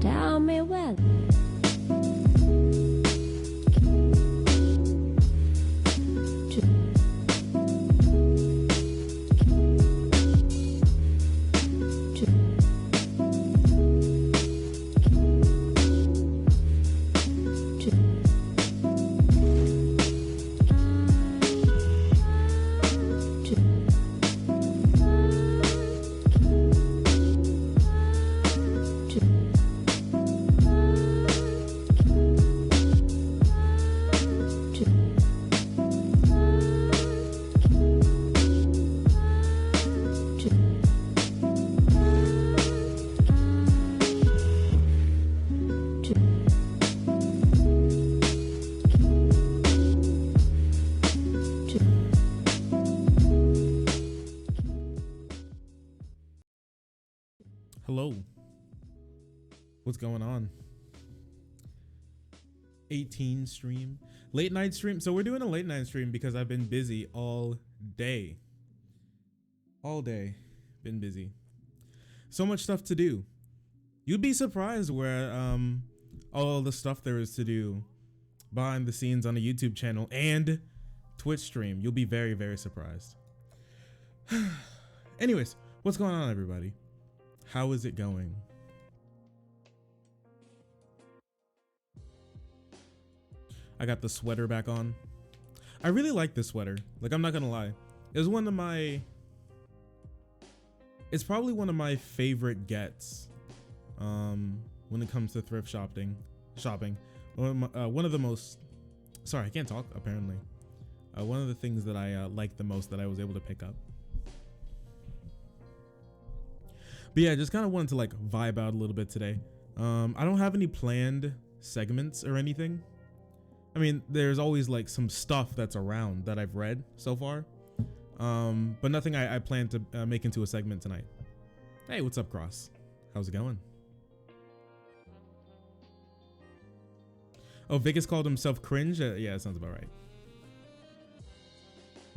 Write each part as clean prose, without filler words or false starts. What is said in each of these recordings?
Tell me well. Hello. What's going on? 18 stream. Late night stream. So we're doing a late night stream because I've been busy all day. All day. Been busy. So much stuff to do. You'd be surprised where all the stuff there is to do behind the scenes on a YouTube channel and Twitch stream. You'll be very, very surprised. Anyways, what's going on, everybody? How is it going? I got the sweater back on. I really like this sweater. Like, I'm not gonna lie. It's one of my... It's probably one of my favorite gets when it comes to thrift shopping. One of the most... Sorry, I can't talk, apparently. One of the things that I like the most that I was able to pick up. But yeah, just kind of wanted to like vibe out a little bit today. I don't have any planned segments or anything. I mean, there's always like some stuff that's around that I've read so far. But nothing I plan to make into a segment tonight. Hey, what's up, Cross? How's it going? Oh, Vegas called himself cringe. Yeah, that sounds about right.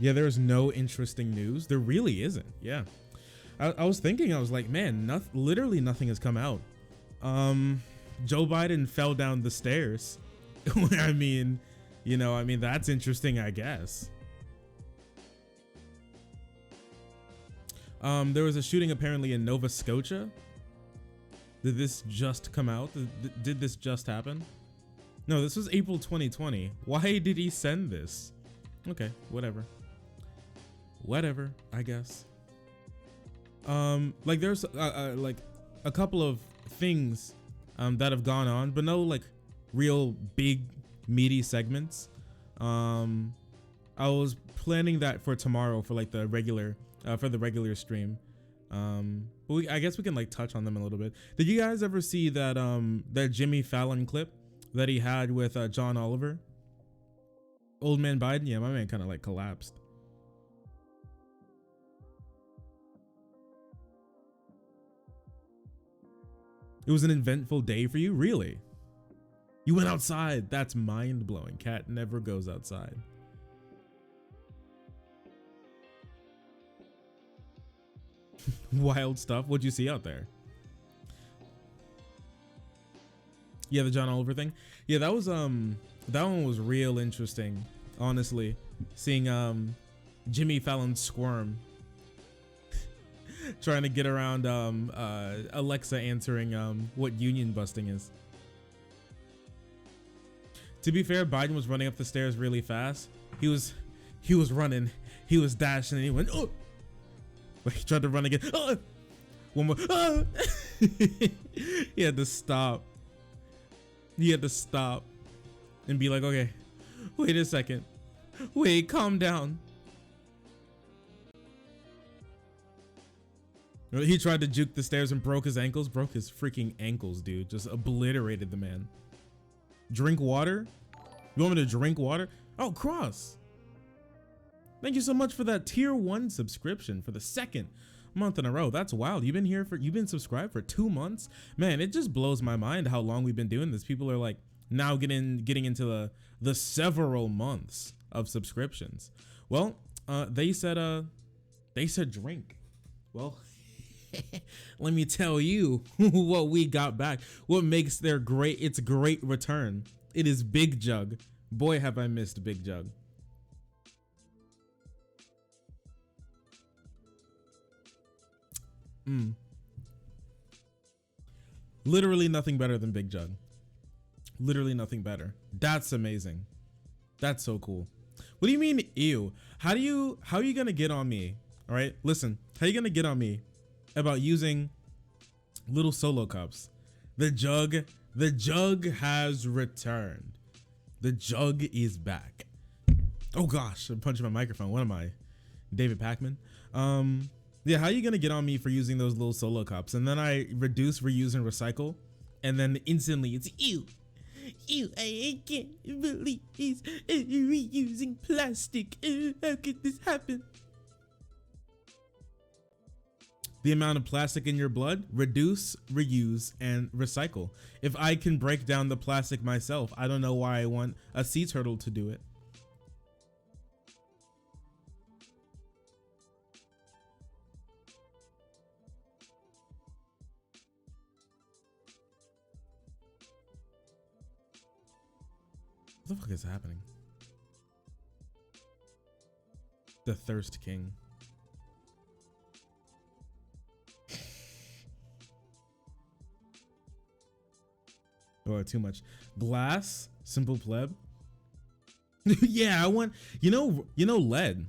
Yeah, there's no interesting news. There really isn't. Yeah. I was thinking, I was like, man, literally nothing has come out. Joe Biden fell down the stairs. I mean, that's interesting, I guess. There was a shooting apparently in Nova Scotia. Did this just come out? Did this just happen? No, this was April 2020. Why did he send this? Okay, whatever. Whatever, I guess. Like there's like a couple of things that have gone on, but no like real big meaty segments. I was planning that for tomorrow for like the regular stream. But I guess we can like touch on them a little bit. Did you guys ever see that that Jimmy Fallon clip that he had with John Oliver? Old man Biden? Yeah, my man kind of like collapsed. It was an eventful day for you? Really? You went outside? That's mind-blowing. Cat never goes outside. Wild stuff. What'd you see out there? Yeah, the John Oliver thing. Yeah, that one was real interesting, honestly. Seeing Jimmy Fallon squirm. Trying to get around Alexa answering what union busting is. To be fair, Biden was running up the stairs really fast. He was running, he was dashing, and he went, oh! He tried to run again. Oh! One more. Oh! He had to stop. He had to stop and be like, okay, wait a second. Wait, calm down. He tried to juke the stairs and broke his ankles. Broke his freaking ankles, dude. Just obliterated the man. Drink water? You want me to drink water? Oh, Cross. Thank you so much for that tier 1 subscription for the second month in a row. That's wild. You've been subscribed for 2 months. Man, it just blows my mind how long we've been doing this. People are like now getting into the several months of subscriptions. Well, they said drink. Well, let me tell you what we got back. What makes its great return. It is Big Jug. Boy, have I missed Big Jug. Literally nothing better than Big Jug. Literally nothing better. That's amazing. That's so cool. What do you mean, ew? How are you gonna get on me? All right, listen. How are you gonna get on me about using little solo cups? The jug has returned. The jug is back. Oh gosh, I'm punching my microphone. What am I, David Pakman? Yeah, how are you gonna get on me for using those little solo cups? And then I reduce, reuse, and recycle, and then instantly it's ew. Ew, I can't believe he's reusing plastic. How could this happen? The amount of plastic in your blood, reduce, reuse, and recycle. If I can break down the plastic myself, I don't know why I want a sea turtle to do it. What the fuck is happening? The Thirst King. Oh, too much. Glass, simple pleb. Yeah, I want, you know lead,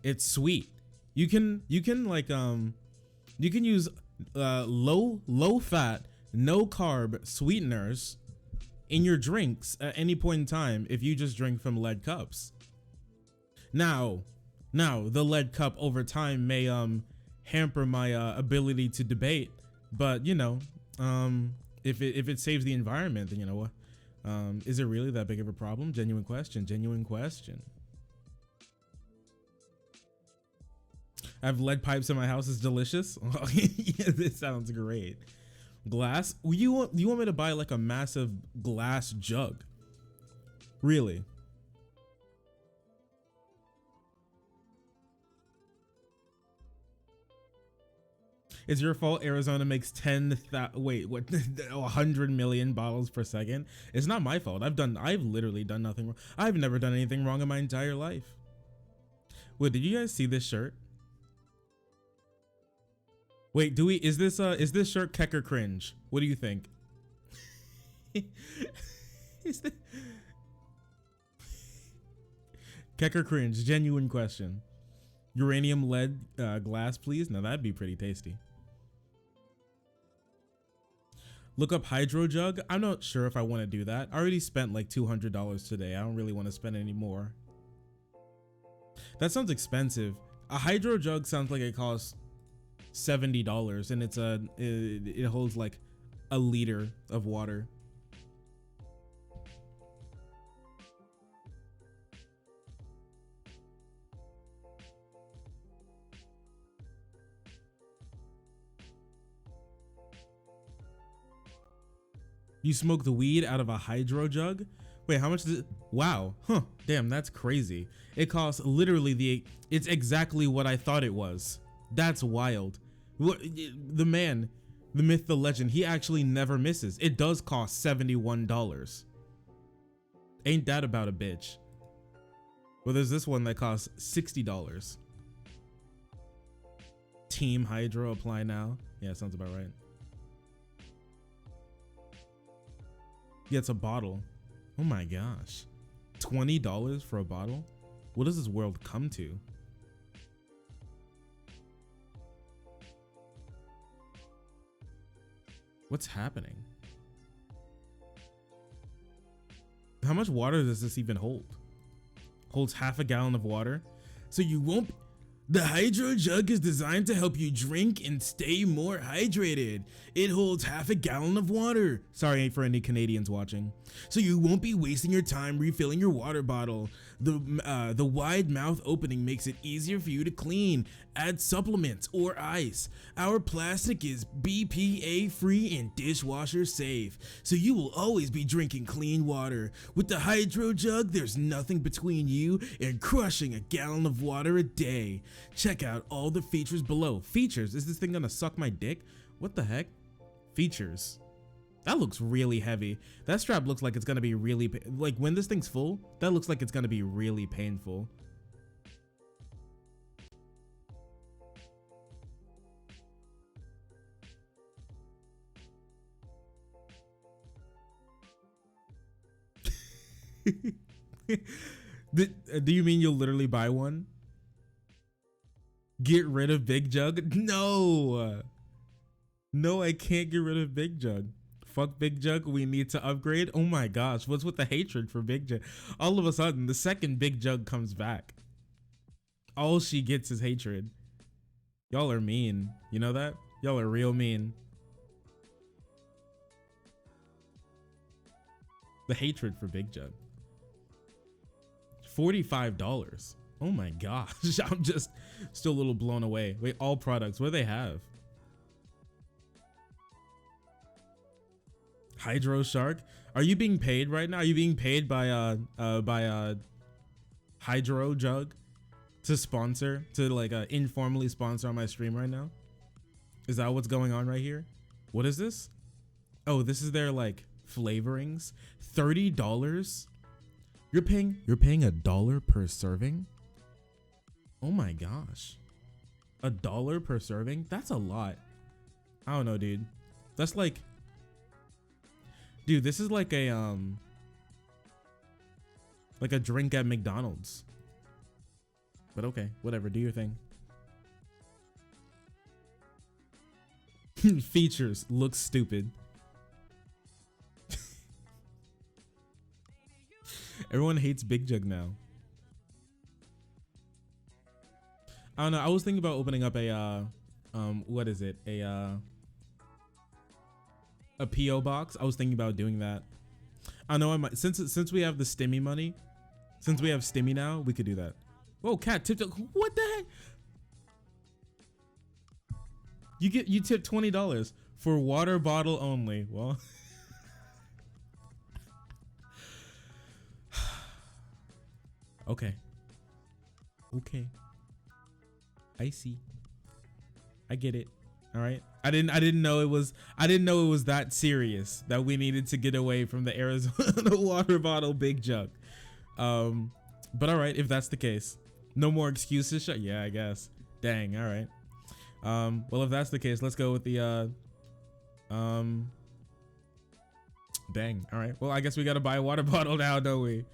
it's sweet. You can like you can use low fat, no carb sweeteners in your drinks at any point in time if you just drink from lead cups. Now the lead cup over time may hamper my ability to debate, but if it saves the environment, then you know what? Is it really that big of a problem? Genuine question. I have lead pipes in my house. It's delicious. Yeah, this sounds great. Glass? You want me to buy like a massive glass jug? Really? It's your fault Arizona makes 100 million bottles per second. It's not my fault. I've literally done nothing wrong. I've never done anything wrong in my entire life. Wait, did you guys see this shirt? Wait, is this shirt Kecker cringe? What do you think? Kecker cringe, genuine question. Uranium lead glass, please. Now that'd be pretty tasty. Look up hydro jug. I'm not sure if I want to do that. I already spent like $200 today. I don't really want to spend any more. That sounds expensive. A hydro jug sounds like it costs $70 and it holds like a liter of water. You smoke the weed out of a hydro jug? Wait, how much does it? Wow. Huh. Damn, that's crazy. It costs literally it's exactly what I thought it was. That's wild. The man, the myth, the legend, he actually never misses. It does cost $71. Ain't that about a bitch? Well, there's this one that costs $60. Team Hydro, apply now. Yeah, sounds about right. Yeah, it's a bottle. Oh my gosh. $20 for a bottle? What does this world come to? What's happening? How much water does this even hold? Holds half a gallon of water. So you won't, The Hydro Jug is designed to help you drink and stay more hydrated. It holds half a gallon of water. Sorry for any Canadians watching. So you won't be wasting your time refilling your water bottle. The wide mouth opening makes it easier for you to clean, add supplements or ice. Our plastic is BPA free and dishwasher safe, so you will always be drinking clean water. With the Hydro Jug, there's nothing between you and crushing a gallon of water a day. Check out all the features below. Features? Is this thing gonna suck my dick? What the heck? Features. That looks really heavy. That strap looks like it's gonna be really, like when this thing's full, that looks like it's gonna be really painful. Do you mean you'll literally buy one? Get rid of Big Jug? No. No, I can't get rid of Big Jug. Fuck Big Jug, we need to upgrade. Oh my gosh, what's with the hatred for Big Jug? All of a sudden, the second Big Jug comes back, all she gets is hatred. Y'all are mean. You know that? Y'all are real mean. The hatred for Big Jug. $45. Oh my gosh, I'm just still a little blown away. Wait, all products, what do they have? Hydro Shark, are you being paid right now? Are you being paid by Hydro Jug to sponsor, to like informally sponsor on my stream right now? Is that what's going on right here? What is this? Oh, this is their like flavorings. $30. You're paying $1 per serving? Oh my gosh. $1 per serving? That's a lot. I don't know, dude. That's like, dude, this is like a drink at McDonald's. But okay, whatever, do your thing. Features, looks stupid. Everyone hates Big Jug now. I don't know, I was thinking about opening up a what is it? A PO box. I was thinking about doing that. I know I might, since we have the Stimmy money, since we have Stimmy now, we could do that. Whoa, cat tipped. What the heck? You tip $20 for water bottle only. Well, okay. Okay. I see. I get it. All right. I didn't know it was that serious that we needed to get away from the Arizona water bottle Big Jug. But all right, if that's the case, no more excuses. Yeah, I guess. Dang. All right. Well, if that's the case, let's go with the dang. All right. Well, I guess we got to buy a water bottle now, don't we?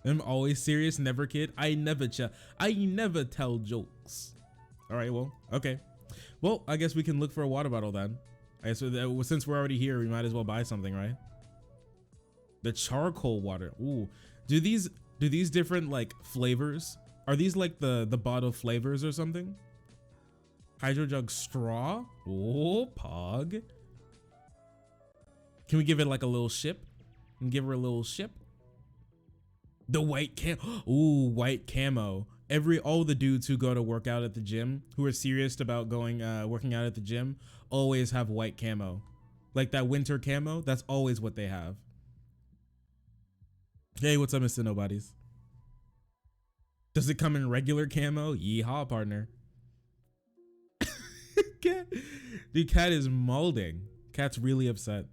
I'm always serious, never kid. I never tell jokes. All right, well, okay. Well, I guess we can look for a water bottle then. I guess since we're already here, we might as well buy something, right? The charcoal water. Ooh, do these different like flavors? Are these like the bottle flavors or something? Hydro Jug straw. Oh, pog. Can we give it like a little ship? And give her a little ship. The white ooh, white camo. All the dudes who go to work out at the gym, who are serious about going working out at the gym, always have white camo. Like that winter camo, that's always what they have. Hey, what's up, Mr. Nobodies? Does it come in regular camo? Yeehaw, partner. Dude, cat is molding. Cat's really upset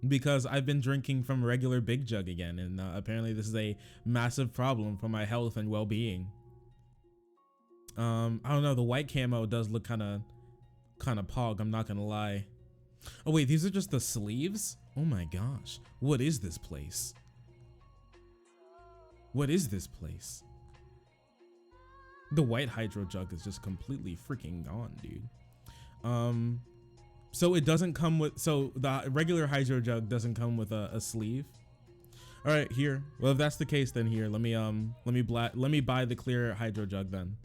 because I've been drinking from regular Big Jug again, and apparently this is a massive problem for my health and well-being. I don't know, the white camo does look kind of pog, I'm not gonna lie. Oh wait, these are just the sleeves? Oh my gosh, what is this place? What is this place? The white Hydro Jug is just completely freaking gone, dude. So it doesn't come with, so the regular Hydro Jug doesn't come with a sleeve. All right, here. Well, if that's the case, then here. Let me buy the clear hydro jug then.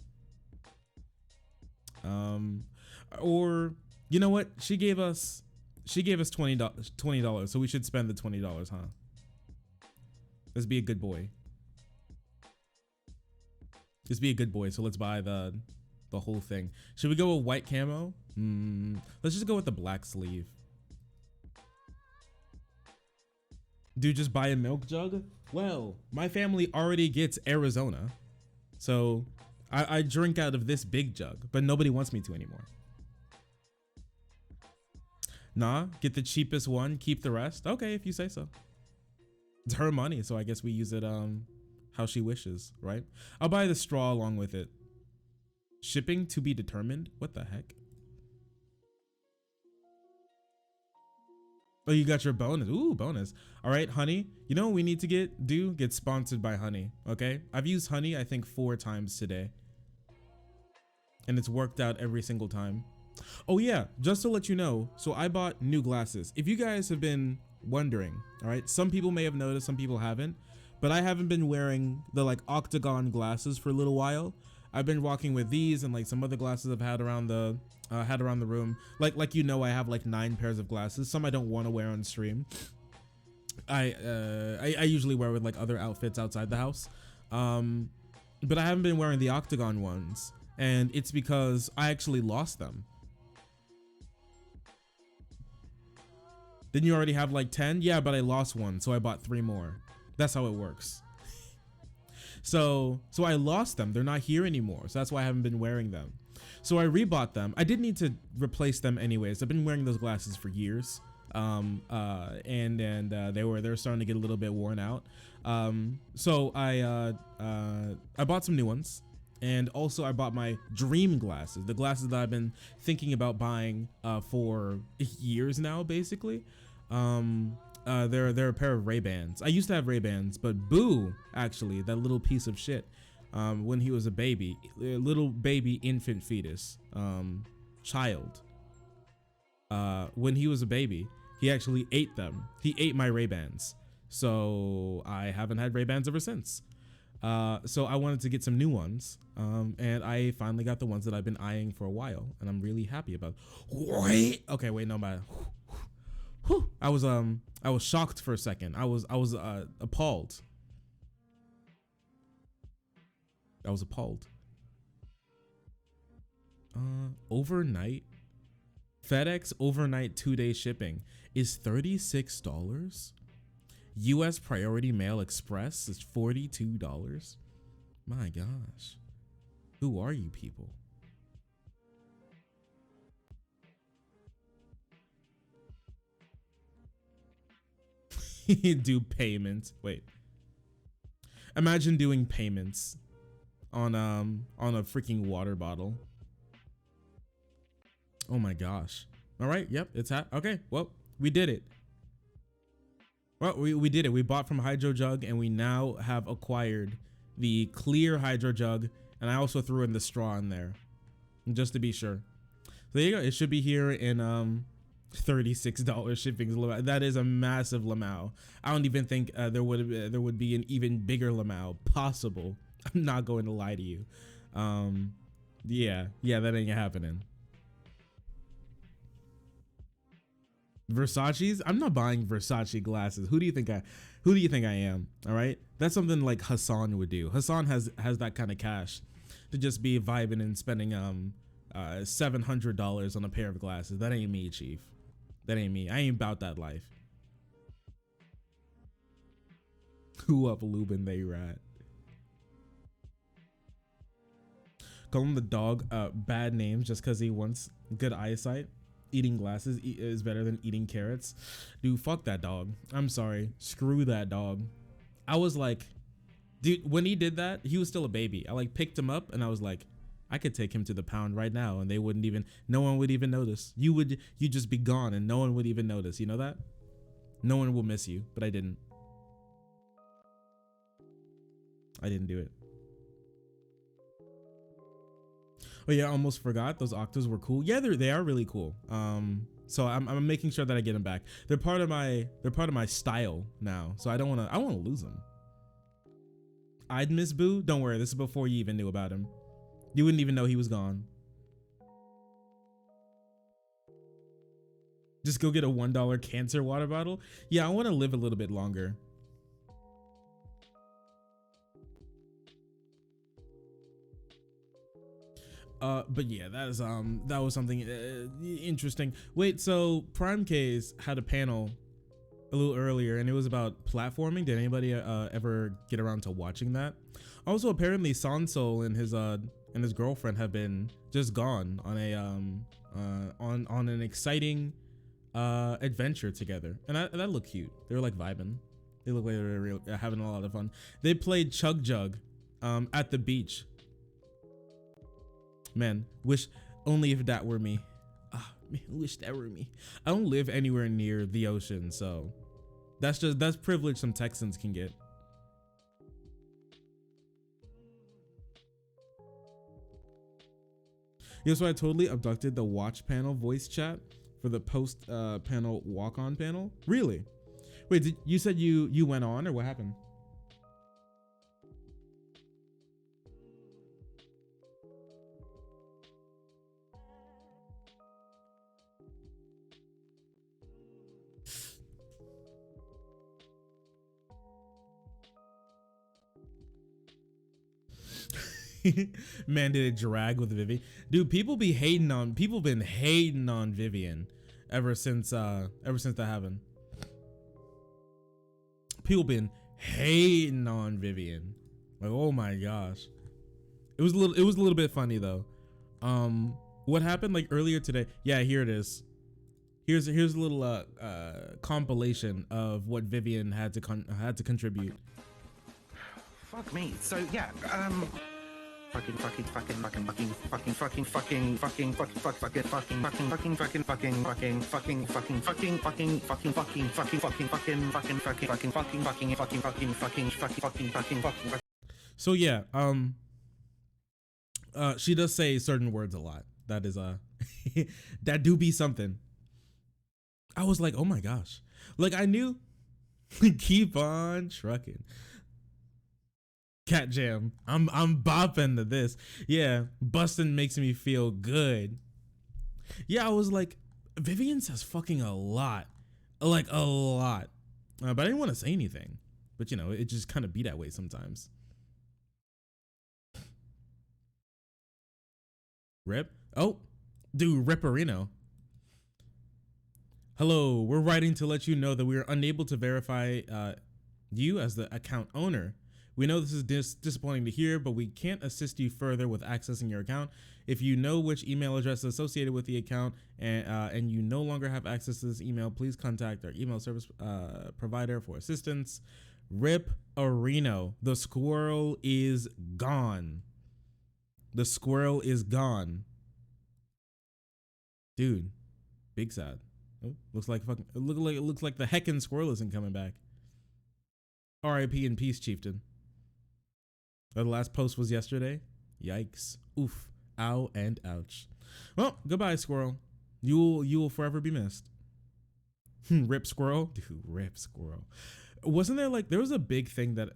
Or you know what? She gave us $20, so we should spend the $20, huh? Let's be a good boy. Let's be a good boy. So let's buy the whole thing. Should we go with white camo? Let's just go with the black sleeve. Dude, just buy a milk jug? Well, my family already gets Arizona, so I drink out of this big jug, but nobody wants me to anymore. Nah, get the cheapest one, keep the rest. Okay, if you say so. It's her money, so I guess we use it how she wishes, right? I'll buy the straw along with it. Shipping to be determined? What the heck? Oh, you got your bonus. Ooh, bonus. All right, Honey. You know what we need to get sponsored by Honey, okay? I've used Honey, I think 4 times today. And it's worked out every single time. Oh yeah, just to let you know, so I bought new glasses. If you guys have been wondering, all right, some people may have noticed, some people haven't, but I haven't been wearing the like octagon glasses for a little while. I've been walking with these and like some other glasses I've had around the room. Like you know, I have like 9 pairs of glasses. Some I don't want to wear on stream. I usually wear with like other outfits outside the house, but I haven't been wearing the octagon ones, and it's because I actually lost them. Didn't you already have like 10? Yeah, but I lost one, so I bought 3 more. That's how it works. So I lost them. They're not here anymore. So that's why I haven't been wearing them. So I rebought them. I did need to replace them anyways. I've been wearing those glasses for years. They were starting to get a little bit worn out. So I bought some new ones. And also I bought my dream glasses, the glasses that I've been thinking about buying for years now, basically. They're a pair of Ray-Bans. I used to have Ray-Bans, but Boo, actually, that little piece of shit, when he was a baby, a little baby infant fetus, child, when he was a baby, he actually ate them. He ate my Ray-Bans. So I haven't had Ray-Bans ever since. So I wanted to get some new ones, and I finally got the ones that I've been eyeing for a while, and I'm really happy about. Okay, wait, no, my. I was shocked for a second. I was appalled. I was appalled. Overnight, FedEx overnight 2-day shipping is $36. US Priority Mail Express is $42. My gosh. Who are you people? Do payments. Wait. Imagine doing payments on a freaking water bottle. Oh my gosh. All right. Yep. It's okay. Well, we did it. Well, we did it. We bought from Hydro Jug, and we now have acquired the clear Hydro Jug, and I also threw in the straw in there, just to be sure. So there you go. It should be here in $36 shipping. That is a massive Lamau. I don't even think there would be an even bigger Lamau possible. I'm not going to lie to you. Yeah, that ain't happening. Versace's? I'm not buying Versace glasses. Who do you think I am? All right, that's something like Hassan would do. Hassan has that kind of cash to just be vibing and spending $700 on a pair of glasses. That ain't me, Chief. That ain't me. I ain't about that life. Who up, Lubin? They rat. Call him the dog bad names just because he wants good eyesight. Eating glasses is better than eating carrots. Dude, fuck that dog. I'm sorry. Screw that dog. I was like, dude, when he did that, he was still a baby. I like picked him up and I was like, I could take him to the pound right now and no one would even notice. You'd just be gone and no one would even notice. You know that? No one will miss you, but I didn't. I didn't do it. Oh yeah, I almost forgot. Those octos were cool. Yeah, they are really cool. So I'm making sure that I get them back. They're part of my style now. So I want to lose them. I'd miss Boo. Don't worry. This is before you even knew about him. You wouldn't even know he was gone. Just go get a $1 cancer water bottle. Yeah, I want to live a little bit longer. But yeah, that was something interesting. Wait, so Prime K's had a panel a little earlier, and it was about platforming. Did anybody ever get around to watching that? Also, apparently, Sansol and his girlfriend have been just gone on a on an exciting adventure together, and that looked cute. They were like vibing. They look like they were having a lot of fun. They played Chug Jug at the beach. Man, wish only if that were me. Man, wish that were me. I don't live anywhere near the ocean, so that's privilege some Texans can get. Yeah, so I totally abducted the watch panel voice chat for the post panel walk on panel. Really? Wait, you said you went on, or what happened? Man, did it drag with Vivian? Dude, people been hating on Vivian ever since that happened. People been hating on Vivian. Like, oh my gosh. It was a little bit funny though. What happened like earlier today? Yeah, here it is. Here's a little compilation of what Vivian had to contribute. Fuck me. So yeah, fucking So yeah, she does say certain words a lot. That is that do be something. I was like, oh my gosh. Like I knew. Keep on trucking. Cat Jam. I'm bopping to this. Yeah, busting makes me feel good. Yeah, I was like, Vivian says fucking a lot. Like a lot. But I didn't want to say anything. But you know, it just kind of be that way sometimes. Rip? Oh, dude, Ripperino. Hello, we're writing to let you know that we are unable to verify you as the account owner. We know this is disappointing to hear, but we can't assist you further with accessing your account. If you know which email address is associated with the account and you no longer have access to this email, please contact our email service provider for assistance. Rip Areno. The squirrel is gone. The squirrel is gone. Dude, big sad. Oh, looks like it looks like the heckin' squirrel isn't coming back. R.I.P. in peace, chieftain. The last post was yesterday. Yikes. Oof. Ow and ouch. Well, goodbye, squirrel. You will forever be missed. Rip squirrel? Dude, rip squirrel. Wasn't there was a big thing that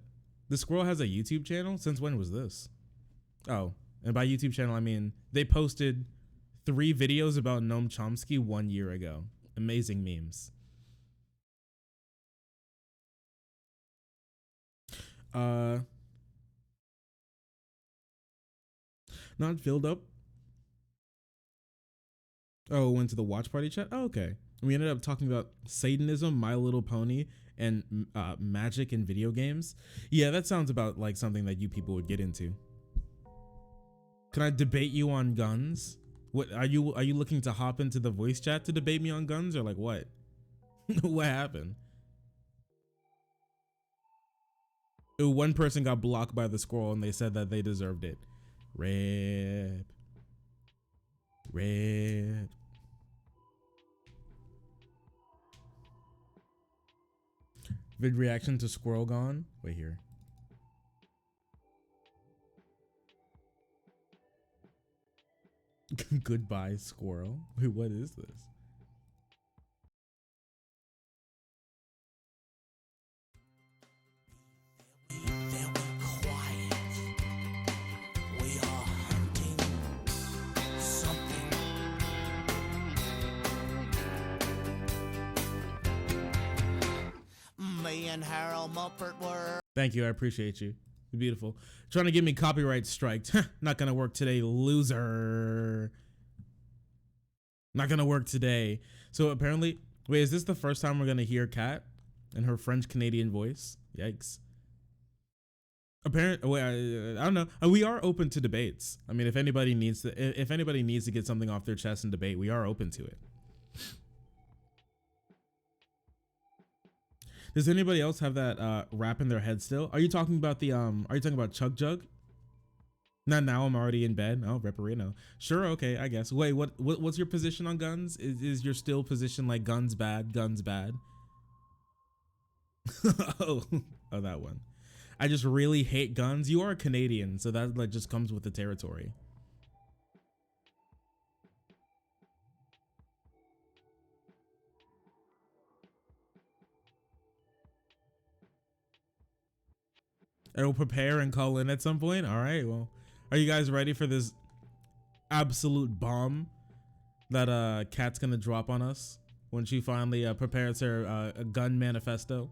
the squirrel has a YouTube channel? Since when was this? Oh, and by YouTube channel, I mean they posted 3 videos about Noam Chomsky 1 year ago. Amazing memes. Not filled up. Oh, went to the watch party chat. Oh, okay. We ended up talking about Satanism, My Little Pony, and magic in video games. Yeah, that sounds about like something that you people would get into. Can I debate you on guns? What are you looking to hop into the voice chat to debate me on guns, or like what? What happened? One person got blocked by the squirrel and they said that they deserved it. Rip. Vid reaction to squirrel gone. Wait here. Goodbye, squirrel. Wait, what is this? and Harold Muppert were. Thank you, I appreciate you. You're beautiful. Trying to get me copyright striked. Not gonna work today, loser. Not gonna work today. So apparently, wait, is this the first time we're gonna hear Kat in her French Canadian voice? Yikes. Apparently, I don't know. We are open to debates. I mean, if anybody needs to get something off their chest and debate, we are open to it. Does anybody else have that rap in their head still? Are you talking about the Are you talking about Chug Jug? Not now. I'm already in bed. Oh, Reparino. Sure. Okay. I guess. Wait. What's your position on guns? Is your still position like guns bad? Guns bad. oh, that one. I just really hate guns. You are a Canadian, so that like just comes with the territory. I will prepare and call in at some point. All right. Well, are you guys ready for this absolute bomb that Kat's gonna drop on us when she finally prepares her gun manifesto?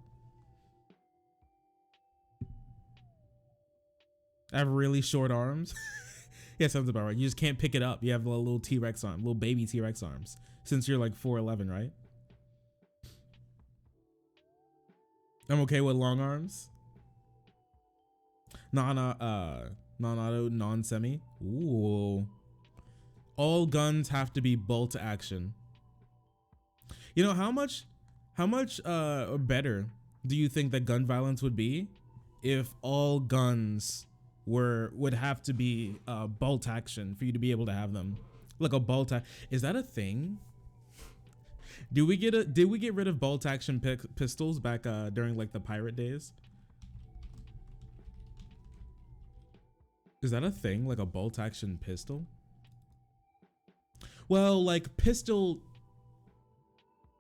I have really short arms. Yeah, sounds about right. You just can't pick it up. You have a little T-Rex arm, little baby T-Rex arms, since you're like 4'11", right? I'm okay with long arms. Non-auto, non-semi. Ooh. All guns have to be bolt action. You know, how much better do you think that gun violence would be if all guns would have to be bolt action for you to be able to have them? Like a bolt is that a thing? Did we get rid of bolt action pistols back during like the pirate days? Is that a thing, like a bolt action pistol? Well, like pistol,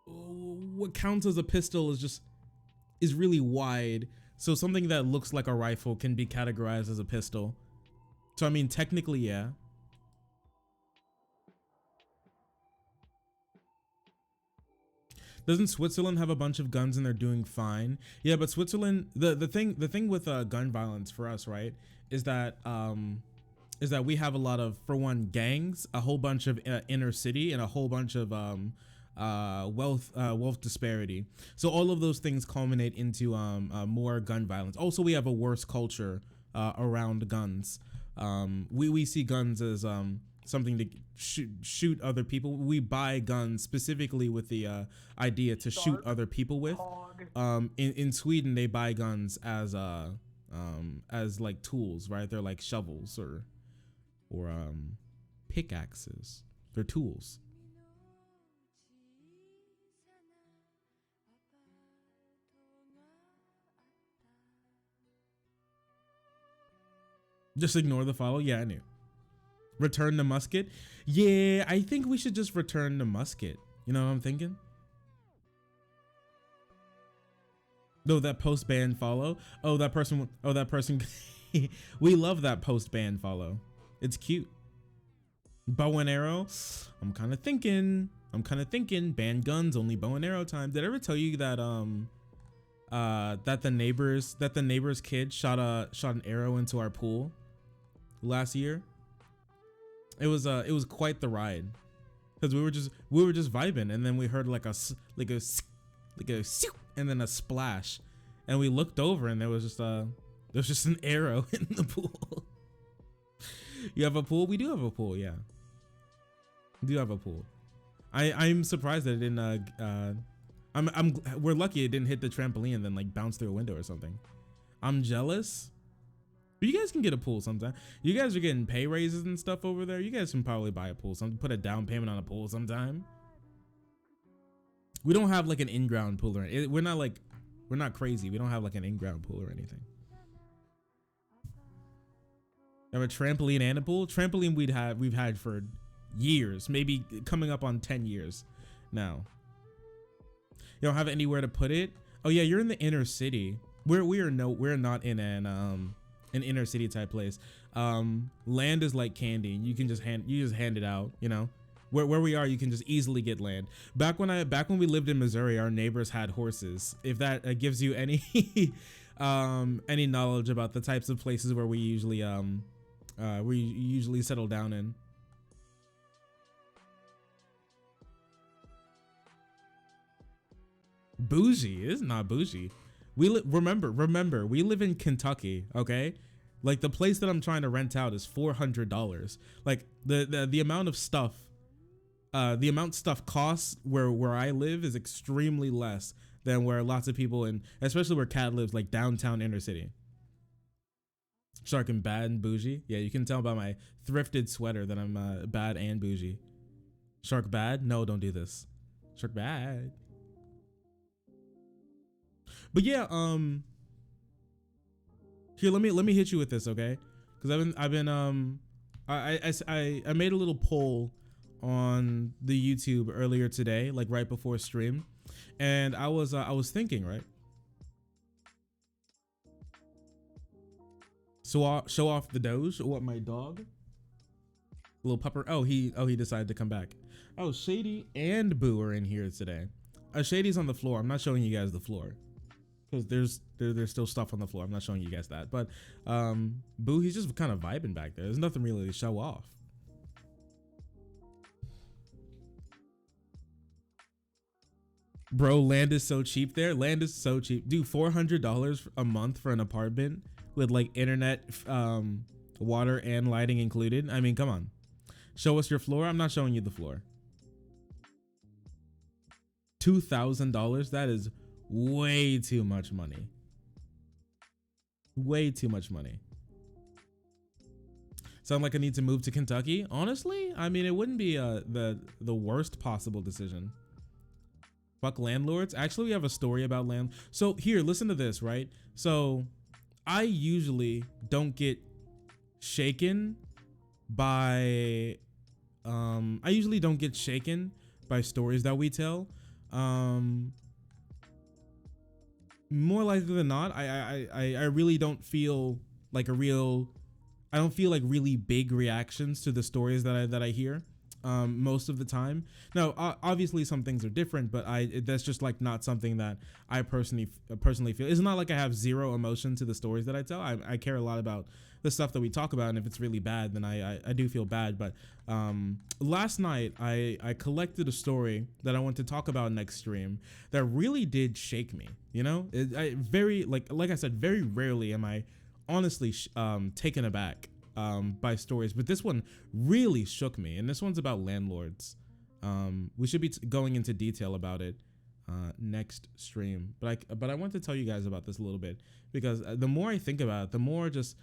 what counts as a pistol is really wide. So something that looks like a rifle can be categorized as a pistol. So I mean, technically, yeah. Doesn't Switzerland have a bunch of guns and they're doing fine? Yeah, but Switzerland, the thing with gun violence for us, right, is that we have a lot of, for one, gangs, a whole bunch of inner city, and a whole bunch of wealth disparity. So all of those things culminate into more gun violence. Also, we have a worse culture around guns. We see guns as something to shoot other people. We buy guns specifically with the idea to shoot other people with. In Sweden, they buy guns as like tools, right? They're like shovels or pickaxes. They're tools. Just ignore the follow. Yeah, I knew. Return the musket. Yeah, I think we should just return the musket. You know what I'm thinking? No, that post ban follow. Oh, that person. We love that post ban follow. It's cute. Bow and arrow. I'm kind of thinking ban guns, only bow and arrow time. Did I ever tell you that that the neighbor's kid shot an arrow into our pool last year? It was quite the ride, because we were just vibing, and then we heard like a and then a splash, and we looked over, and there was just an arrow in the pool. You have a pool? We do have a pool. Yeah, we do have a pool. I'm surprised that it didn't. We're lucky it didn't hit the trampoline and then like bounce through a window or something. I'm jealous. But you guys can get a pool sometime. You guys are getting pay raises and stuff over there. You guys can probably buy a pool. Put a down payment on a pool sometime. We don't have like an in-ground pool or anything. We're not crazy. We don't have like an in-ground pool or anything. Have a trampoline and a pool. Trampoline we've had for years, maybe coming up on 10 years now. You don't have anywhere to put it. Oh yeah, you're in the inner city. We're not in an inner city type place. Land is like candy. You just hand it out, you know. where we are, you can just easily get land. Back when we lived in Missouri, our neighbors had horses. If that gives you any any knowledge about the types of places where we usually settle down in. Bougie is not bougie. Remember, we live in Kentucky, okay? Like the place that I'm trying to rent out is $400. Like the amount of stuff, the amount stuff costs where I live is extremely less than where lots of people in, especially where Cat lives, like downtown inner city. Shark and bad and bougie. Yeah, you can tell by my thrifted sweater that I'm bad and bougie. Shark bad? No, don't do this. Shark bad. But yeah, here, let me hit you with this, okay? Because I made a little poll on the YouTube earlier today, like right before stream, and I was thinking, right? So show off the Doge. What, my dog? Little pupper. Oh, he decided to come back. Oh, Shady and Boo are in here today. Shady's on the floor. I'm not showing you guys the floor, because there's still stuff on the floor. I'm not showing you guys that. But Boo, he's just kind of vibing back there. There's nothing really to show off. Bro, land is so cheap there. Land is so cheap. Dude, $400 a month for an apartment with like internet, water, and lighting included. I mean, come on. Show us your floor. I'm not showing you the floor. $2,000. That is way too much money. Way too much money. Sound like I need to move to Kentucky? Honestly, I mean, it wouldn't be the worst possible decision. Fuck landlords. Actually, we have a story about land. So here, listen to this, right? So I usually don't get shaken by stories that we tell. More likely than not, I really don't feel like I don't feel like really big reactions to the stories that I hear most of the time. Now, obviously some things are different, but that's just like not something that I personally feel. It's not like I have zero emotion to the stories that I tell. I care a lot about the stuff that we talk about, and if it's really bad, then I do feel bad. But last night I collected a story that I want to talk about next stream that really did shake me. You know, like I said, very rarely am I honestly taken aback by stories, but this one really shook me, and this one's about landlords. We should be going into detail about it next stream, but I want to tell you guys about this a little bit, because the more I think about it, the more just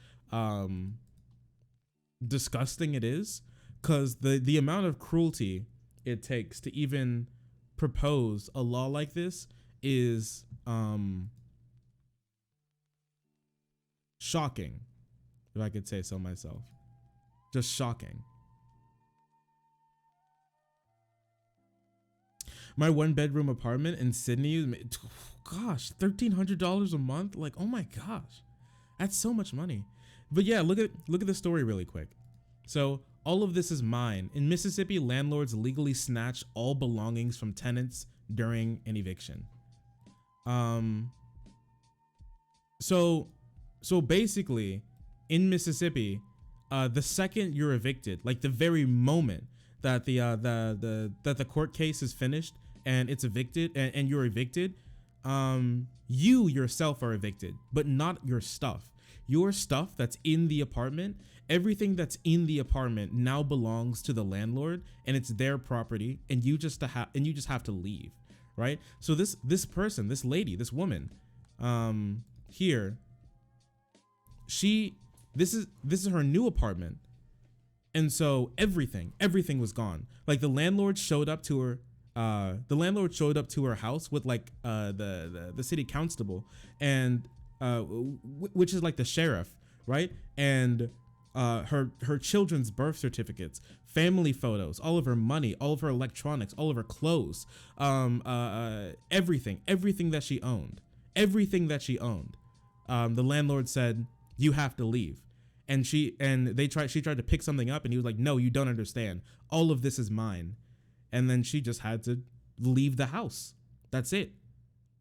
disgusting it is, because the amount of cruelty it takes to even propose a law like this is shocking, if I could say so myself. Just shocking. My 1-bedroom apartment in Sydney, gosh, $1,300 a month. Like, oh my gosh, that's so much money. But yeah, look at the story really quick. So all of this is mine. In Mississippi, landlords legally snatch all belongings from tenants during an eviction. So basically, in Mississippi, the second you're evicted, like the very moment that the court case is finished and it's evicted and you're evicted, you yourself are evicted, but not your stuff. Your stuff that's in the apartment, everything that's in the apartment now belongs to the landlord, and it's their property, and you just have to leave, right? So this person, this lady, this woman, here, this is her new apartment, and so everything was gone. Like the landlord showed up to her. The landlord showed up to her house with like the city constable, and which is like the sheriff, right? And her children's birth certificates, family photos, all of her money, all of her electronics, all of her clothes, everything that she owned, the landlord said, you have to leave. And she tried to pick something up, and he was like, no, you don't understand. All of this is mine. and then she just had to leave the house. That's it.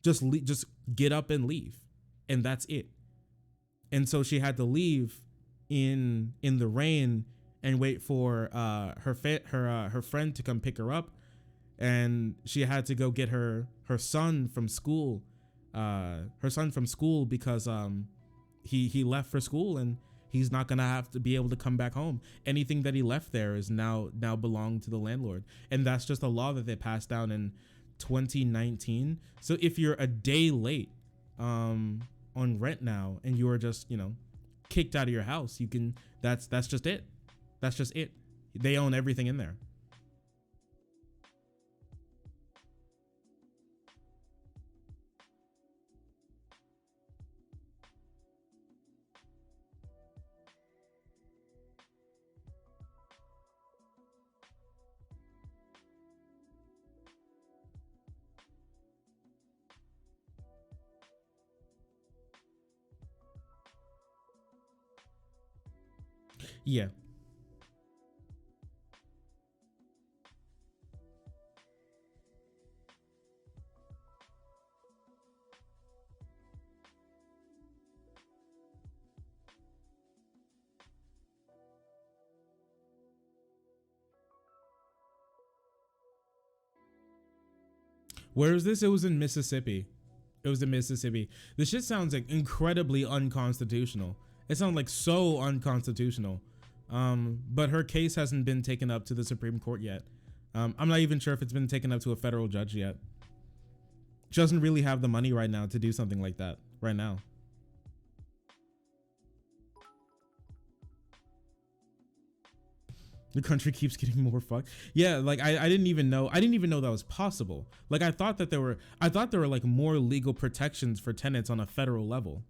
Just get up and leave, and that's it. And so she had to leave in the rain and wait for her friend to come pick her up, and she had to go get her son from school, because he left for school, and he's not gonna have to be able to come back home. Anything that he left there is now belong to the landlord, and that's just a law that they passed down in 2019. So if you're a day late on rent now, and you are just kicked out of your house, you can that's just it. That's just it. They own everything in there. Yeah. Where is this? It was in Mississippi. It was in Mississippi. This shit sounds like incredibly unconstitutional. It sounds like so unconstitutional. But her case hasn't been taken up to the Supreme Court yet. I'm not even sure if it's been taken up to a federal judge yet. She doesn't really have the money right now to do something like that right now. The country keeps getting more fucked. Yeah, like I didn't even know that was possible. Like I thought there were like more legal protections for tenants on a federal level.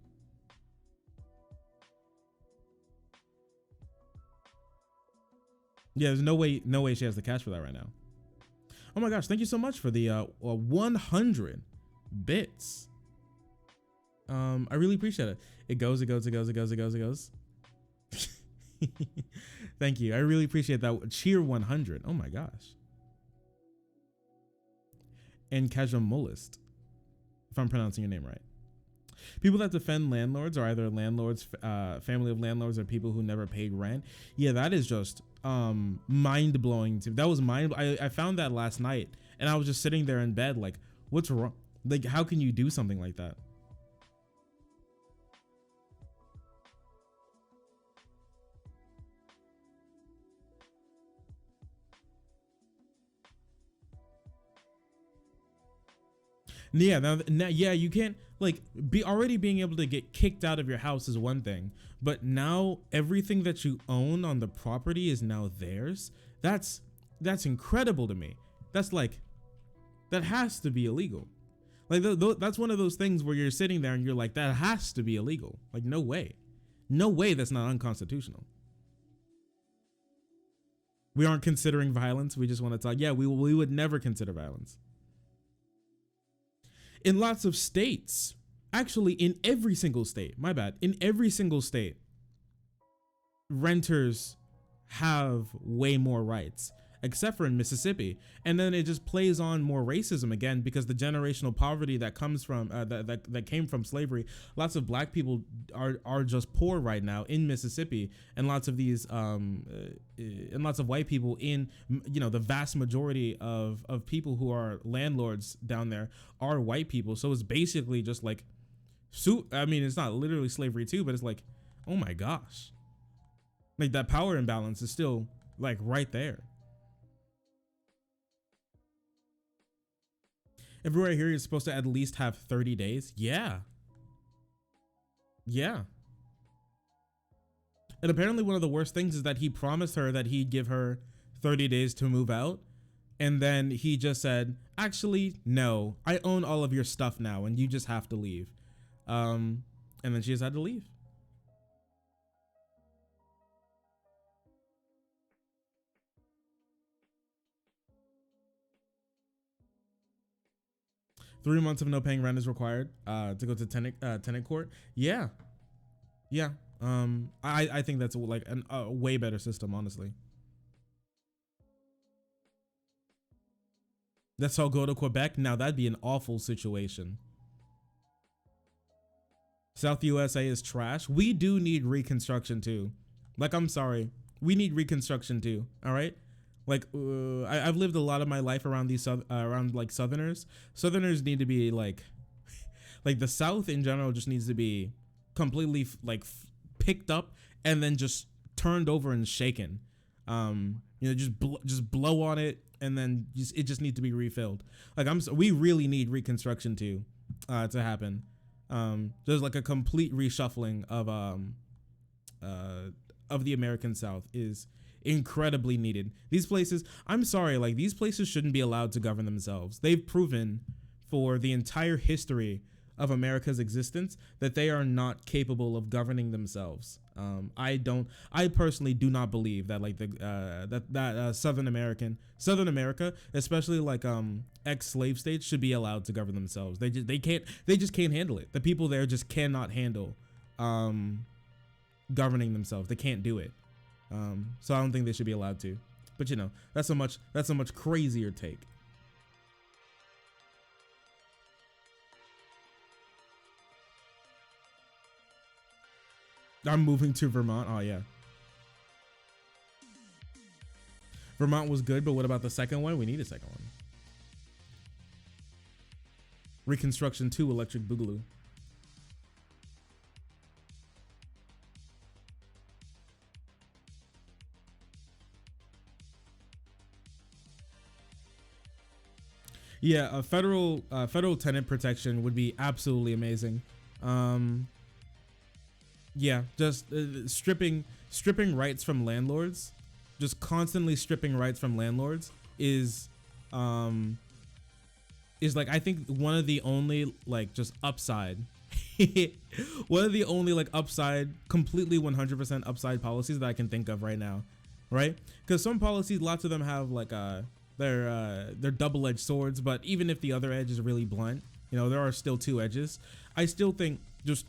Yeah, there's no way she has the cash for that right now. Oh my gosh, thank you so much for the 100 bits. I really appreciate it. It goes. Thank you. I really appreciate that. Cheer 100. Oh my gosh. And Casualist, if I'm pronouncing your name right. People that defend landlords are either landlords, family of landlords, or people who never paid rent. Yeah, that is just mind blowing. That was I found that last night, and I was just sitting there in bed like, what's wrong? Like, how can you do something like that? Yeah, now, you can't being able to get kicked out of your house is one thing, but now everything that you own on the property is now theirs. That's incredible to me. That has to be illegal. Like that's one of those things where you're sitting there and you're like, that has to be illegal. Like no way that's not unconstitutional. We aren't considering violence. We just want to talk. Yeah, we would never consider violence. In lots of states, actually in every single state, in every single state, renters have way more rights, except for in Mississippi. And then it just plays on more racism again, because the generational poverty that comes from that came from slavery. Lots of black people are just poor right now in Mississippi, and lots of these and lots of white people in the vast majority of people who are landlords down there are white people. So it's basically just like, I mean, it's not literally slavery too, but it's like, oh my gosh, like that power imbalance is still like right there. Everywhere here, you're supposed to at least have 30 days. Yeah. And apparently one of the worst things is that he promised her that he'd give her 30 days to move out. And then he just said, actually, no, I own all of your stuff now and you just have to leave. And then she just had to leave. Three months of no paying rent is required to go to tenant court. Yeah. I think that's like a way better system, honestly. Let's all go to Quebec. Now that'd be an awful situation. South USA is trash. We do need reconstruction too. Like, I'm sorry, we need reconstruction too. All right. Like, I've lived a lot of my life around these around like Southerners. Southerners need to be like the South in general just needs to be completely picked up and then just turned over and shaken. Just blow on it and then it just needs to be refilled. Like, we really need reconstruction to happen. There's like a complete reshuffling of the American South is incredibly needed. These places, I'm sorry, like, these places shouldn't be allowed to govern themselves. They've proven for the entire history of America's existence that they are not capable of governing themselves. I personally do not believe that like Southern America, especially like ex-slave states, should be allowed to govern themselves. They just can't handle it. The people there just cannot handle governing themselves. They can't do it. So I don't think they should be allowed to. But you know, that's a much crazier take. I'm moving to Vermont. Oh yeah. Vermont was good, but what about the second one? We need a second one. Reconstruction 2 Electric Boogaloo. Yeah, a federal tenant protection would be absolutely amazing. Yeah, just stripping rights from landlords, just constantly stripping rights from landlords is like, I think one of the only like just upside, one of the only like upside, completely 100% upside policies that I can think of right now, right? Because some policies, lots of them have like they're double-edged swords, but even if the other edge is really blunt, you know, there are still two edges. I still think just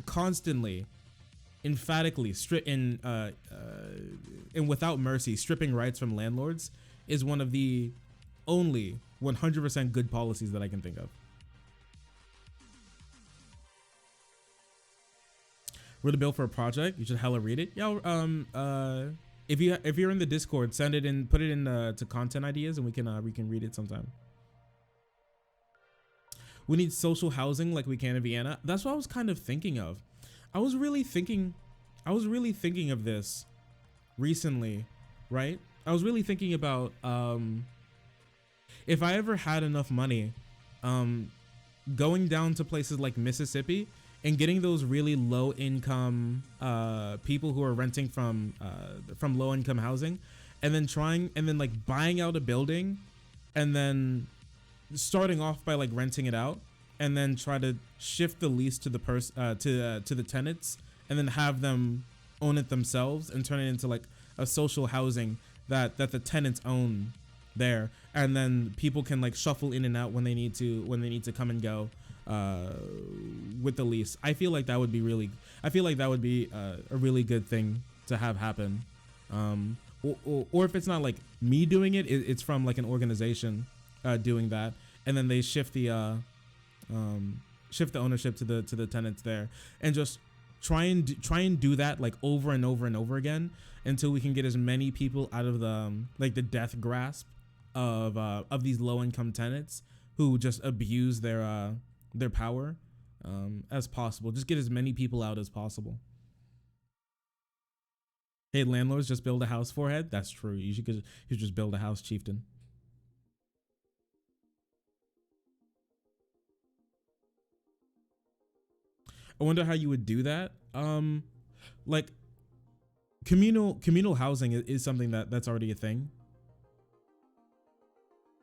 constantly, emphatically and without mercy, stripping rights from landlords is one of the only 100% good policies that I can think of. Wrote a bill for a project. You should hella read it. Yeah. If you're in the Discord, send it in, put it in to content ideas, and we can read it sometime. We need social housing like we can in Vienna. That's what I was kind of thinking of. I was really thinking of this recently, right? I was really thinking about if I ever had enough money, going down to places like Mississippi and getting those really low income people who are renting from low income housing, and then like buying out a building and then starting off by like renting it out, and then try to shift the lease to the to the tenants, and then have them own it themselves and turn it into like a social housing that the tenants own there, and then people can like shuffle in and out when they need to come and go with the lease. I feel like that would be a really good thing to have happen. Or if it's not like me doing it, it's from like an organization doing that, and then they shift the ownership to the tenants there, and just try and do that like over and over and over again until we can get as many people out of the like the death grasp of these low income tenants who just abuse their power as possible. Just get as many people out as possible. Hey, landlords, just build a house, forehead. That's true. You should just build a house, chieftain. I wonder how you would do that. Like communal housing is something that's already a thing.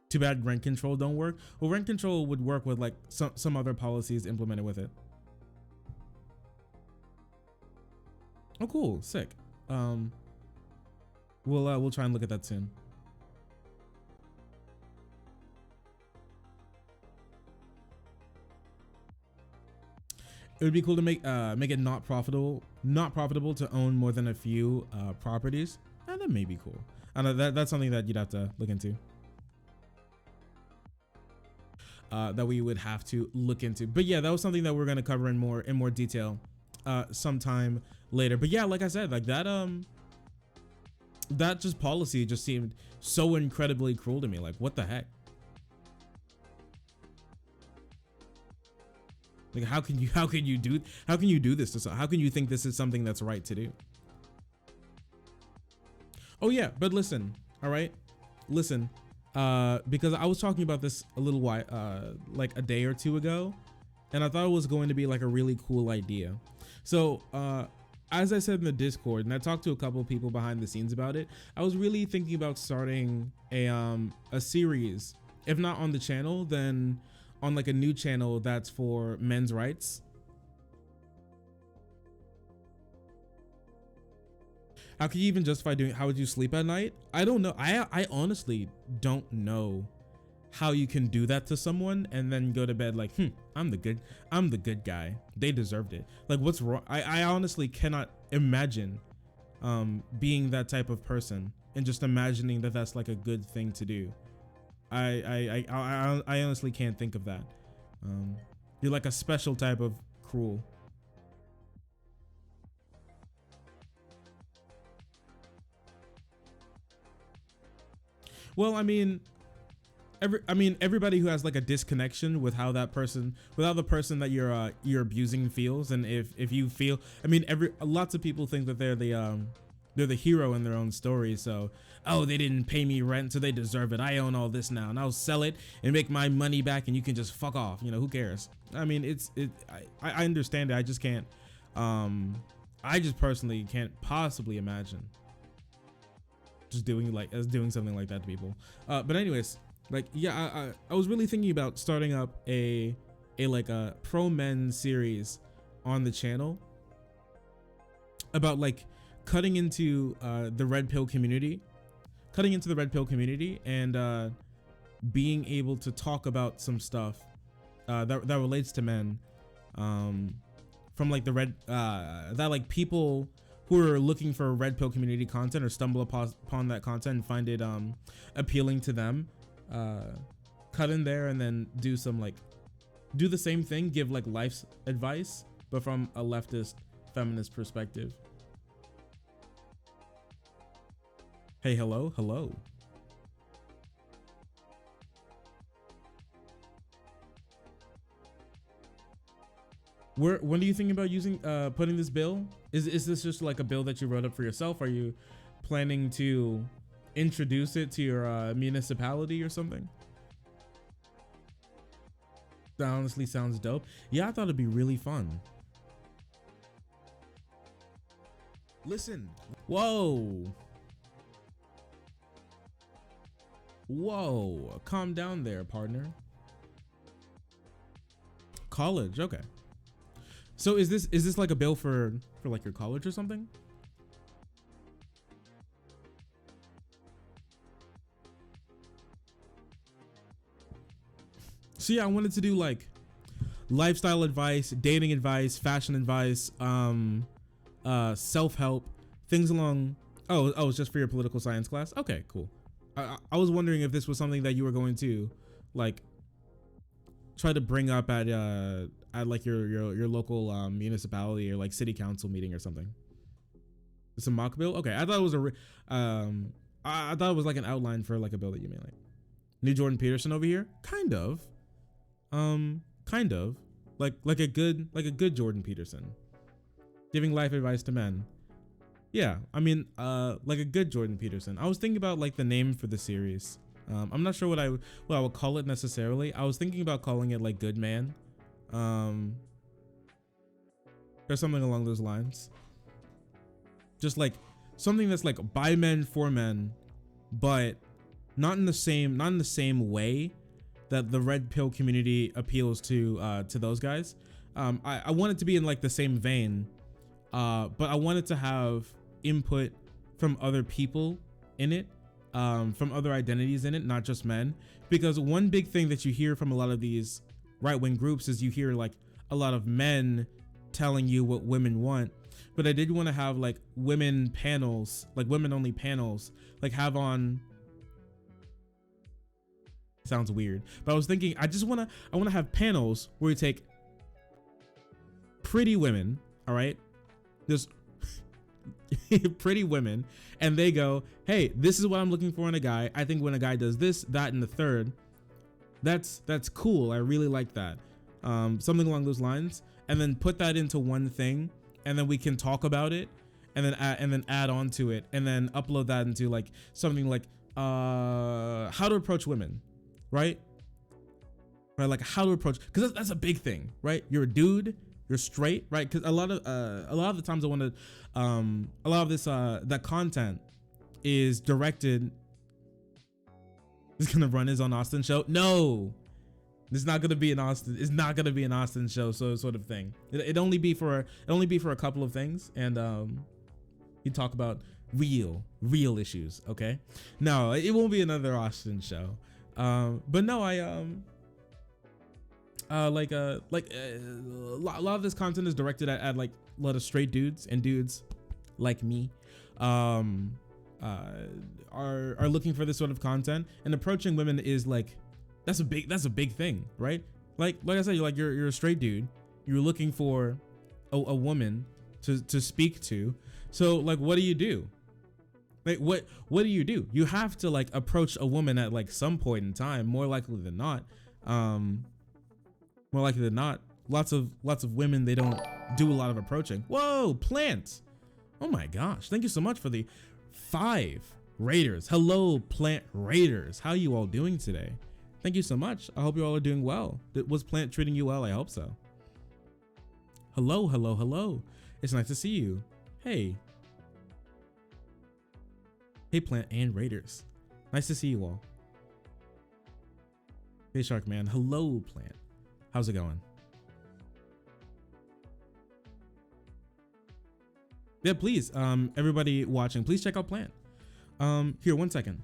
Too bad rent control don't work. Well, rent control would work with like some other policies implemented with it. Oh, cool, sick. We'll try and look at that soon. It would be cool to make it not profitable to own more than a few properties. And that may be cool. I know that's something that you'd have to look into. that we would have to look into. But yeah, that was something that we're gonna cover in more detail sometime later. But yeah, like I said, like that just policy just seemed so incredibly cruel to me. Like, what the heck? Like, how can you do this to someone? How can you think this is something that's right to do? Oh yeah, but listen, all right, listen, because I was talking about this a little while, like a day or two ago, and I thought it was going to be like a really cool idea. So, as I said in the Discord, and I talked to a couple of people behind the scenes about it, I was really thinking about starting a series, if not on the channel, then on like a new channel that's for men's rights. How can you even justify doing? How would you sleep at night? I don't know. I honestly don't know how you can do that to someone and then go to bed like, I'm the good guy. They deserved it. Like, what's wrong? I honestly cannot imagine being that type of person and just imagining that that's like a good thing to do. I honestly can't think of that. You're like a special type of cruel. Well, I mean, everybody who has like a disconnection with how that person, without the person that you're abusing feels, and if you feel, I mean, lots of people think that they're the hero in their own story. So, oh, they didn't pay me rent, so they deserve it. I own all this now, and I'll sell it and make my money back, and you can just fuck off. You know, who cares? I mean, I understand it. I just can't. I just personally can't possibly imagine just doing something like that to people. But anyways, like, yeah, I was really thinking about starting up a pro men series on the channel about like cutting into the red pill community and being able to talk about some stuff that relates to men, from like the red that like people who are looking for red pill community content or stumble upon that content and find it appealing to them, cut in there and then do the same thing, give like life's advice, but from a leftist feminist perspective. Hey, hello. When are you thinking about using putting this bill? Is this just like a bill that you wrote up for yourself? Are you planning to introduce it to your municipality or something? That honestly sounds dope. Yeah, I thought it'd be really fun. Listen. Whoa, calm down there, partner. College, okay. So is this like a bill for like your college or something? So yeah, I wanted to do like lifestyle advice, dating advice, fashion advice, self-help, things along. Oh, it's just for your political science class? Okay, cool. I was wondering if this was something that you were going to like try to bring up at like your local municipality or like city council meeting or something. It's a mock bill. Okay, I thought it was I thought it was like an outline for like a bill that you made. Like, new Jordan Peterson over here, kind of like a good Jordan Peterson, giving life advice to men. Yeah, I mean, like a good Jordan Peterson. I was thinking about like the name for the series. I'm not sure what I would call it necessarily. I was thinking about calling it like Good Man, or something along those lines. Just like something that's like by men for men, but not in the same way that the red pill community appeals to those guys. I want it to be in like the same vein, but I wanted to have input from other people in it, from other identities in it, not just men. Because one big thing that you hear from a lot of these right-wing groups is you hear like a lot of men telling you what women want. But I did want to have like women panels, like women only panels, like have on Sounds weird, but I was thinking I want to have panels where we take pretty women, all right, just pretty women, and they go, hey, this is what I'm looking for in a guy. I think when a guy does this, that, and the third, that's cool. I really like that. Something along those lines, and then put that into one thing, and then we can talk about it, and then add on to it, and then upload that into like something like how to approach women, right? Like how to approach, because that's a big thing, right? You're a dude, you're straight, right? Because a lot of the times I want to a lot of this that content is directed. It's gonna run his own Austin show. No, it's not gonna be an Austin. It's not gonna be an Austin show. So sort of thing. It only be for a couple of things, and you talk about real issues. Okay, no, it won't be another Austin show. But no, a lot of this content is directed at like a lot of straight dudes and dudes like me are looking for this sort of content, and approaching women is like that's a big thing, right? Like I said, you're a straight dude, you're looking for a woman to speak to, so like what do you do? Like what do you do? You have to like approach a woman at like some point in time, more likely than not. Lots of women, they don't do a lot of approaching. Whoa, Plant. Oh my gosh, thank you so much for the 5 raiders. Hello, Plant Raiders. How you all doing today? Thank you so much. I hope you all are doing well. Was Plant treating you well? I hope so. Hello. It's nice to see you. Hey, Plant and Raiders. Nice to see you all. Hey, Shark Man. Hello, Plant. How's it going? Yeah, please, everybody watching, please check out Plant. Here, 1 second.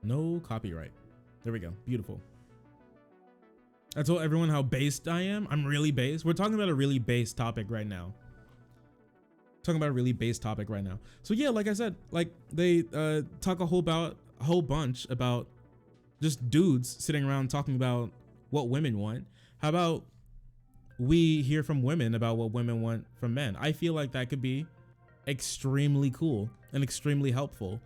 No copyright. There we go. Beautiful. I told everyone how based I am. I'm really based. We're talking about a really based topic right now. So yeah, like I said, like they talk a whole bunch about just dudes sitting around talking about what women want. How about we hear from women about what women want from men? I feel like that could be extremely cool and extremely helpful.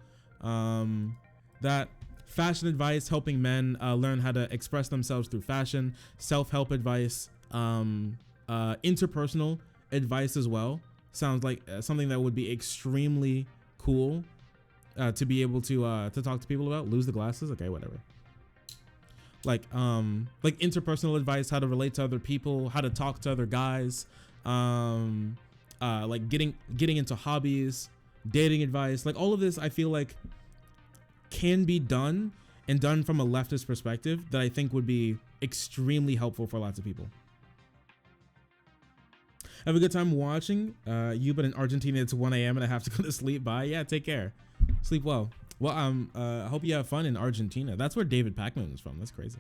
That fashion advice, helping men learn how to express themselves through fashion, self-help advice, interpersonal advice as well. Sounds like something that would be extremely cool to be able to talk to people about. Lose the glasses? Okay, whatever. Like interpersonal advice, how to relate to other people, how to talk to other guys, like getting into hobbies, dating advice, like all of this I feel like can be done and done from a leftist perspective that I think would be extremely helpful for lots of people. Have a good time watching you, but in Argentina it's 1 a.m. and I have to go to sleep. Bye. Yeah, take care. Sleep well. Well, I hope you have fun in Argentina. That's where David Pakman is from. That's crazy.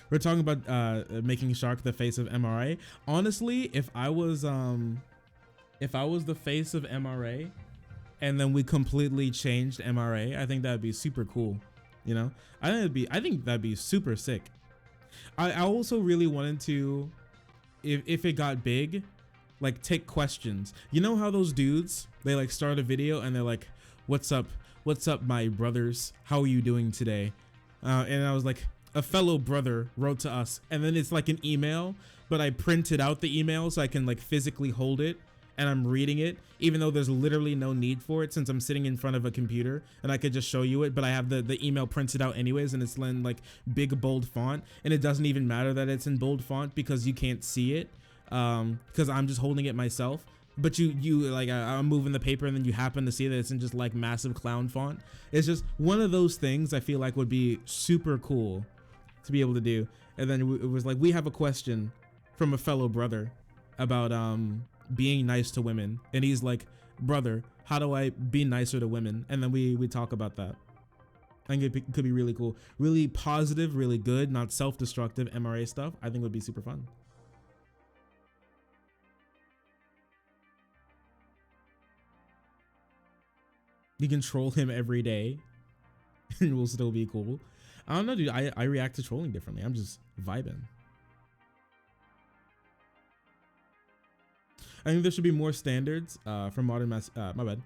We're talking about making Shark the face of MRA. Honestly, if I was the face of MRA and then we completely changed MRA, I think that'd be super cool. You know, I think that'd be super sick. I also really wanted to, if it got big, like take questions. You know how those dudes, they like start a video and they're like, what's up my brothers, how are you doing today? And I was like, a fellow brother wrote to us, and then it's like an email, but I printed out the email so I can like physically hold it and I'm reading it, even though there's literally no need for it since I'm sitting in front of a computer and I could just show you it, but I have the email printed out anyways, and it's in like big bold font, and it doesn't even matter that it's in bold font because you can't see it because I'm just holding it myself. But you like I'm moving the paper and then you happen to see that it's in just like massive clown font. It's just one of those things I feel like would be super cool to be able to do. And then it was like, we have a question from a fellow brother about being nice to women, and he's like, brother, how do I be nicer to women? And then we talk about that. I think it could be really cool, really positive, really good, not self-destructive MRA stuff. I think would be super fun. You can troll him every day and we'll still be cool. I don't know, dude. I react to trolling differently. I'm just vibing. I think there should be more standards for modern my bad.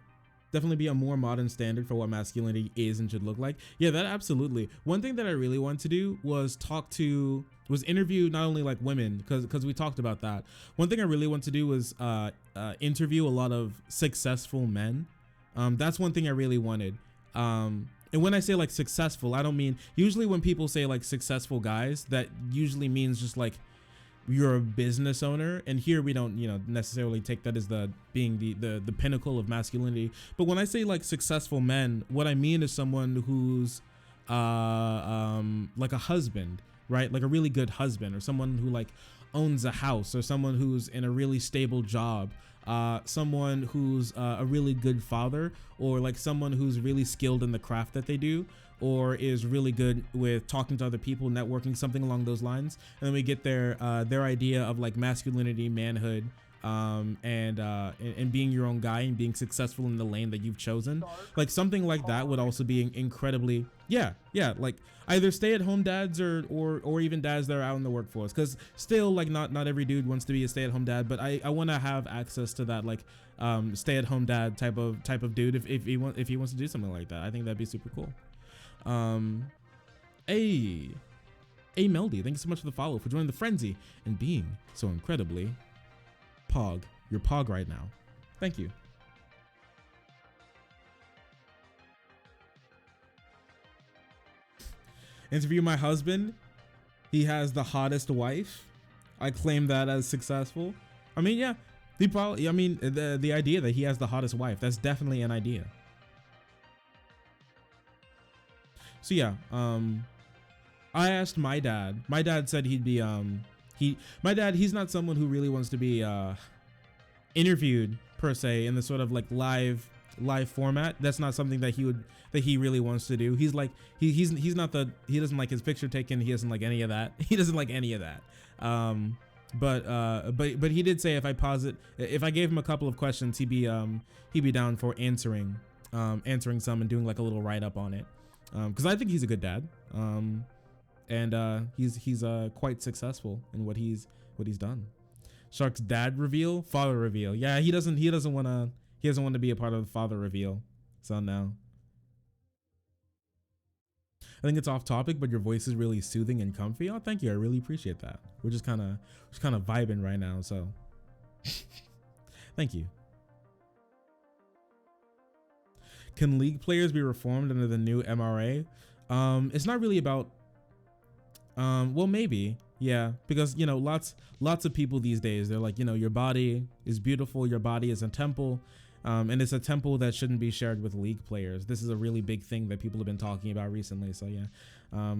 Definitely be a more modern standard for what masculinity is and should look like. Yeah, that absolutely. One thing that I really want to do was interview not only like women, because we talked about that. One thing I really want to do was interview a lot of successful men. That's one thing I really wanted. And when I say like successful, I don't mean, usually when people say like successful guys, that usually means just like you're a business owner, and here we don't, you know, necessarily take that as being the pinnacle of masculinity. But when I say like successful men, what I mean is someone who's like a husband, right? Like a really good husband, or someone who like owns a house, or someone who's in a really stable job, someone who's a really good father, or like someone who's really skilled in the craft that they do, or is really good with talking to other people, networking, something along those lines. And then we get their idea of like masculinity, manhood, and being your own guy and being successful in the lane that you've chosen. Like something like that would also be incredibly, yeah, like either stay-at-home dads or even dads that are out in the workforce, because still like not every dude wants to be a stay-at-home dad, but I want to have access to that like stay-at-home dad type of dude if he wants to do something like that. I think that'd be super cool. Hey Meldy, thank you so much for the follow, for joining the frenzy and being so incredibly pog. You're pog right now. Thank you. Interview my husband. He has the hottest wife. I claim that as successful. I mean, yeah, the idea that he has the hottest wife, that's definitely an idea. So yeah, I asked my dad. My dad said he'd be he's not someone who really wants to be interviewed per se in the sort of like live format. That's not something that he really wants to do. He's like he doesn't like his picture taken. He doesn't like any of that. He doesn't like any of that. But he did say if I gave him a couple of questions, he'd be down for answering some and doing like a little write up on it. Because I think he's a good dad, and he's quite successful in what he's done. Shark's dad reveal, father reveal. Yeah, he doesn't want to be a part of the father reveal. So no. I think it's off topic, but your voice is really soothing and comfy. Oh, thank you. I really appreciate that. We're just kind of vibing right now. So thank you. Can League players be reformed under the new MRA? It's not really about, well, maybe, yeah, because, you know, lots of people these days, they're like, you know, your body is beautiful, your body is a temple, and it's a temple that shouldn't be shared with League players. This is a really big thing that people have been talking about recently. So yeah,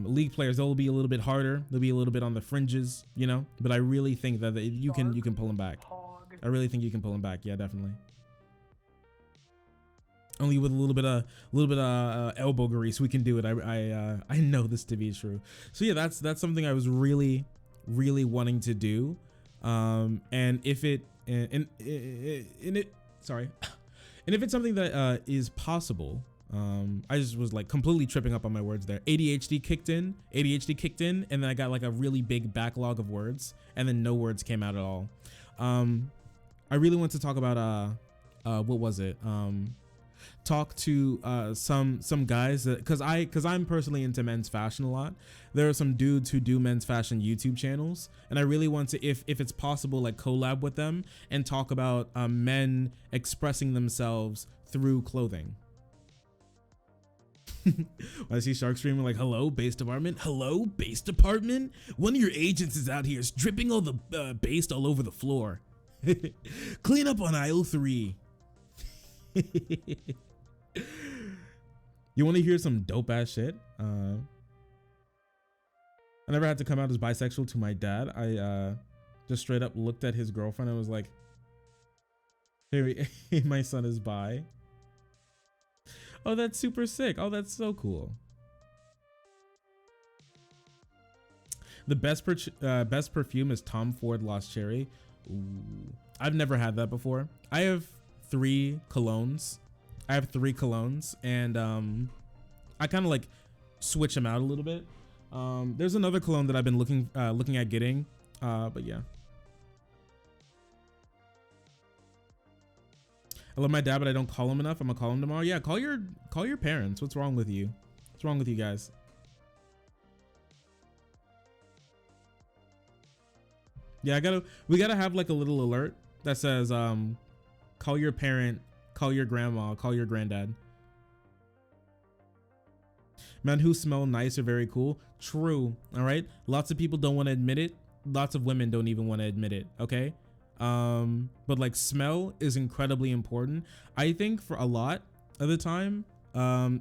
League players, they'll be a little bit harder, they'll be a little bit on the fringes, you know, but I really think that you can pull them back. I really think you can pull them back. Yeah, definitely. Only with a little bit of elbow grease we can do it. I know this to be true. So yeah, that's something I was really wanting to do. And if it's something that is possible, I just was like completely tripping up on my words there. ADHD kicked in, and then I got like a really big backlog of words, and then no words came out at all. I really want to talk about what was it? Talk to some guys that, because I'm personally into men's fashion a lot. There are some dudes who do men's fashion YouTube channels, and I really want to, if it's possible, like collab with them and talk about men expressing themselves through clothing. I see Shark streaming like, hello base department, one of your agents is out here dripping all the base all over the floor. Clean up on aisle 3. You want to hear some dope ass shit? I never had to come out as bisexual to my dad. just straight up looked at his girlfriend and was like, hey, my son is bi. Oh, that's super sick. Oh, that's so cool. The best perfume is Tom Ford Lost Cherry. Ooh, I've never had that before. I have 3 colognes. And I kind of like switch them out a little bit. There's another cologne that I've been looking at getting, but yeah. I love my dad, but I don't call him enough. I'm gonna call him tomorrow. Yeah, call your parents. What's wrong with you? What's wrong with you guys? Yeah, we gotta have like a little alert that says call your parent, call your grandma, call your granddad. Men who smell nice are very cool. True. All right. Lots of people don't want to admit it. Lots of women don't even want to admit it. Okay. But like smell is incredibly important. I think for a lot of the time,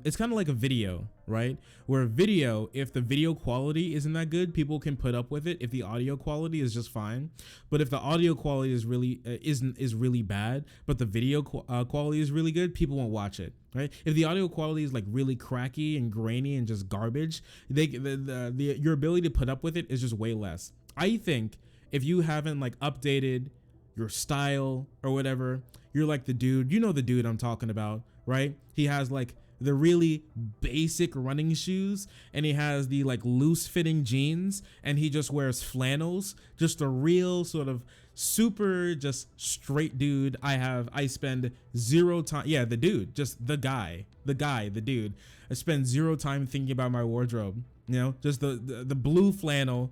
it's kind of like a video, right? Where a video, if the video quality isn't that good, people can put up with it if the audio quality is just fine. But if the audio quality is really is really bad, but the video quality is really good, people won't watch it, right? If the audio quality is like really cracky and grainy and just garbage, your ability to put up with it is just way less. I think if you haven't like updated your style or whatever, you're like the dude, you know the dude I'm talking about, right? He has like the really basic running shoes and he has the like loose fitting jeans and he just wears flannels, just a real sort of super just straight dude. I spend 0 time. Yeah, the dude, just the dude. I spend 0 time thinking about my wardrobe, you know, just the blue flannel.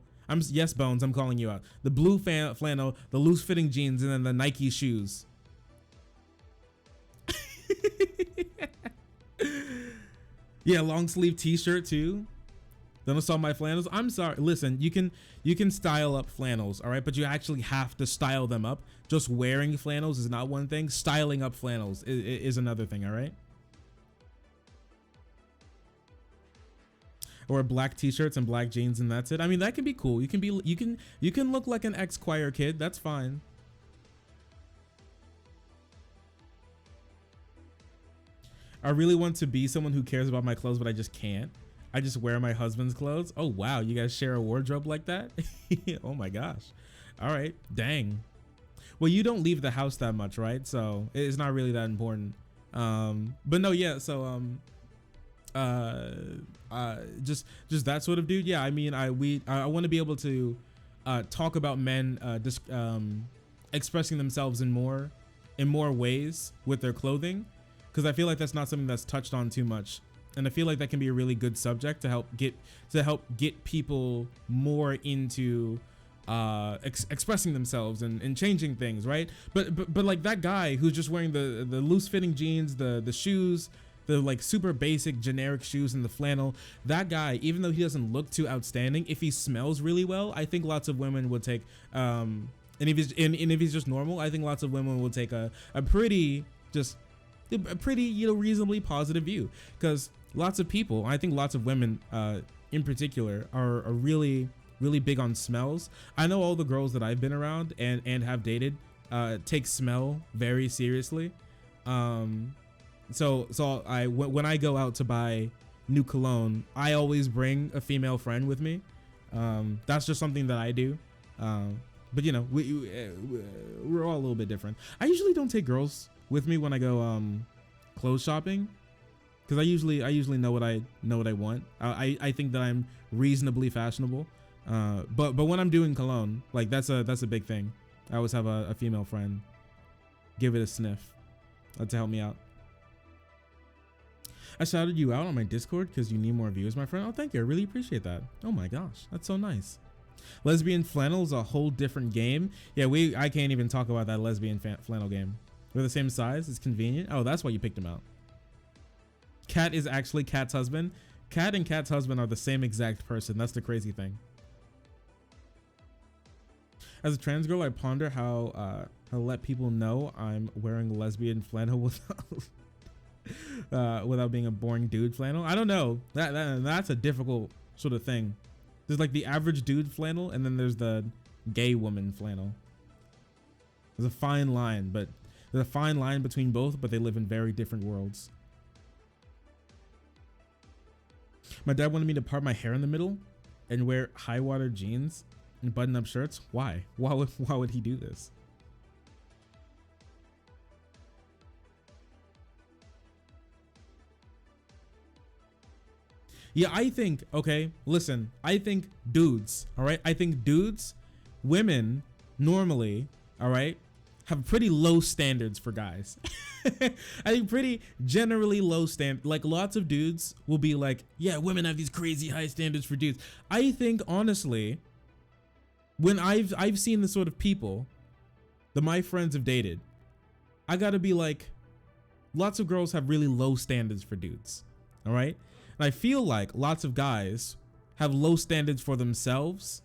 Yes, Bones, I'm calling you out. The blue flannel, the loose fitting jeans, and then the Nike shoes. Yeah, long sleeve t-shirt too. Then I saw my flannels. I'm sorry. Listen, you can style up flannels, all right, but you actually have to style them up. Just wearing flannels is not one thing. Styling up flannels is another thing, all right? Or black t-shirts and black jeans and that's it. I mean, that can be cool. You can look like an ex-choir kid. That's fine. I really want to be someone who cares about my clothes, but I just can't. I just wear my husband's clothes. Oh, wow. You guys share a wardrobe like that? Oh my gosh. All right. Dang. Well, you don't leave the house that much, right? So it's not really that important. But no, yeah. So, just that sort of dude. Yeah. I mean, I want to be able to, talk about men, expressing themselves in more ways with their clothing. Because I feel like that's not something that's touched on too much, and I feel like that can be a really good subject to help get people more into expressing themselves and changing things, right? But like that guy who's just wearing the loose fitting jeans, the shoes, the like super basic generic shoes and the flannel. That guy, even though he doesn't look too outstanding, if he smells really well, I think lots of women would take. And if he's just normal, I think lots of women will take a pretty reasonably positive view, because lots of people, I think lots of women in particular are really big on smells. I know all the girls that I've been around and have dated take smell very seriously. So when I go out to buy new cologne, I always bring a female friend with me. That's just something that I do. But you know, we're all a little bit different. I usually don't take girls with me when I go clothes shopping, because I usually know what I want. I think that I'm reasonably fashionable, but when I'm doing cologne, like that's a big thing. I always have a female friend give it a sniff to help me out. I shouted you out on my Discord because you need more views, my friend. Oh, thank you. I really appreciate that. Oh my gosh, that's so nice. Lesbian flannel is a whole different game. Yeah, I can't even talk about that lesbian flannel game. We're the same size. It's convenient. Oh, that's why you picked him out. Cat is actually Cat's husband. Cat and Cat's husband are the same exact person. That's the crazy thing. As a trans girl, I ponder how let people know I'm wearing lesbian flannel without being a boring dude flannel. I don't know. That's a difficult sort of thing. There's like the average dude flannel, and then there's the gay woman flannel. There's a fine line, but there's a fine line between both, but they live in very different worlds. My dad wanted me to part my hair in the middle and wear high water jeans and button up shirts. Why? Why would he do this? Yeah, I think, okay, listen, I think dudes, all right? I think dudes, women normally, all right, have pretty low standards for guys. I think pretty generally low like lots of dudes will be like, yeah, women have these crazy high standards for dudes. I think honestly, when I've seen the sort of people that my friends have dated, I gotta be like, lots of girls have really low standards for dudes, all right? And I feel like lots of guys have low standards for themselves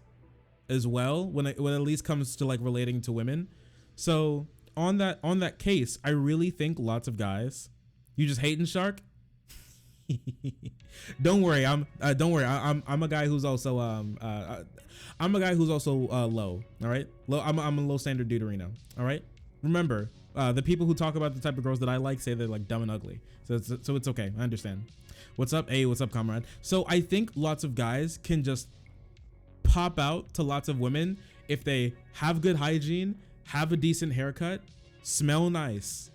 as well when it at least comes to like relating to women. So on that case, I really think lots of guys, you just hating, Shark? Don't worry, I'm a guy who's also low, all right? Low, I'm a low standard duderino, all right? Remember, the people who talk about the type of girls that I like say they're like dumb and ugly. So it's okay. I understand. What's up? Hey, what's up, comrade? So I think lots of guys can just pop out to lots of women if they have good hygiene, have a decent haircut, smell nice,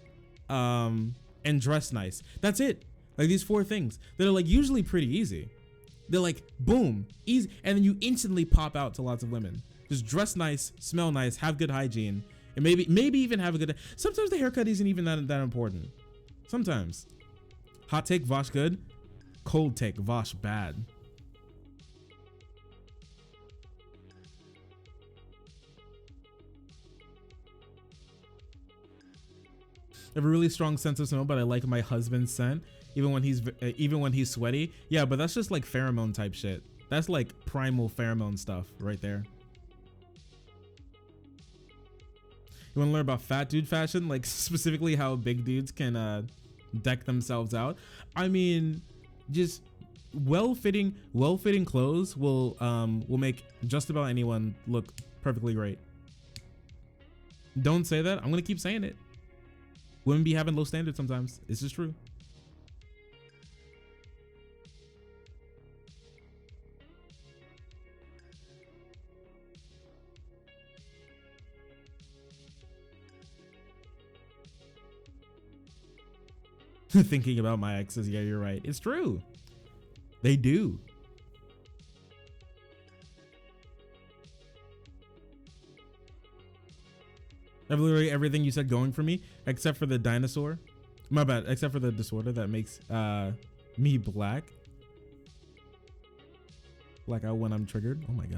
and dress nice. That's it. Like these 4 things that are like usually pretty easy. They're like, boom, easy. And then you instantly pop out to lots of women. Just dress nice, smell nice, have good hygiene, and maybe even have a good, sometimes the haircut isn't even that important. Sometimes. Hot take, Vosh good. Cold take, Vosh bad. I have a really strong sense of smell, but I like my husband's scent even when he's sweaty. Yeah, but that's just like pheromone type shit. That's like primal pheromone stuff right there. You want to learn about fat dude fashion, like specifically how big dudes can deck themselves out? I mean, just well-fitting clothes will make just about anyone look perfectly great. Don't say that. I'm gonna keep saying it. Women be having low standards sometimes. It's just true. Thinking about my exes, yeah, you're right. It's true. They do. I have literally everything you said going for me, except for the dinosaur. My bad. Except for the disorder that makes me black. Black out when I'm triggered. Oh my gosh.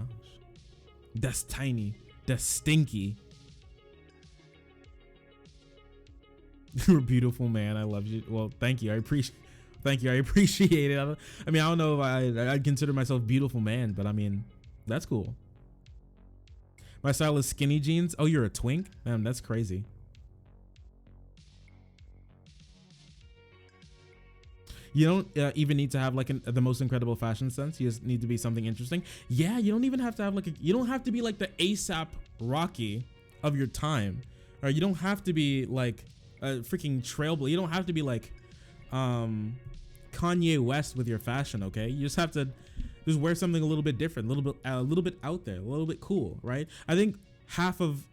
That's tiny. That's stinky. You're a beautiful man. I love you. Well, thank you. I appreciate it. I mean, I don't know if I'd consider myself beautiful man, but I mean, that's cool. My style is skinny jeans. Oh, you're a twink? Man, that's crazy. You don't even need to have like the most incredible fashion sense. You just need to be something interesting. Yeah, you don't even have to have like you don't have to be like the ASAP Rocky of your time. Or you don't have to be like a freaking trailblazer. You don't have to be like Kanye West with your fashion, okay? You just have to just wear something a little bit different, a little bit out there, a little bit cool, right? I think half of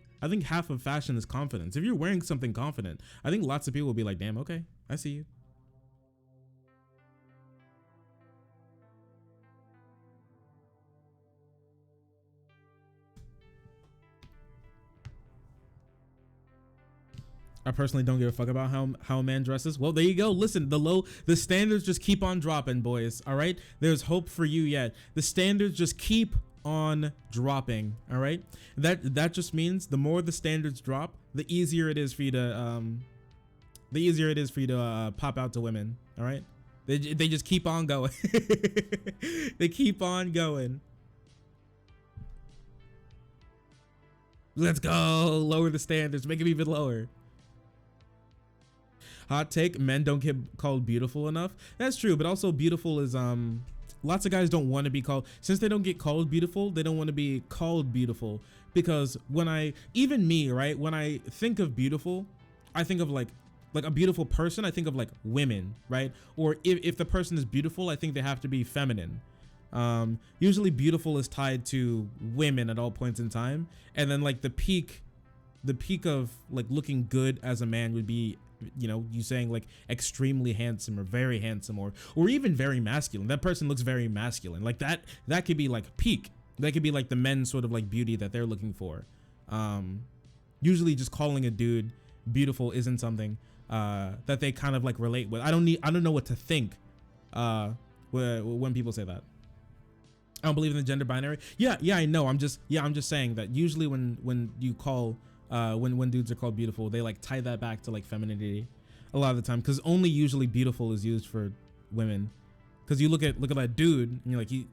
fashion is confidence. If you're wearing something confident, I think lots of people will be like, damn, okay, I see you. I personally don't give a fuck about how a man dresses. Well, there you go. Listen, the standards just keep on dropping, boys. All right, there's hope for you yet. The standards just keep on dropping. All right, that just means the more the standards drop, the easier it is for you to pop out to women. All right, they just keep on going. They keep on going. Let's go. Lower the standards. Make them even lower. Hot take, men don't get called beautiful enough. That's true, but also beautiful is lots of guys don't want to be called, since they don't get called beautiful, they don't want to be called beautiful because even me, right, when I think of beautiful, I think of like a beautiful person. I think of like women, right? Or if the person is beautiful, I think they have to be feminine. Usually beautiful is tied to women at all points in time, and then like the peak of like looking good as a man would be, you know, you saying like extremely handsome or very handsome or even very masculine. That person looks very masculine. Like that could be like peak. That could be like the men's sort of like beauty that they're looking for. Usually just calling a dude beautiful isn't something that they kind of like relate with. I don't know what to think when people say that. I don't believe in the gender binary. Yeah, I know. I'm just saying that usually when you call when dudes are called beautiful, they like tie that back to like femininity a lot of the time, because only usually beautiful is used for women. Because you look at that dude and you're like you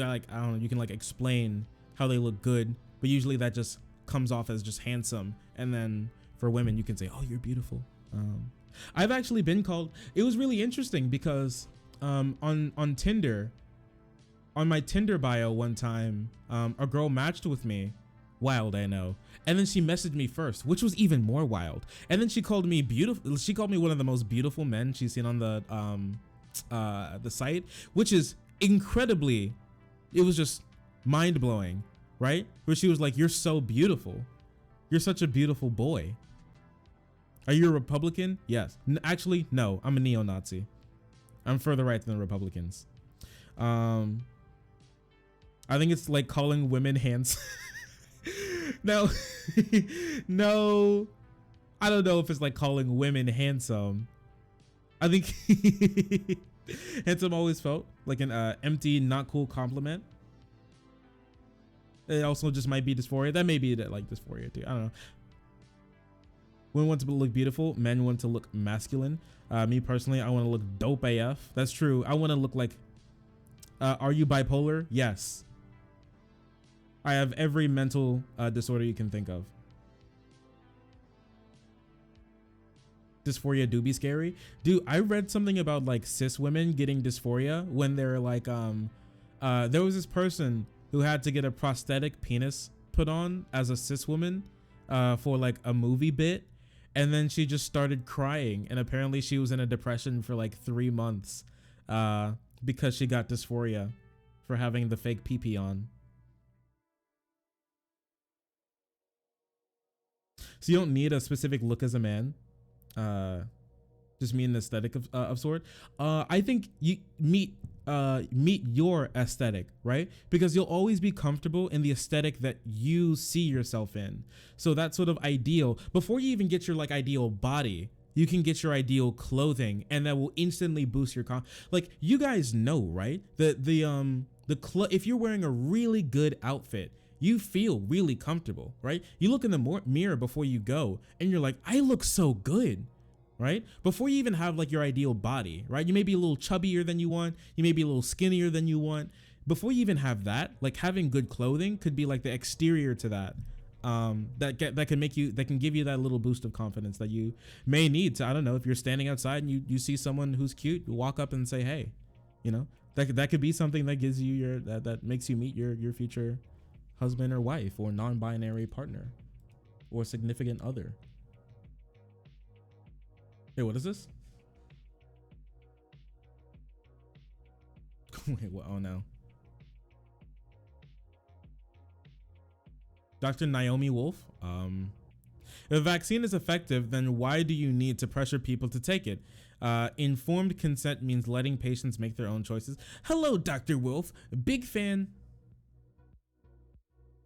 like, I don't know, you can like explain how they look good, but usually that just comes off as just handsome. And then for women, you can say, oh, you're beautiful. I've actually been called. It was really interesting because on Tinder, on my Tinder bio one time, a girl matched with me. Wild, I know. And then she messaged me first, which was even more wild. And then she called me beautiful. She called me one of the most beautiful men she's seen on the site, which is incredibly, it was just mind blowing, right? Where she was like, "You're so beautiful. You're such a beautiful boy. Are you a Republican?" Yes. Actually, no. I'm a neo-Nazi. I'm further right than the Republicans. I think it's like calling women handsome. No, no, I don't know if it's like calling women handsome. I think handsome always felt like an empty, not cool compliment. It also just might be dysphoria. That may be like dysphoria too. I don't know. Women want to look beautiful. Men want to look masculine. Me personally, I want to look dope AF. That's true. I want to look like. Are you bipolar? Yes. I have every mental disorder you can think of. Dysphoria do be scary. Dude, I read something about like cis women getting dysphoria when they're like, there was this person who had to get a prosthetic penis put on as a cis woman for like a movie bit. And then she just started crying. And apparently she was in a depression for like 3 months because she got dysphoria for having the fake pee-pee on. So you don't need a specific look as a man, just mean an aesthetic of sort. I think you meet your aesthetic, right? Because you'll always be comfortable in the aesthetic that you see yourself in. So that's sort of ideal. Before you even get your like ideal body, you can get your ideal clothing, and that will instantly boost your like you guys know, right? If you're wearing a really good outfit, you feel really comfortable, right? You look in the mirror before you go and you're like, I look so good, right? Before you even have like your ideal body, right? You may be a little chubbier than you want. You may be a little skinnier than you want. Before you even have that, like having good clothing could be like the exterior to that. That can give you that little boost of confidence that you may need to, I don't know, if you're standing outside and you see someone who's cute, you walk up and say, hey, you know, that could be something that gives you that makes you meet your future husband or wife or non-binary partner or significant other. Hey, what is this? Wait, what? Oh no. Dr. Naomi Wolf. If a vaccine is effective, then why do you need to pressure people to take it? Informed consent means letting patients make their own choices. Hello, Dr. Wolf. Big fan.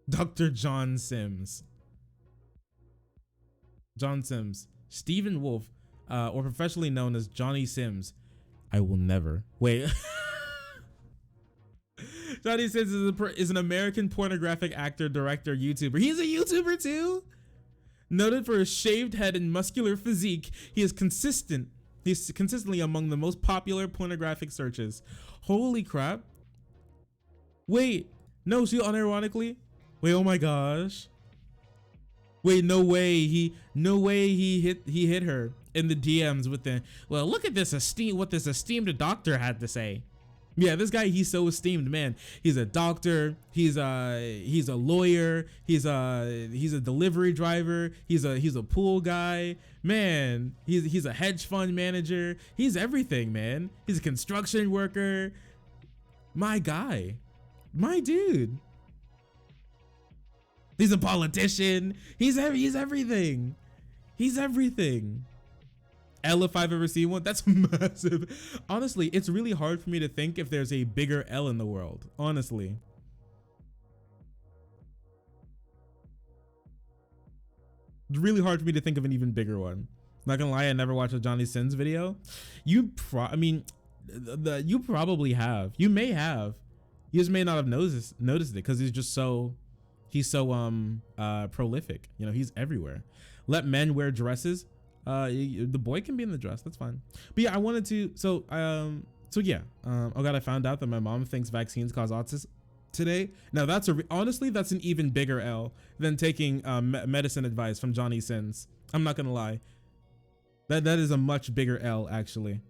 Dr. John Sims. John Sims. Stephen Wolf, or professionally known as Johnny Sims. I will never. Wait. Johnny Sims is an American pornographic actor, director, YouTuber. He's a YouTuber too? Noted for his shaved head and muscular physique, he's consistently among the most popular pornographic searches. Holy crap. Wait, no, she unironically? Wait, oh my gosh. Wait, no way he hit her in the DMs with the, well, look at this what this esteemed doctor had to say. Yeah, this guy, he's so esteemed, man. He's a doctor, he's a lawyer, he's a delivery driver, he's a pool guy, man. He's a hedge fund manager. He's everything, man. He's a construction worker. My guy. My dude. He's a politician. He's everything. He's everything. L, if I've ever seen one, that's massive. Honestly, it's really hard for me to think if there's a bigger L in the world. Honestly. It's really hard for me to think of an even bigger one. Not gonna lie, I never watched a Johnny Sins video. You probably have. You may have. You just may not have noticed it because he's so prolific. You know, he's everywhere. Let men wear dresses. The boy can be in the dress. That's fine. But yeah, I wanted to. Oh God, I found out that my mom thinks vaccines cause autism today. Now honestly, that's an even bigger L than taking medicine advice from Johnny Sins. I'm not gonna lie. That is a much bigger L actually.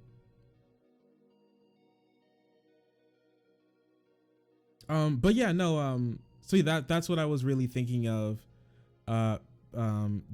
But yeah, no. So that's what I was really thinking of.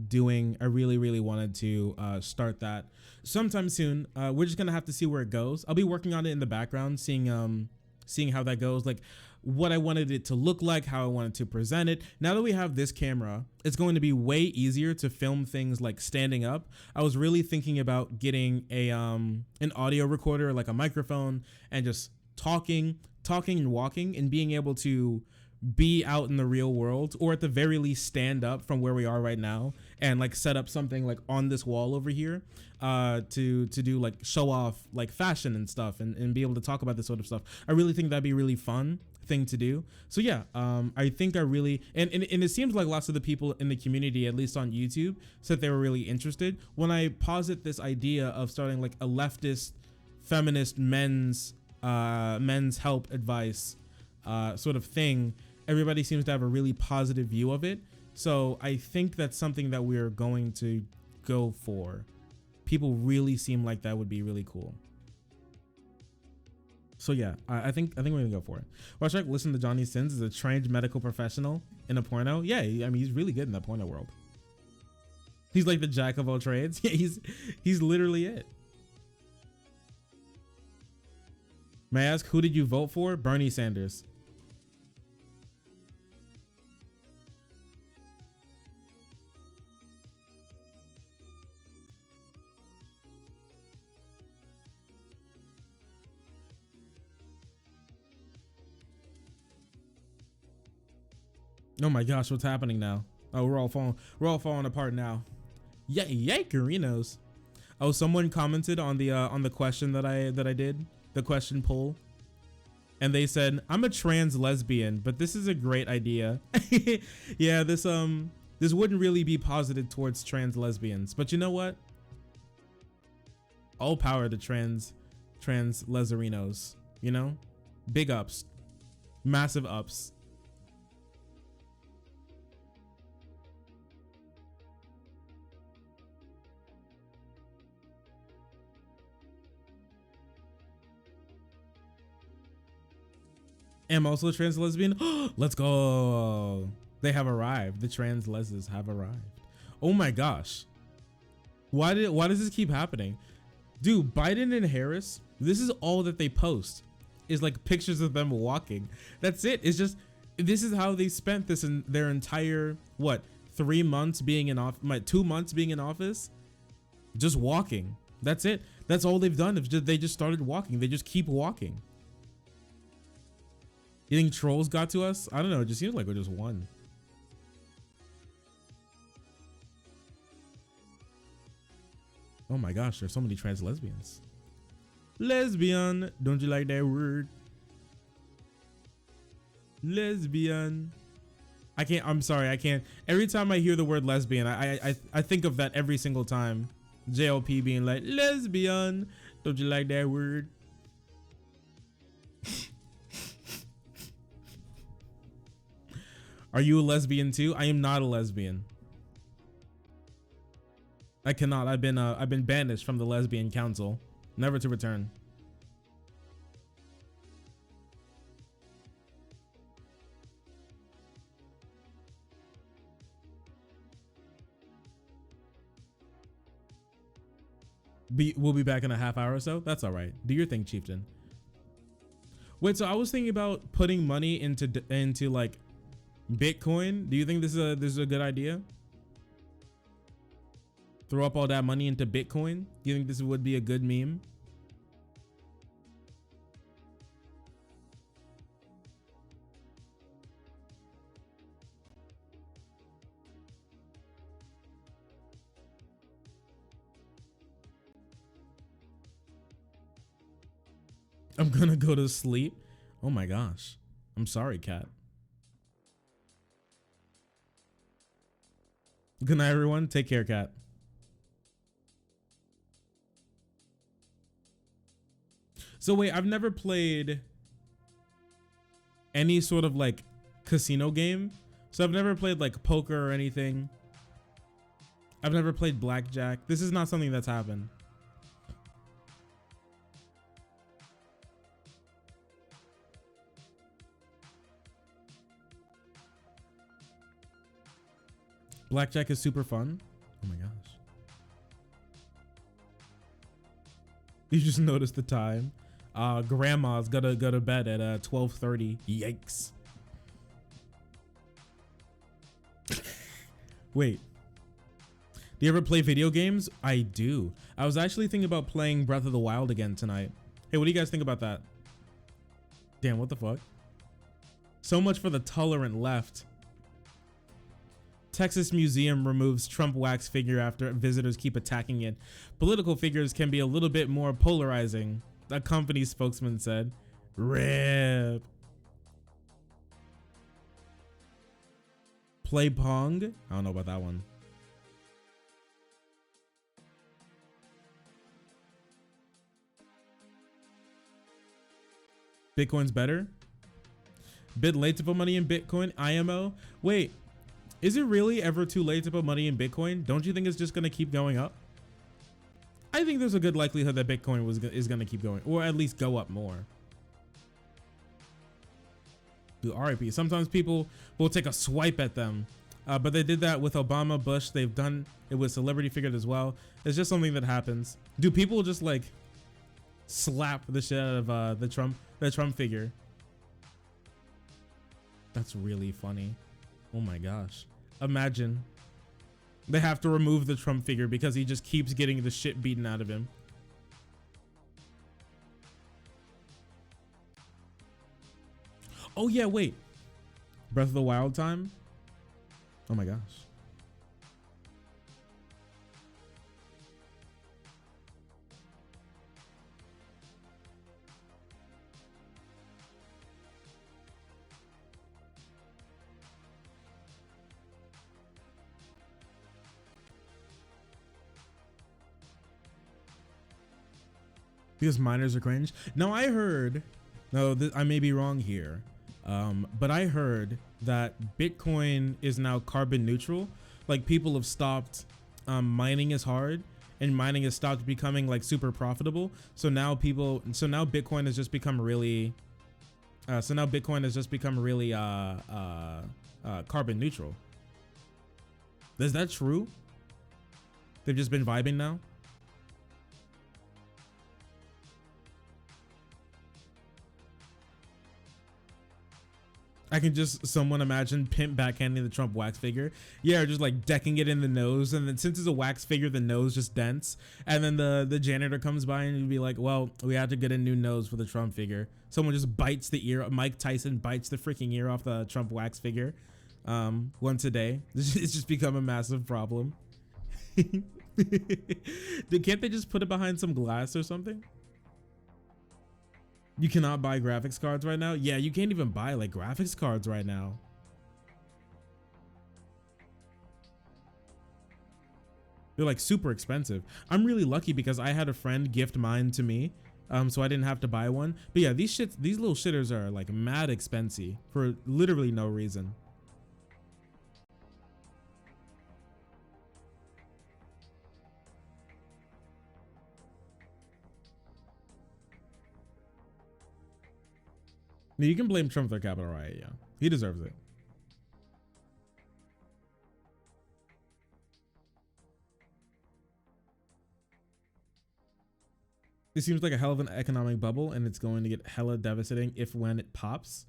Doing. I really wanted to start that sometime soon. We're just gonna have to see where it goes. I'll be working on it in the background, seeing how that goes, like what I wanted it to look like, how I wanted to present it. Now that we have this camera, it's going to be way easier to film things like standing up. I was really thinking about getting an audio recorder, like a microphone, and just talking and walking and being able to be out in the real world, or at the very least stand up from where we are right now and like set up something like on this wall over here to do like show off like fashion and stuff and be able to talk about this sort of stuff. I really think that'd be a really fun thing to do. So yeah, I think I really and it seems like lots of the people in the community, at least on YouTube, said they were really interested when I posit this idea of starting like a leftist feminist men's help advice sort of thing. Everybody seems to have a really positive view of it. So I think that's something that we're going to go for. People really seem like that would be really cool. So yeah, I think we're gonna go for it. Watch like listen to Johnny Sins as a trained medical professional in a porno. Yeah, I mean he's really good in that porno world. He's like the jack of all trades. Yeah, he's literally it. May I ask, who did you vote for? Bernie Sanders. Oh my gosh, what's happening now? Oh, we're all falling apart now. Yay, Carinos. Oh, someone commented on the question that I did, the question poll. And they said, I'm a trans lesbian, but this is a great idea. Yeah, this wouldn't really be posited towards trans lesbians, but you know what? All power to trans leserinos, you know? Big ups. Massive ups. am also a trans lesbian. Let's go. They have arrived. The trans lesbians have arrived. Oh my gosh. Why does this keep happening? Dude, Biden and Harris, this is all that they post is like pictures of them walking. That's it. It's just, this is how they spent this in their entire, what, 3 months being in office, 2 months being in office, just walking. That's it. That's all they've done. They just started walking. They just keep walking. You think trolls got to us? I don't know. It just seems like we're just one. Oh my gosh, there's so many trans lesbians. Lesbian, don't you like that word? Lesbian. I can't, I'm sorry, I can't. Every time I hear the word lesbian, I think of that every single time. JLP being like, lesbian, don't you like that word? Are you a lesbian too? I am not a lesbian. I cannot. I've been banished from the lesbian council, never to return. We'll be back in a half hour or so. That's all right. Do your thing, Chieftain. Wait, so I was thinking about putting money into like Bitcoin. Do you think this is a good idea? Throw up all that money into Bitcoin? Do you think this would be a good meme? I'm gonna go to sleep. Oh my gosh. I'm sorry, cat. Good night, everyone. Take care, cat. So wait, I've never played any sort of like casino game. So I've never played like poker or anything. I've never played blackjack. This is not something that's happened. Blackjack is super fun. Oh my gosh. You just noticed the time. Grandma's gotta go to bed at 12:30. Yikes. Wait. Do you ever play video games? I do. I was actually thinking about playing Breath of the Wild again tonight. Hey, what do you guys think about that? Damn, what the fuck? So much for the tolerant left. Texas Museum removes Trump wax figure after visitors keep attacking it. Political figures can be a little bit more polarizing, a company spokesman said. RIP. Play Pong? I don't know about that one. Bitcoin's better? Bit late to put money in Bitcoin? IMO? Wait. Is it really ever too late to put money in Bitcoin? Don't you think it's just going to keep going up? I think there's a good likelihood that Bitcoin is going to keep going, or at least go up more. Do RIP. Sometimes people will take a swipe at them, but they did that with Obama, Bush. They've done it with celebrity figures as well. It's just something that happens. Do people just like slap the shit out of the Trump figure? That's really funny. Oh my gosh. Imagine they have to remove the Trump figure because he just keeps getting the shit beaten out of him. Oh yeah, wait. Breath of the Wild time? Oh my gosh. Because miners are cringe. No, I heard, I may be wrong here, but I heard that Bitcoin is now carbon neutral. Like people have stopped mining as hard, and mining has stopped becoming like super profitable. So now Bitcoin has just become really, carbon neutral. Is that true? They've just been vibing now? I can just someone imagine Pimp backhanding the Trump wax figure. Yeah, or just like decking it in the nose. And then since it's a wax figure, the nose just dents. And then the janitor comes by and you'd be like, well, we have to get a new nose for the Trump figure. Someone just bites the ear. Mike Tyson bites the freaking ear off the Trump wax figure once a day. It's just become a massive problem. Can't they just put it behind some glass or something? You cannot buy graphics cards right now? Yeah, you can't even buy like graphics cards right now. They're like super expensive. I'm really lucky because I had a friend gift mine to me, so I didn't have to buy one. But yeah, these little shitters are like mad expensive for literally no reason. You can blame Trump for the Capitol riot, yeah. He deserves it. It seems like a hell of an economic bubble, and it's going to get hella devastating if when it pops.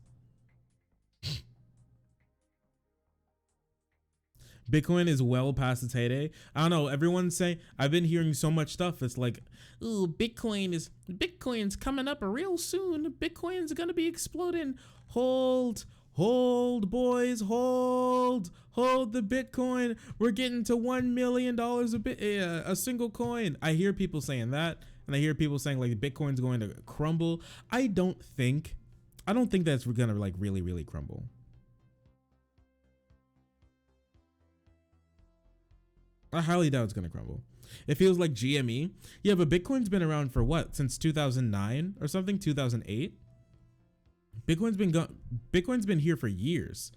Bitcoin is well past its heyday. I don't know. Everyone's saying, I've been hearing so much stuff. It's like, ooh, Bitcoin's coming up real soon. Bitcoin's gonna be exploding. Hold, boys, hold the Bitcoin. We're getting to $1 million a single coin. I hear people saying that, and I hear people saying like Bitcoin's going to crumble. I don't think that's gonna like really crumble. I highly doubt it's going to crumble. It feels like GME. Yeah, but Bitcoin's been around for what? Since 2009 or something? 2008? Bitcoin's been here for years.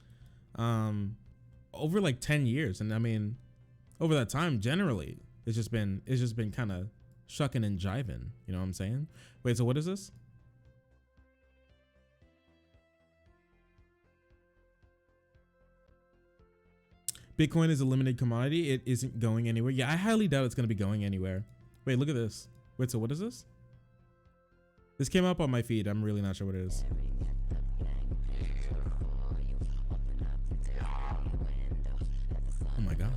Over like 10 years. And I mean, over that time, generally, it's just been kind of shucking and jiving. You know what I'm saying? Wait, so what is this? Bitcoin is a limited commodity. It isn't going anywhere. Yeah, I highly doubt it's going to be going anywhere. Wait, look at this. Wait, so what is this? This came up on my feed. I'm really not sure what it is. Oh my gosh.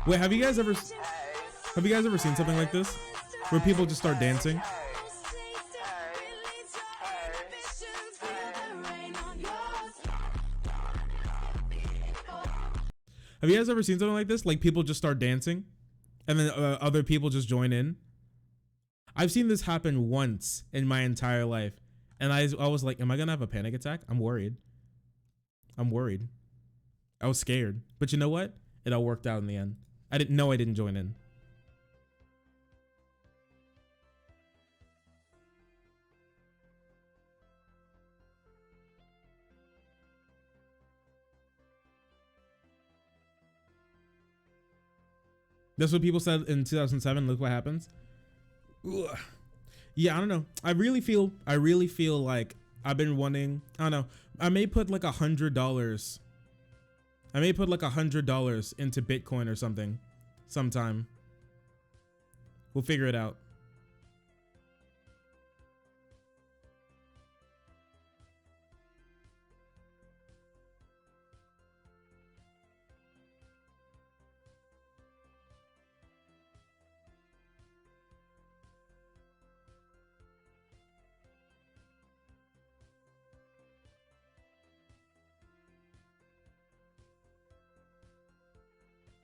Wait, have you guys ever seen something like this? Where people just start dancing? Have you guys ever seen something like this? Like people just start dancing and then other people just join in. I've seen this happen once in my entire life. And I was like, am I going to have a panic attack? I'm worried. I was scared. But you know what? It all worked out in the end. I didn't join in. That's what people said in 2007. Look what happens. Ugh. Yeah, I don't know. I really feel like I've been wanting, I don't know. I may put like $100. I may put like $100 into Bitcoin or something sometime. We'll figure it out.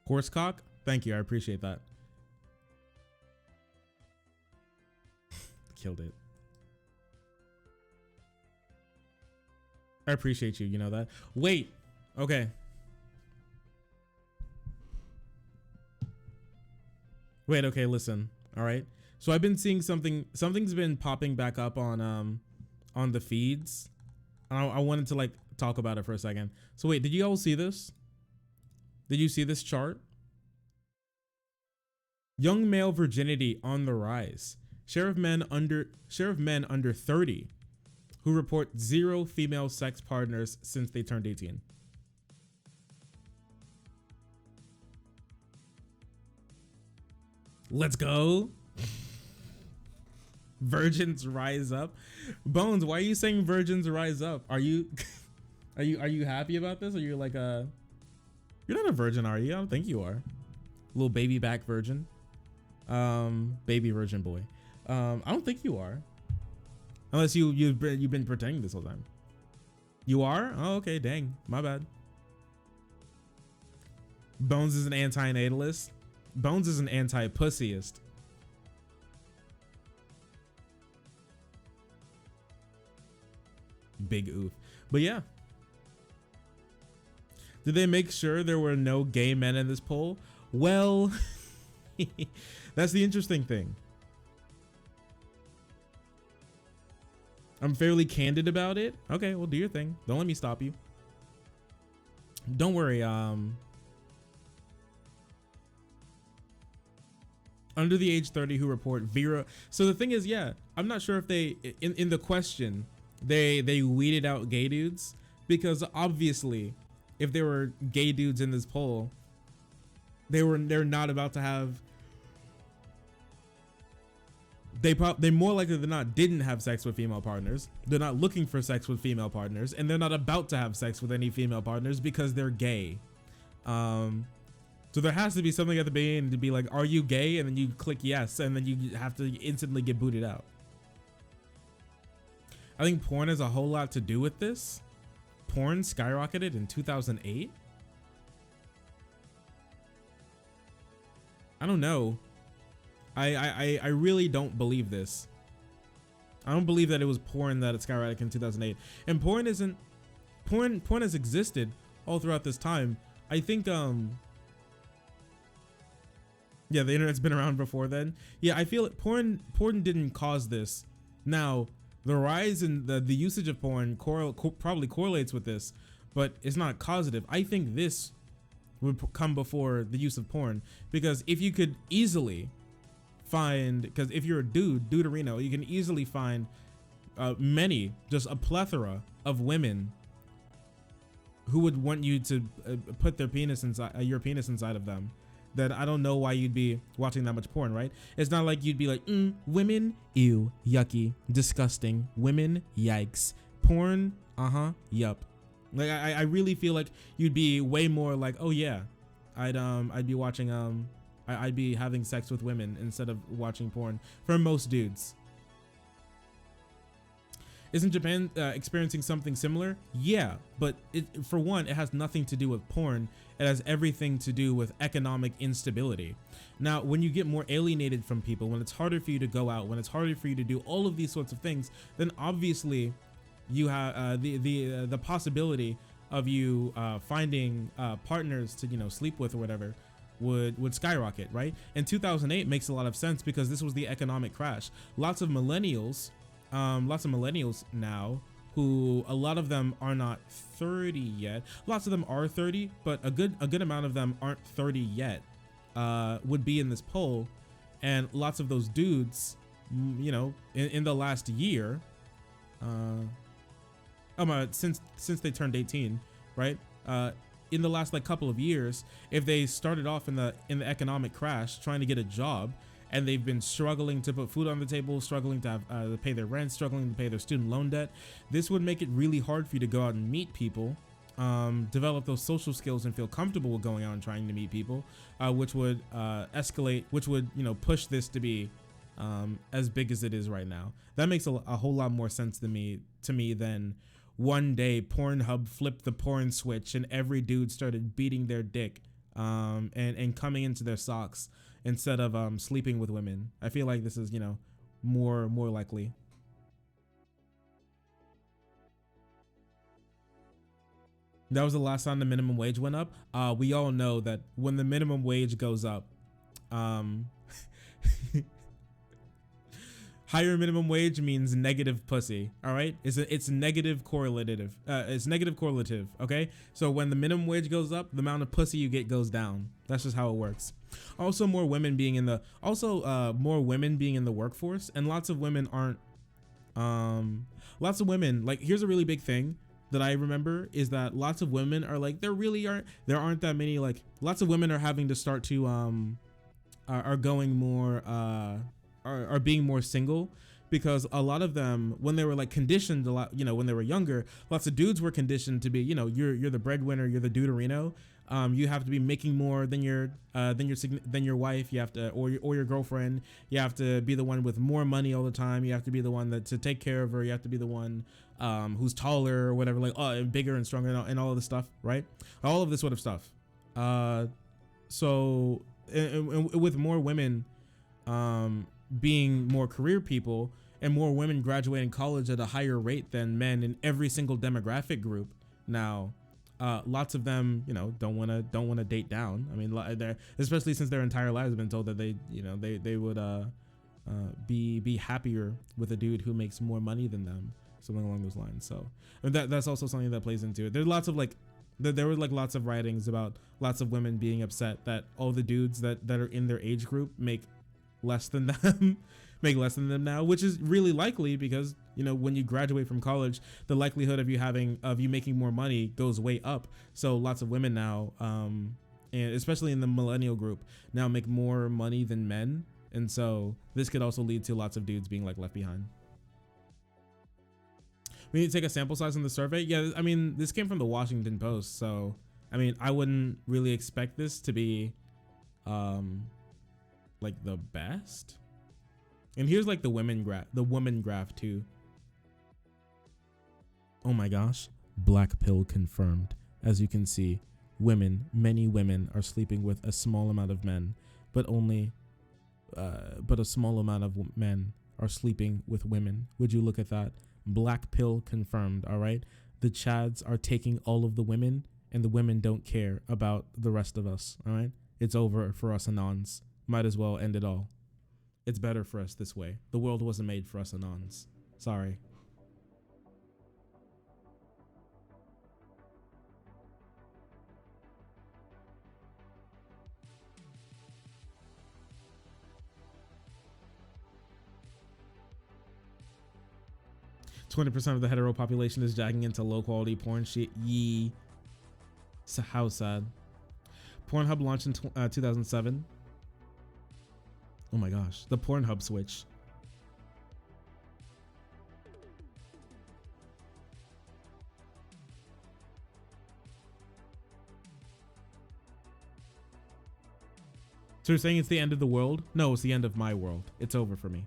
Horsecock? Thank you. I appreciate that. Killed it. I appreciate you. You know that. Wait. Okay. Wait. Okay. Listen. All right. So I've been seeing something's been popping back up on the feeds. I wanted to like talk about it for a second. So wait, did you all see this? Did you see this chart? Young male virginity on the rise. Share of men under 30 who report 0 female sex partners since they turned 18. Let's go. Virgins rise up. Bones, why are you saying virgins rise up? Are you are you happy about this? Or you're like you're not a virgin, are you? I don't think you are. Little baby back virgin. Baby virgin boy. I don't think you are. Unless you've been pretending this whole time. You are? Oh, okay, dang. My bad. Bones is an anti-natalist. Bones is an anti-pussyist. Big oof. But yeah. Did they make sure there were no gay men in this poll? Well, that's the interesting thing. I'm fairly candid about it. Okay, well, do your thing. Don't let me stop you. Don't worry. Under the age 30 who report Vera. So the thing is, yeah, I'm not sure if they, in the question, they weeded out gay dudes, because obviously if there were gay dudes in this poll, they're not about to have they more likely than not didn't have sex with female partners. They're not looking for sex with female partners, and they're not about to have sex with any female partners because they're gay. So there has to be something at the beginning to be like, are you gay? And then you click yes, and then you have to instantly get booted out. I think porn has a whole lot to do with this. Porn skyrocketed in 2008. I don't know. I really don't believe this. I don't believe that it was porn that it skyrocketed in 2008. And porn has existed all throughout this time. I think yeah, the internet's been around before then. Yeah, I feel it. Porn didn't cause this. Now, the rise in the usage of porn probably correlates with this, but it's not causative. I think this would come before the use of porn, because if you could easily find, because if you're a duderino, you can easily find just a plethora of women who would want you to put their penis inside your penis inside of them. That I don't know why you'd be watching that much porn, right? It's not like you'd be like, women, ew, yucky, disgusting, women, yikes, porn, yup. Like I really feel like you'd be way more like, oh yeah, I'd be watching I'd be having sex with women instead of watching porn for most dudes. Isn't Japan experiencing something similar? Yeah, but for one, it has nothing to do with porn. It has everything to do with economic instability. Now, when you get more alienated from people, when it's harder for you to go out, when it's harder for you to do all of these sorts of things, then obviously you have the possibility of you finding partners to sleep with or whatever would skyrocket, right? And 2008 makes a lot of sense because this was the economic crash. Lots of millennials now, who a lot of them are not 30 yet. Lots of them are 30, but a good amount of them aren't 30 yet, would be in this poll. And lots of those dudes, in the last year, since they turned 18, right? In the last couple of years, if they started off in the economic crash trying to get a job, and they've been struggling to put food on the table, struggling to have, pay their rent, struggling to pay their student loan debt, this would make it really hard for you to go out and meet people, develop those social skills and feel comfortable with going out and trying to meet people, which would escalate, which would push this to be as big as it is right now. That makes a whole lot more sense to me than one day Pornhub flipped the porn switch and every dude started beating their dick and coming into their socks instead of sleeping with women. I feel like this is more likely. That was the last time the minimum wage went up. We all know that when the minimum wage goes up, higher minimum wage means negative pussy. All right, it's negative correlative. It's negative correlative. Okay, so when the minimum wage goes up, the amount of pussy you get goes down. That's just how it works. Also, more women being in the workforce, and lots of women aren't. Lots of women, here's a really big thing that I remember is that lots of women are there aren't that many, lots of women are having to start to are going more are being more single, because a lot of them, when they were conditioned a lot, when they were younger, lots of dudes were conditioned to be, you're the breadwinner, you're the duderino. You have to be making more than your wife. You have to, or your girlfriend. You have to be the one with more money all the time. You have to be the one to take care of her. You have to be the one who's taller or whatever, and bigger and stronger and all of this stuff, right? All of this sort of stuff. So with more women being more career people and more women graduating college at a higher rate than men in every single demographic group now. Lots of them, don't want to date down. I mean, especially since their entire lives have been told that they would be happier with a dude who makes more money than them, something along those lines. So that's also something that plays into it. There's lots of there were lots of writings about lots of women being upset that all the dudes that are in their age group make less than them. Make less than them now, which is really likely because when you graduate from college, the likelihood of you making more money goes way up. So lots of women now, and especially in the millennial group, now make more money than men, And so this could also lead to lots of dudes being like left behind. We need to take a sample size on the survey. Yeah, I mean, this came from the Washington Post. So, I mean, I wouldn't really expect this to be like the best. And here's like the woman graph too. Oh my gosh, black pill confirmed. As you can see, many women are sleeping with a small amount of men, but a small amount of men are sleeping with women. Would you look at that? Black pill confirmed. All right. The Chads are taking all of the women, and the women don't care about the rest of us. All right. It's over for us Anons. Might as well end it all. It's better for us this way. The world wasn't made for us Anons. Sorry. %20 of the hetero population is jagging into low quality porn shit. Yee. So how sad. Pornhub launched in 2007. Oh my gosh. The Pornhub switch. So you're saying it's the end of the world? No, it's the end of my world. It's over for me.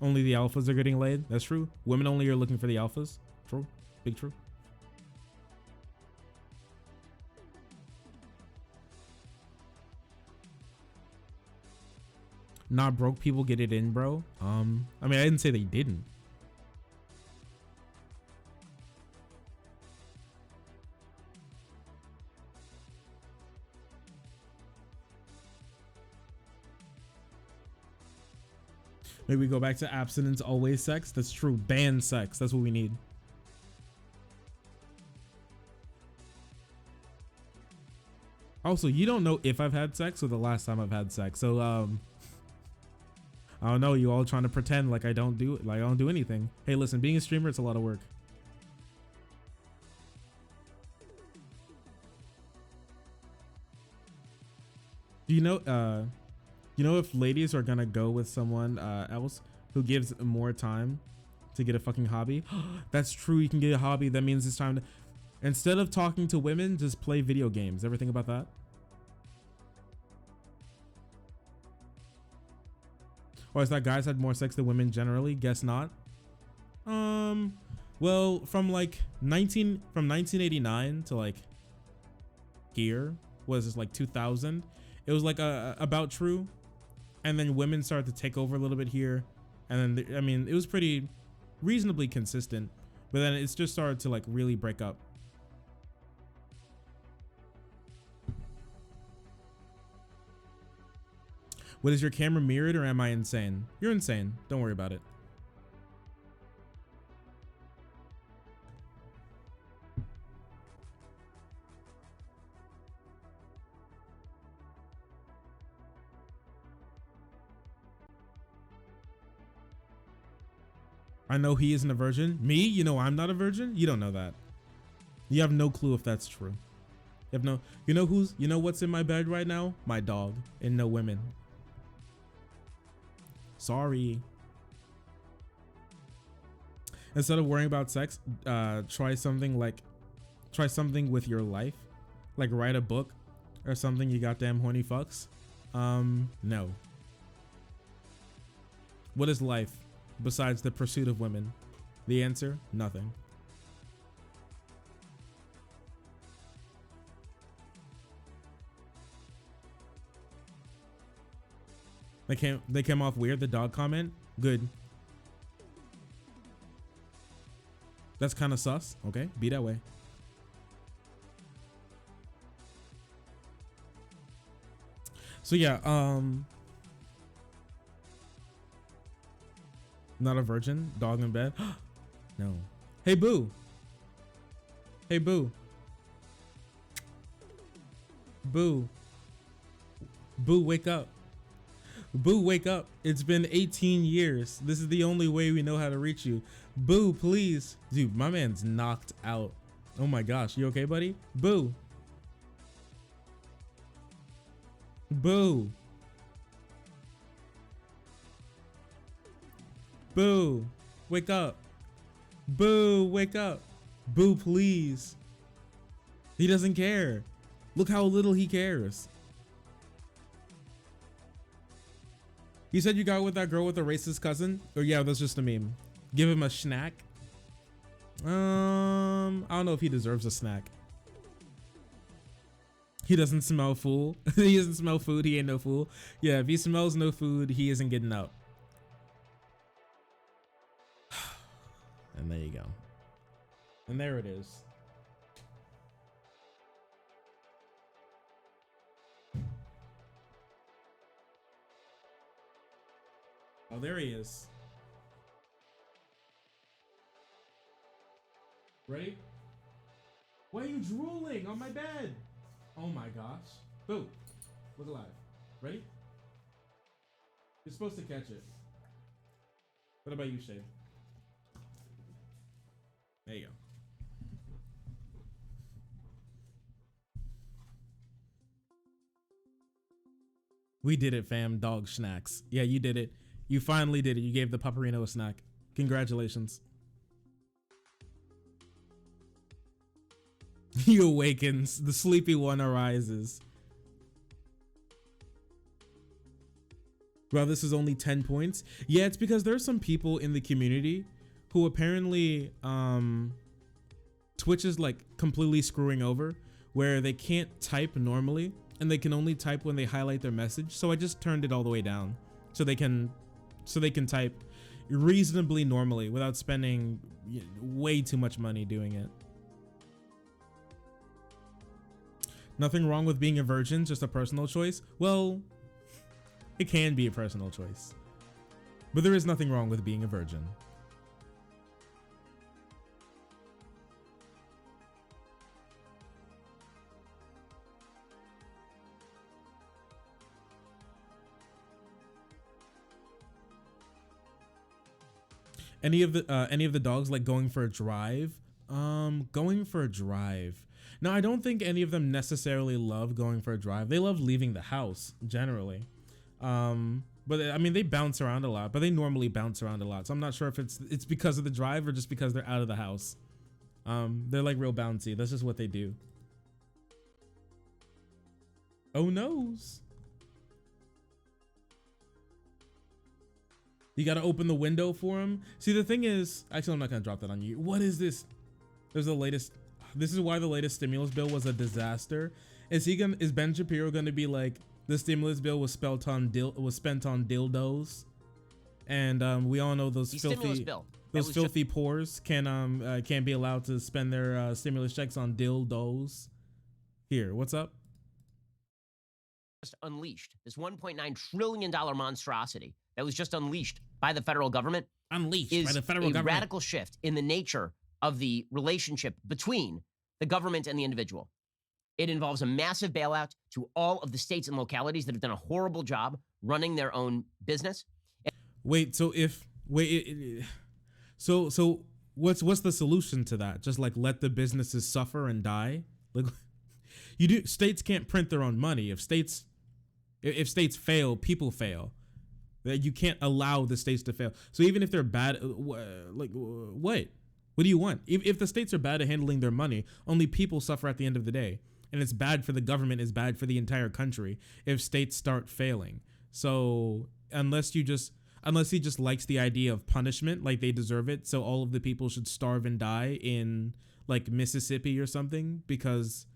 Only the alphas are getting laid. That's true. Women only are looking for the alphas. True. Big true. Not broke people get it in, bro. I mean, I didn't say they didn't. Maybe we go back to abstinence, always sex. That's true. Ban sex. That's what we need. Also, you don't know if I've had sex or the last time I've had sex. So, I don't know. You all trying to pretend like I don't do anything. Hey, listen, being a streamer, it's a lot of work. Do you know if ladies are gonna go with someone else who gives more time to get a fucking hobby? That's true. You can get a hobby. That means it's time to, instead of talking to women, just play video games. Ever think about that? Or is that guys had more sex than women generally? Guess not. Well, from 1989 to like here was this like 2000. It was like about true. And then women started to take over a little bit here. And then, I mean, it was pretty reasonably consistent, but then it's just started to like really break up. What, is your camera mirrored or am I insane? You're insane. Don't worry about it. I know he isn't a virgin. Me? You know I'm not a virgin? You don't know that. You have no clue if that's true. You have no, you know what's in my bed right now? My dog and no women. Sorry. Instead of worrying about sex, try something with your life. Like write a book or something, you goddamn horny fucks. No. What is life besides the pursuit of women? The answer, nothing. They came off weird, the dog comment. Good. That's kind of sus. Okay, be that way. So yeah, not a virgin, dog in bed. No. Hey boo. Hey boo. Boo. Boo, wake up. Boo, wake up. It's been 18 years. This is the only way we know how to reach you. Boo, please. Dude, my man's knocked out. Oh my gosh. You okay, buddy? Boo. Boo. Boo, wake up. Boo, wake up. Boo, please. He doesn't care. Look how little he cares. You said you got with that girl with the racist cousin? Or yeah, that's just a meme. Give him a snack. I don't know if he deserves a snack. He doesn't smell fool. He doesn't smell food. He ain't no fool. Yeah, if he smells no food, he isn't getting up. And there you go. And there it is. Oh, there he is. Ready? Why are you drooling on my bed? Oh my gosh. Boo. Look alive. Ready? You're supposed to catch it. What about you, Shay? There you go. We did it, fam. Dog snacks. Yeah, you did it. You finally did it. You gave the Paparino a snack. Congratulations. He awakens. The sleepy one arises. Bro, this is only 10 points. Yeah, it's because there's some people in the community who apparently Twitch is like completely screwing over, where they can't type normally and they can only type when they highlight their message. So I just turned it all the way down so they can type reasonably normally without spending way too much money doing it. Nothing wrong with being a virgin, just a personal choice. Well, it can be a personal choice, but there is nothing wrong with being a virgin. Any of the dogs like going for a drive? Going for a drive. No, I don't think any of them necessarily love going for a drive. They love leaving the house generally. But I mean, they bounce around a lot, but they normally bounce around a lot. So I'm not sure if it's because of the drive or just because they're out of the house. They're like real bouncy. That's just what they do. Oh noes. You got to open the window for him. See, the thing is, actually, I'm not going to drop that on you. What is this? There's the latest. This is why the latest stimulus bill was a disaster. Is Ben Shapiro going to be like, the stimulus bill was spent on dildos? And we all know those filthy pores can't be allowed to spend their stimulus checks on dildos. Here, what's up? Just unleashed this $1.9 trillion monstrosity that was just unleashed by the federal government. Unleashed by the federal government. Radical shift in the nature of the relationship between the government and the individual. It involves a massive bailout to all of the states and localities that have done a horrible job running their own business. Wait, so what's the solution to that? Just like let the businesses suffer and die? Like, states can't print their own money. If states fail, people fail. That you can't allow the states to fail. So even if they're bad, like what? What do you want? If the states are bad at handling their money, only people suffer at the end of the day. And it's bad for the government, it's bad for the entire country if states start failing. So unless he just likes the idea of punishment, like they deserve it, so all of the people should starve and die in like Mississippi or something because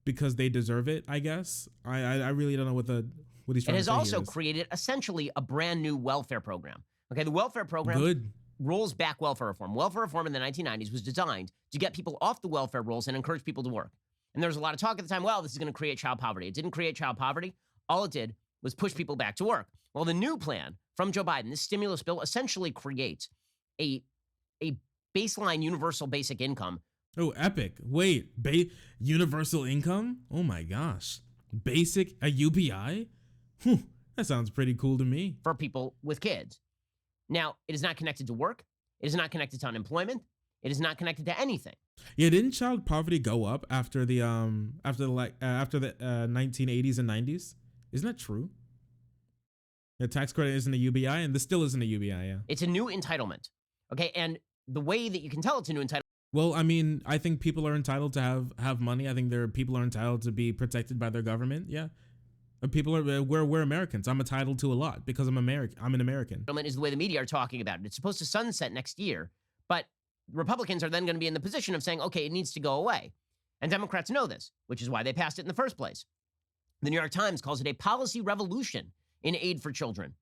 they deserve it, I guess. I really don't know what he's trying to say. It has also created essentially a brand new welfare program. Okay, the welfare program rolls back welfare reform. Welfare reform in the 1990s was designed to get people off the welfare rolls and encourage people to work. And there was a lot of talk at the time, well, this is going to create child poverty. It didn't create child poverty. All it did was push people back to work. Well, the new plan from Joe Biden, this stimulus bill, essentially creates a baseline universal basic income. Oh, epic. Wait, universal income? Oh my gosh. Basic, a UBI? That sounds pretty cool to me. For people with kids. Now, it is not connected to work. It is not connected to unemployment. It is not connected to anything. Yeah, didn't child poverty go up after the 1980s and 90s? Isn't that true? The tax credit isn't a UBI, and this still isn't a UBI, yeah. It's a new entitlement. Okay, and the way that you can tell it's a new entitlement. Well, I mean, I think people are entitled to have money. I think people are entitled to be protected by their government. Yeah. People are, we're Americans. I'm entitled to a lot because I'm American. I'm an American. Is the way the media are talking about it. It's supposed to sunset next year, but Republicans are then going to be in the position of saying, okay, it needs to go away. And Democrats know this, which is why they passed it in the first place. The New York Times calls it a policy revolution in aid for children.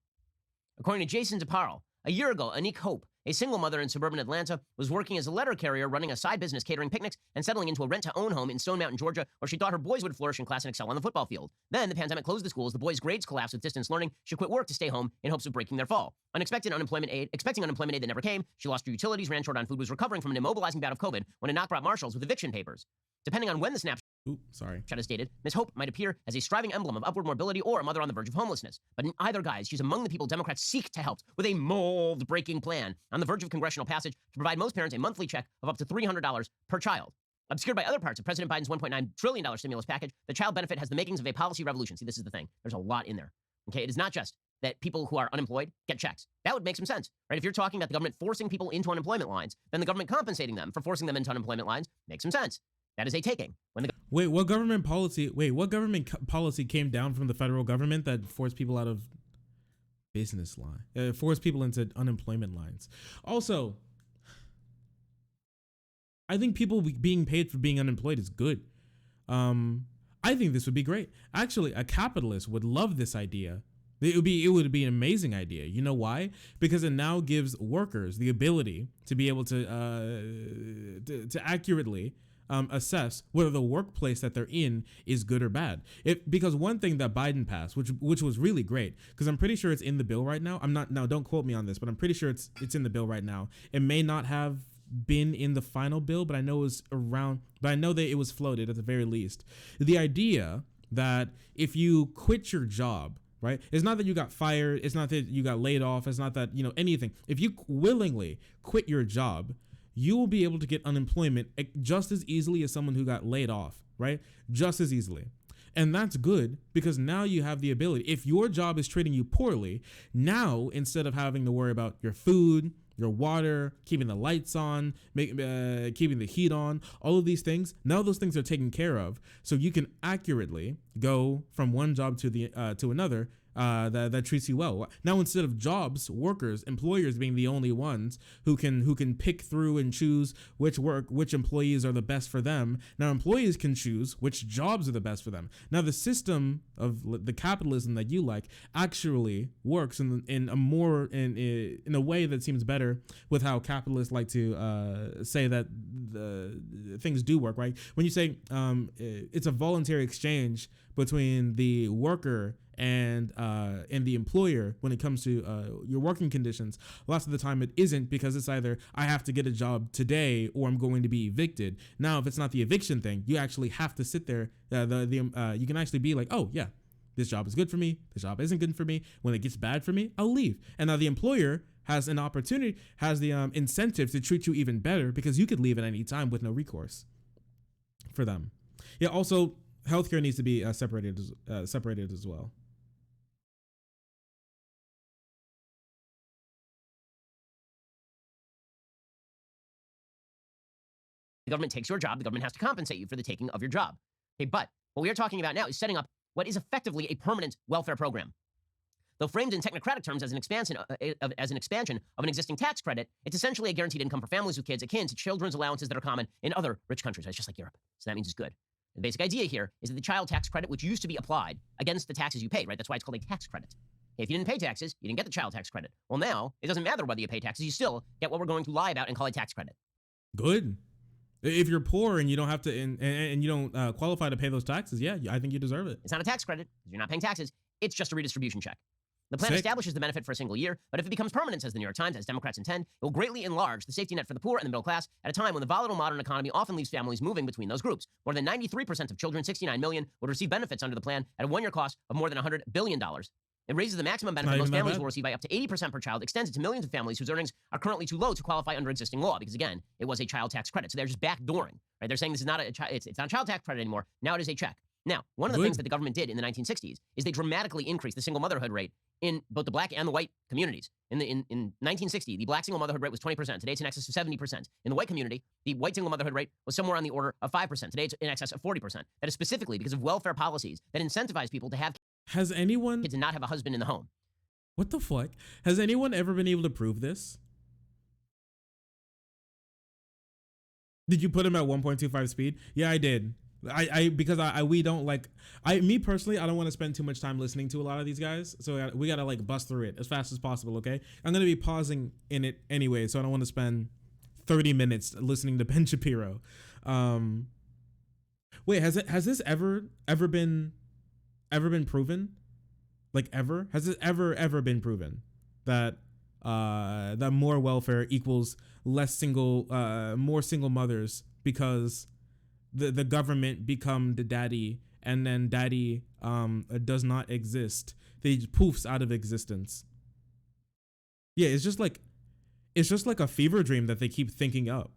According to Jason DeParle, a year ago, Anique Hope, a single mother in suburban Atlanta, was working as a letter carrier, running a side business catering picnics, and settling into a rent-to-own home in Stone Mountain, Georgia, where she thought her boys would flourish in class and excel on the football field. Then the pandemic closed the schools, the boys' grades collapsed with distance learning. She quit work to stay home in hopes of breaking their fall. Expecting unemployment aid that never came, she lost her utilities, ran short on food, was recovering from an immobilizing bout of COVID when a knock brought marshals with eviction papers. Depending on when the snapshot is dated, Ms. Hope might appear as a striving emblem of upward mobility or a mother on the verge of homelessness. But in either guise, she's among the people Democrats seek to help with a mold-breaking plan on the verge of congressional passage to provide most parents a monthly check of up to $300 per child. Obscured by other parts of President Biden's $1.9 trillion stimulus package, the child benefit has the makings of a policy revolution. See, this is the thing. There's a lot in there. Okay, it is not just that people who are unemployed get checks. That would make some sense, right? If you're talking about the government forcing people into unemployment lines, then the government compensating them for forcing them into unemployment lines makes some sense. That is a taking. What government policy came down from the federal government that forced people out of business line, forced people into unemployment lines? Also, I think people being paid for being unemployed is good. I think this would be great. Actually, a capitalist would love this idea. It would be an amazing idea. You know why? Because it now gives workers the ability to be able to accurately assess whether the workplace that they're in is good or bad. Because one thing that Biden passed, which was really great, because I'm pretty sure it's in the bill right now. Don't quote me on this, but I'm pretty sure it's in the bill right now. It may not have been in the final bill, but I know it was around. But I know that it was floated at the very least. The idea that if you quit your job, right? It's not that you got fired. It's not that you got laid off. It's not that, anything. If you willingly quit your job, you will be able to get unemployment just as easily as someone who got laid off, right? Just as easily. And that's good because now you have the ability. If your job is treating you poorly, now instead of having to worry about your food, your water, keeping the lights on, keeping the heat on, all of these things, now those things are taken care of. So you can accurately go from one job to another that treats you well. Now, instead of workers, employers being the only ones who can pick through and choose which employees are the best for them, now employees can choose which jobs are the best for them. Now, the system of the capitalism that you like actually works in a way that seems better with how capitalists like to say that the things do work, right? When you say it's a voluntary exchange between the worker and the employer when it comes to your working conditions, lots of the time it isn't, because it's either I have to get a job today or I'm going to be evicted. Now, if it's not the eviction thing, you actually have to sit there. You can actually be like, oh yeah, this job is good for me. This job isn't good for me. When it gets bad for me, I'll leave. And now the employer has an opportunity, has the incentive to treat you even better because you could leave at any time with no recourse for them. Yeah. Also, healthcare needs to be separated as well. The government takes your job, the government has to compensate you for the taking of your job. Okay, but what we are talking about now is setting up what is effectively a permanent welfare program. Though framed in technocratic terms as an expansion of an existing tax credit, it's essentially a guaranteed income for families with kids akin to children's allowances that are common in other rich countries. It's just like Europe. So that means it's good. The basic idea here is that the child tax credit, which used to be applied against the taxes you paid, right? That's why it's called a tax credit. If you didn't pay taxes, you didn't get the child tax credit. Well, now it doesn't matter whether you pay taxes, you still get what we're going to lie about and call a tax credit. Good. If you're poor and you don't have to, and you don't qualify to pay those taxes, yeah, I think you deserve it. It's not a tax credit because you're not paying taxes. It's just a redistribution check. The plan establishes the benefit for a single year, but if it becomes permanent, says the New York Times, as Democrats intend, it will greatly enlarge the safety net for the poor and the middle class at a time when the volatile modern economy often leaves families moving between those groups. More than 93% of children, 69 million, would receive benefits under the plan at a one-year cost of more than $100 billion. It raises the maximum benefit most families will receive by up to 80% per child, extends it to millions of families whose earnings are currently too low to qualify under existing law, because again, it was a child tax credit. So they're just backdooring, right? They're saying this is not it's not a child tax credit anymore. Now it is a check. Now, one of the things that the government did in the 1960s is they dramatically increased the single motherhood rate in both the black and the white communities. In 1960, the black single motherhood rate was 20%. Today, it's in excess of 70%. In the white community, the white single motherhood rate was somewhere on the order of 5%. Today, it's in excess of 40%. That is specifically because of welfare policies that incentivize people to have kids and not have a husband in the home. What the fuck? Has anyone ever been able to prove this? Did you put him at 1.25 speed? Yeah, I did. Because we don't like, me personally, I don't want to spend too much time listening to a lot of these guys. So we gotta like bust through it as fast as possible. Okay. I'm going to be pausing in it anyway. So I don't want to spend 30 minutes listening to Ben Shapiro. Wait, has this ever been proven? Like ever? Has it ever been proven that that more welfare equals more single mothers because the government become the daddy, and then daddy does not exist. They poofs out of existence. Yeah, it's just like a fever dream that they keep thinking up.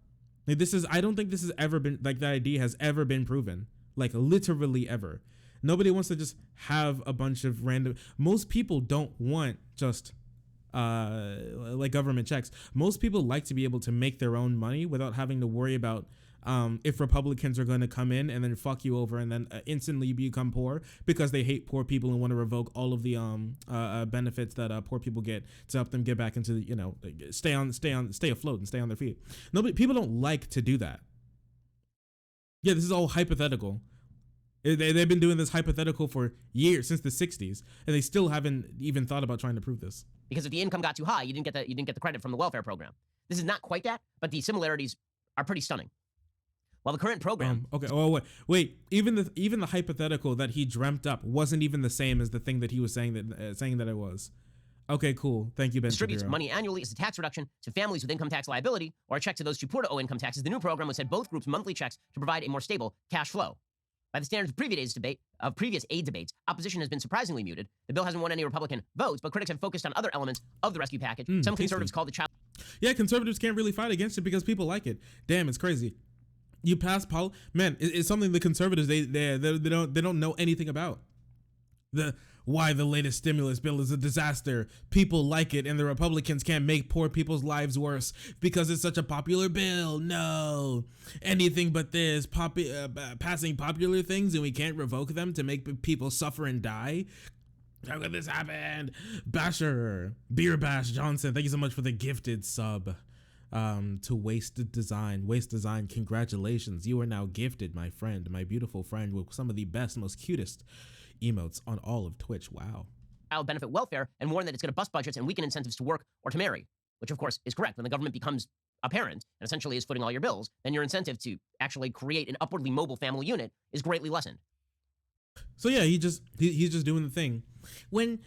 Like I don't think this has ever been, like, the idea has ever been proven. Like literally ever. Nobody wants to just have a bunch of random. Most people don't want just like government checks. Most people like to be able to make their own money without having to worry about if Republicans are going to come in and then fuck you over and then instantly become poor because they hate poor people and want to revoke all of the benefits that poor people get to help them get back into, you know, stay afloat and stay on their feet. People don't like to do that. Yeah, this is all hypothetical. They've been doing this hypothetical for years, since the 60s, and they still haven't even thought about trying to prove this. Because if the income got too high, you didn't get the credit from the welfare program. This is not quite that, but the similarities are pretty stunning. While the current program, okay. Oh wait. Even the hypothetical that he dreamt up wasn't even the same as the thing that he was saying that it was. Okay, cool. Thank you, Ben distributes Shapiro. money annually as a tax reduction to families with income tax liability, or a check to those too poor to owe income taxes. The new program would send both groups monthly checks to provide a more stable cash flow. By the standards of previous aid debates, opposition has been surprisingly muted. The bill hasn't won any Republican votes, but critics have focused on other elements of the rescue package. Some conservatives call the child. Yeah, conservatives can't really fight against it because people like it. Damn, it's crazy. You pass man, it's something the conservatives they don't know anything about. Why the latest stimulus bill is a disaster. People like it, and the Republicans can't make poor people's lives worse because it's such a popular bill. No, anything but this, passing popular things, and we can't revoke them to make people suffer and die. How could this happen? Beer Bash Johnson, thank you so much for the gifted sub. To Waste Design, congratulations. You are now gifted, my friend, my beautiful friend, with some of the best, most cutest emotes on all of Twitch. Wow. Child benefit welfare, and warn that it's going to bust budgets and weaken incentives to work or to marry, which of course is correct. When the government becomes a parent and essentially is footing all your bills, then your incentive to actually create an upwardly mobile family unit is greatly lessened. So yeah, he's just doing the thing. When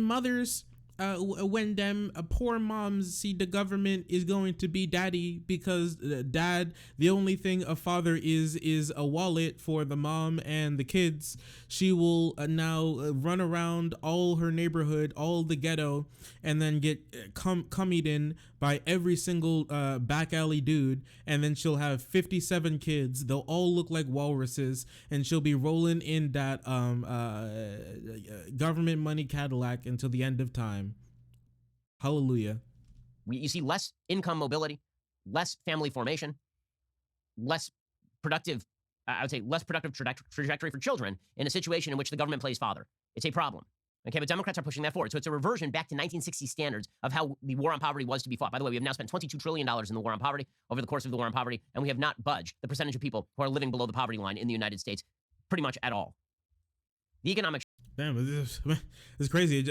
mothers, when them poor moms see the government is going to be daddy because dad, the only thing a father is a wallet for the mom and the kids, she will now run around all her neighborhood, all the ghetto, and then get cummied in by every single back alley dude, and then she'll have 57 kids. They'll all look like walruses, and she'll be rolling in that government money Cadillac until the end of time. Hallelujah. You see less income mobility, less family formation, less productive, I would say less productive trajectory for children in a situation in which the government plays father. It's a problem. Okay, but Democrats are pushing that forward. So it's a reversion back to 1960 standards of how the war on poverty was to be fought. By the way, we have now spent $22 trillion in the war on poverty over the course of the war on poverty, and we have not budged the percentage of people who are living below the poverty line in the United States pretty much at all. The economic... Damn, it's crazy.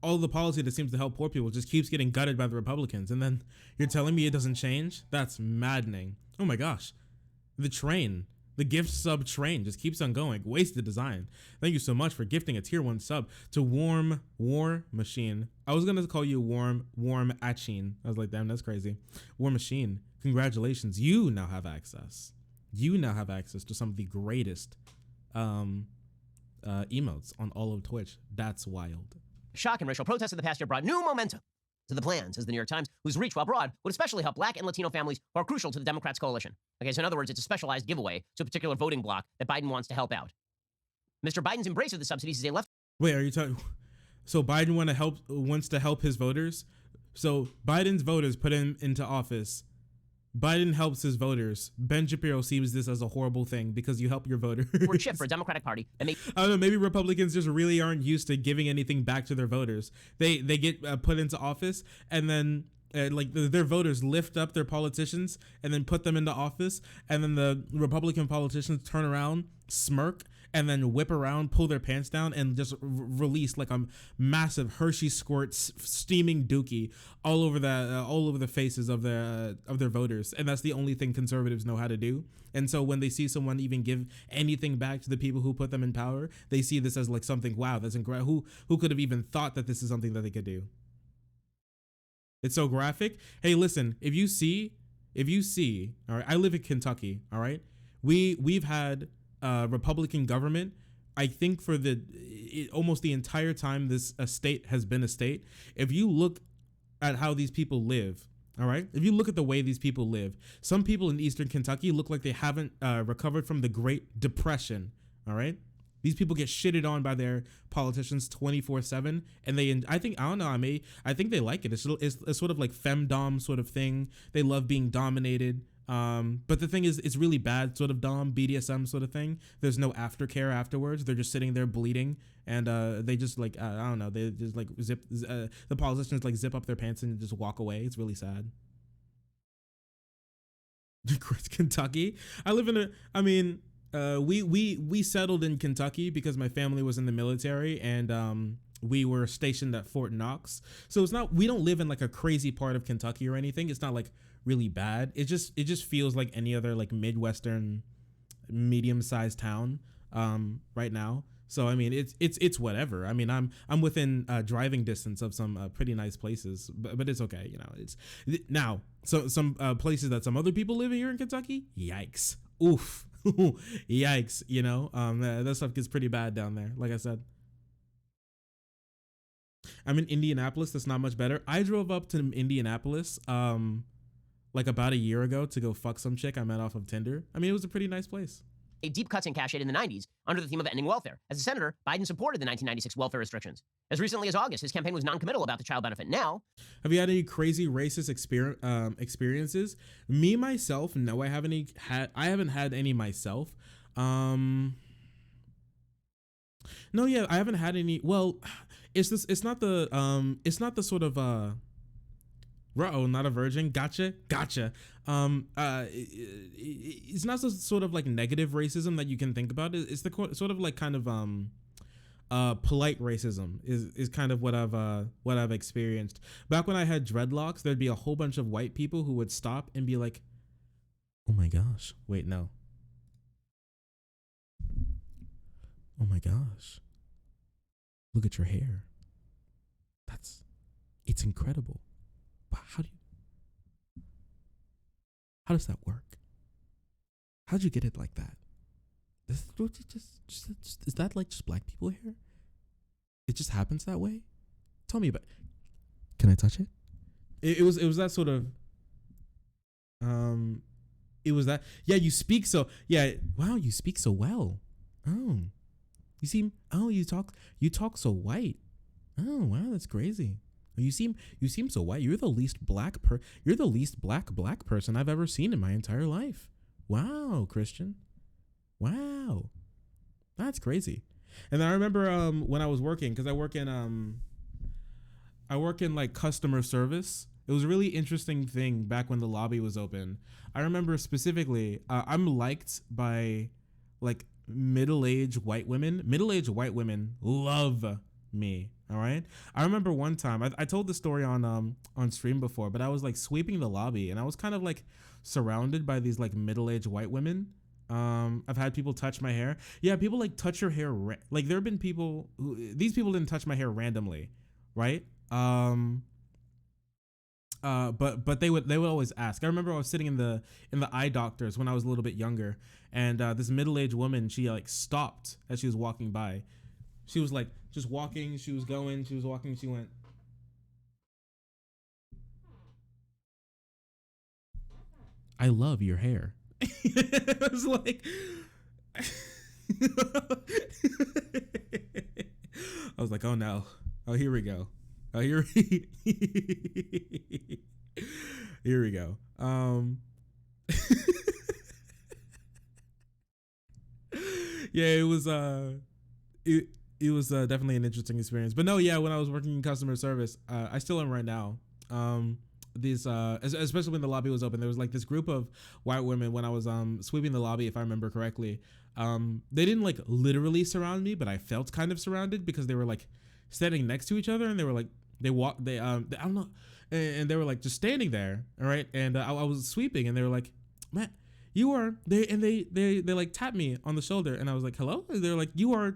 All the policy that seems to help poor people just keeps getting gutted by the Republicans, and then you're telling me it doesn't change? That's maddening. Oh my gosh. The gift sub train just keeps on going. Wasted Design, thank you so much for gifting a tier 1 sub to Warm War Machine. I was gonna call you Warm Achine. I was like, damn, that's crazy. War Machine, congratulations. You now have access to some of the greatest emotes on all of Twitch. That's wild. Shock and racial protests of the past year brought new momentum to the plan, says the New York Times, whose reach, while broad, would especially help Black and Latino families who are crucial to the Democrats' coalition. Okay, so in other words, it's a specialized giveaway to a particular voting bloc that Biden wants to help out. Mr. Biden's embrace of the subsidies is a left. Wait, are you talking? So Biden wants to help his voters. So Biden's voters put him into office. Biden helps his voters. Ben Shapiro sees this as a horrible thing because you help your voters. Or chip for a Democratic Party that may. I don't know. Maybe Republicans just really aren't used to giving anything back to their voters. They get put into office, and then their voters lift up their politicians and then put them into office, and then the Republican politicians turn around, smirk, and then whip around, pull their pants down, and just release like a massive Hershey squirt steaming dookie all over the faces of their voters. And that's the only thing conservatives know how to do. And so when they see someone even give anything back to the people who put them in power, they see this as like something, wow, that's incredible. Who could have even thought that this is something that they could do? It's so graphic. Hey, listen, if you see, all right, I live in Kentucky, all right? We've had Republican government, I think, for almost the entire time this state has been a state. If you look at how these people live, all right, if you look at the way these people live, some people in Eastern Kentucky look like they haven't recovered from the Great Depression, all right? These people get shitted on by their politicians 24/7, and I think they like it. It's sort of like femdom sort of thing. They love being dominated. But the thing is, it's really bad sort of dom, BDSM sort of thing. There's no aftercare afterwards. They're just sitting there bleeding, and they just like I don't know. They just like the politicians like zip up their pants and just walk away. It's really sad. Kentucky. We settled in Kentucky because my family was in the military, and we were stationed at Fort Knox. So we don't live in like a crazy part of Kentucky or anything. It's not like really bad. It just feels like any other like Midwestern medium-sized town right now. So I mean, it's whatever. I mean, I'm within driving distance of some pretty nice places, but it's okay. You know, now some places that some other people live in here in Kentucky. Yikes! Oof! Yikes! You know, that stuff gets pretty bad down there. Like I said, I'm in Indianapolis. That's not much better. I drove up to Indianapolis like about a year ago to go fuck some chick I met off of Tinder. I mean, it was a pretty nice place. A deep cuts in cash aid in the 90s under the theme of ending welfare. As a senator, Biden supported the 1996 welfare restrictions. As recently as August, his campaign was non-committal about the child benefit. Now, have you had any crazy racist experiences? Me myself, no, I haven't had any myself. No, yeah, I haven't had any. Well, it's not the sort of not a virgin. Gotcha. It's not the sort of like negative racism that you can think about. It's the sort of like kind of polite racism is kind of what I've experienced. Back when I had dreadlocks, there'd be a whole bunch of white people who would stop and be like, "Oh my gosh, wait, no. Oh my gosh, look at your hair. It's incredible. How does that work? How'd you get it like that? Is that like just black people hair? It just happens that way? Tell me about it. Can I touch it? It was that sort of it was that. Yeah, you speak so. Yeah, wow, you speak so well. Oh. You talk so white. Oh, wow, that's crazy. You seem so white. You're the least black black person I've ever seen in my entire life. Wow, Christian. Wow. That's crazy. And I remember when I was working, because I work in like customer service. It was a really interesting thing back when the lobby was open. I remember specifically, I'm liked by like middle-aged white women. Middle-aged white women love me. All right. I remember one time I told the story on stream before, but I was like sweeping the lobby and I was kind of like surrounded by these like middle-aged white women. I've had people touch my hair. Yeah, people like touch your hair. Like there have been people these people didn't touch my hair randomly, right? But they would always ask. I remember I was sitting in the eye doctors when I was a little bit younger, and this middle-aged woman, she like stopped as she was walking by. She was like just walking, she was walking, she went, I love your hair. I was like, I was like, oh no. Oh, here we go. Oh, here we go. Yeah, it was definitely an interesting experience. But no, yeah, when I was working in customer service, I still am right now. Especially when the lobby was open, there was like this group of white women when I was sweeping the lobby, if I remember correctly. They didn't like literally surround me, but I felt kind of surrounded because they were like standing next to each other, and they were like I don't know, and they were like just standing there, all right. And I was sweeping, and they were like, "Matt, you are," they like tapped me on the shoulder, and I was like, "Hello?" And they're like, "You are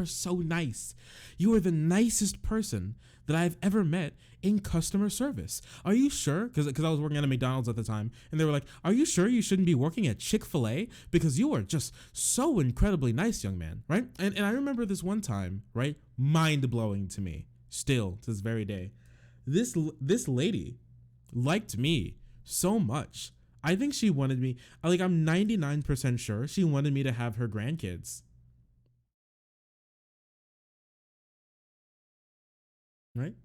so nice. You are the nicest person that I've ever met in customer service. Are you sure?" Because I was working at a McDonald's at the time, and they were like, "Are you sure you shouldn't be working at Chick-fil-A? Because you are just so incredibly nice, young man," right? And I remember this one time, right? Mind-blowing to me, still to this very day. This lady liked me so much. I think she wanted me, like, I'm 99% sure she wanted me to have her grandkids. Right?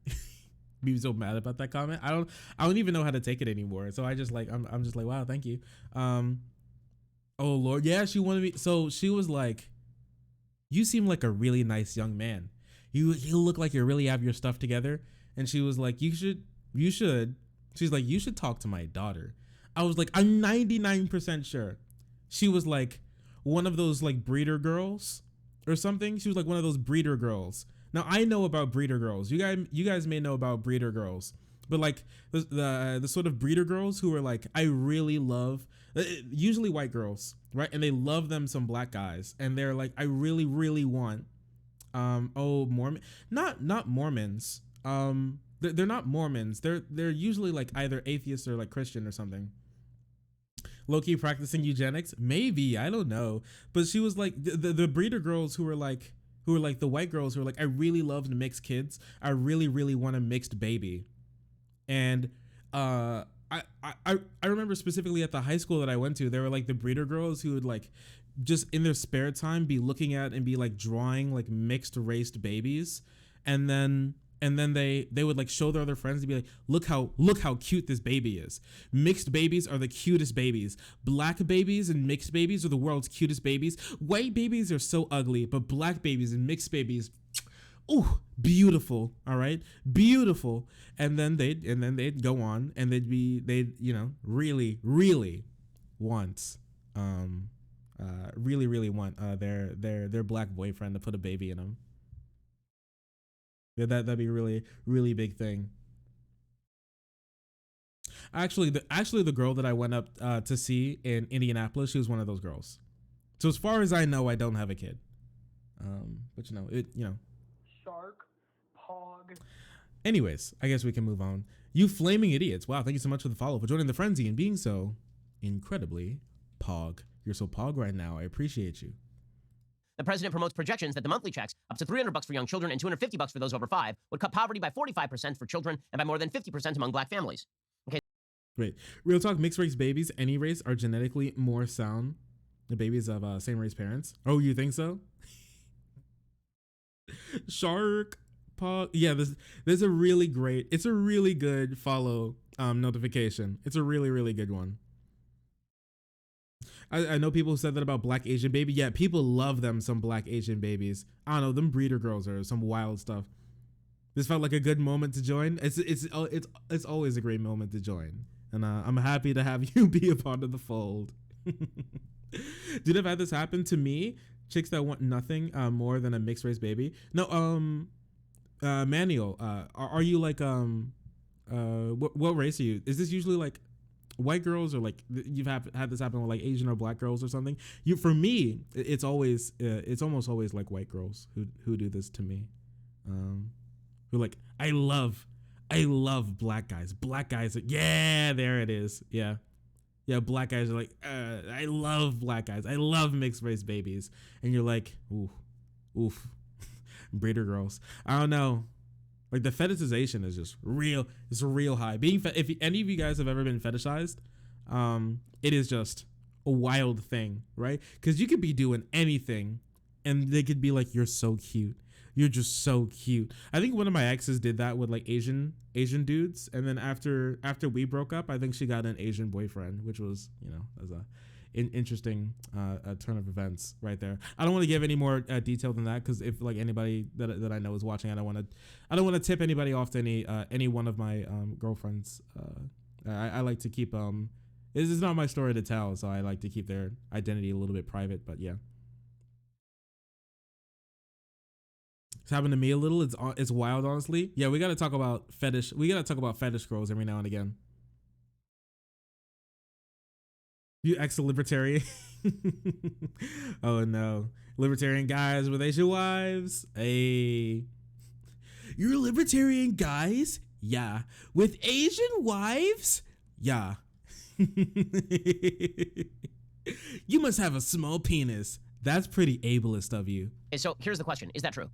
Be so mad about that comment. I don't even know how to take it anymore. So I just like, I'm just like, wow, thank you. Oh Lord. Yeah, she wanted me. So she was like, "You seem like a really nice young man. You look like you really have your stuff together." And she was like, you should. She's like, "You should talk to my daughter." I was like, I'm 99% sure. She was like one of those like breeder girls or something. She was like one of those breeder girls. Now I know about breeder girls. You guys may know about breeder girls, but like the sort of breeder girls who are like, I really love, usually white girls, right? And they love them some black guys, and they're like, I really want, Mormon, not Mormons. They're not Mormons. They're usually like either atheists or like Christian or something. Low-key practicing eugenics, maybe, I don't know. But she was like the breeder girls who were like the white girls who were like, I really love mixed kids. I really want a mixed baby. And I remember specifically at the high school that I went to, there were like the breeder girls who would like just in their spare time be looking at and be like drawing like mixed raced babies, and then they would like show their other friends to be like, look how cute this baby is. Mixed babies are the cutest babies. Black babies and mixed babies are the world's cutest babies. White babies are so ugly, but black babies and mixed babies, ooh, beautiful. All right, beautiful. And then they'd go on and they'd really want their black boyfriend to put a baby in them. Yeah, that'd be a really big thing. Actually, the girl that I went up to see in Indianapolis, she was one of those girls. So as far as I know, I don't have a kid. But Shark, Pog. Anyways, I guess we can move on. You flaming idiots! Wow, thank you so much for the follow, for joining the frenzy and being so incredibly Pog. You're so Pog right now. I appreciate you. The president promotes projections that the monthly checks, up to $300 for young children and $250 for those over 5, would cut poverty by 45% for children and by more than 50% among black families. Okay. Great. Real talk, mixed race babies, any race, are genetically more sound than babies of same race parents. Oh, you think so? Shark, Pog. Yeah, there's a really great, it's a really good follow notification. It's a really good one. I know people who said that about black Asian baby. Yeah, people love them some black Asian babies. I don't know, them breeder girls or some wild stuff. This felt like a good moment to join. It's always a great moment to join, and I'm happy to have you be a part of the fold. Dude, I've had this happen to me. Chicks that want nothing more than a mixed race baby. No, Manuel, are you like what race are you? Is this usually like white girls, or like you've had this happen with like Asian or black girls or something? For me, it's almost always like white girls who do this to me. Who like, I love black guys. Black guys, yeah, there it is. Yeah, black guys are like, I love black guys. I love mixed race babies. And you're like, oof, breeder girls. I don't know. Like the fetishization is just real. It's real high. If any of you guys have ever been fetishized, it is just a wild thing, right? Because you could be doing anything and they could be like, you're so cute. You're just so cute. I think one of my exes did that with like Asian dudes, and then after we broke up, I think she got an Asian boyfriend, which was, you know, as a interesting turn of events right there. I don't want to give any more detail than that, because if like anybody that I know is watching, I don't want to tip anybody off to any one of my girlfriends. I like to keep this is not my story to tell, so I like to keep their identity a little bit private. But yeah. It's happened to me a little. It's wild, honestly. Yeah, we got to talk about fetish. We got to talk about fetish girls every now and again. You ex-libertarian. Oh no, libertarian guys with Asian wives. Hey, you're libertarian guys? Yeah, with Asian wives? Yeah. You must have a small penis. That's pretty ableist of you. So here's the question: is that true?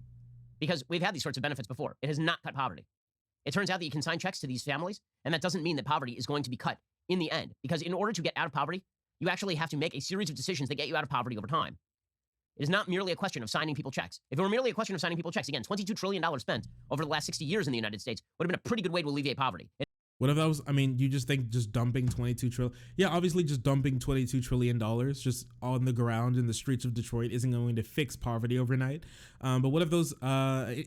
Because we've had these sorts of benefits before. It has not cut poverty. It turns out that you can sign checks to these families, and that doesn't mean that poverty is going to be cut in the end. Because in order to get out of poverty, you actually have to make a series of decisions that get you out of poverty over time. It is not merely a question of signing people checks. If it were merely a question of signing people checks, again, $22 trillion spent over the last 60 years in the United States would have been a pretty good way to alleviate poverty. What if that was, I mean, you just think just dumping 22 trillion? Yeah, obviously just dumping $22 trillion just on the ground in the streets of Detroit isn't going to fix poverty overnight. But what if those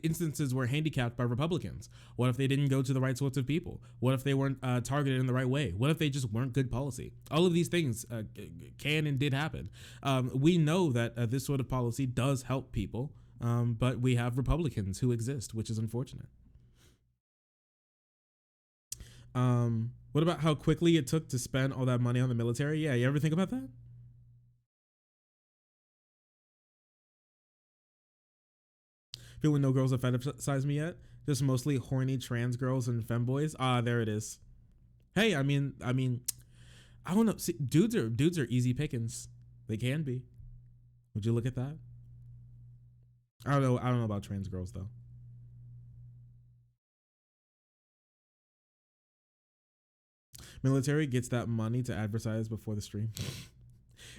instances were handicapped by Republicans? What if they didn't go to the right sorts of people? What if they weren't targeted in the right way? What if they just weren't good policy? All of these things can and did happen. We know that this sort of policy does help people, but we have Republicans who exist, which is unfortunate. What about how quickly it took to spend all that money on the military? Yeah, you ever think about that? People with no girls that fetishize me yet. Just mostly horny trans girls and femboys. Ah, there it is. Hey, I mean, I don't know. See, dudes are easy pickings. They can be. Would you look at that? I don't know about trans girls though. Military gets that money to advertise before the stream.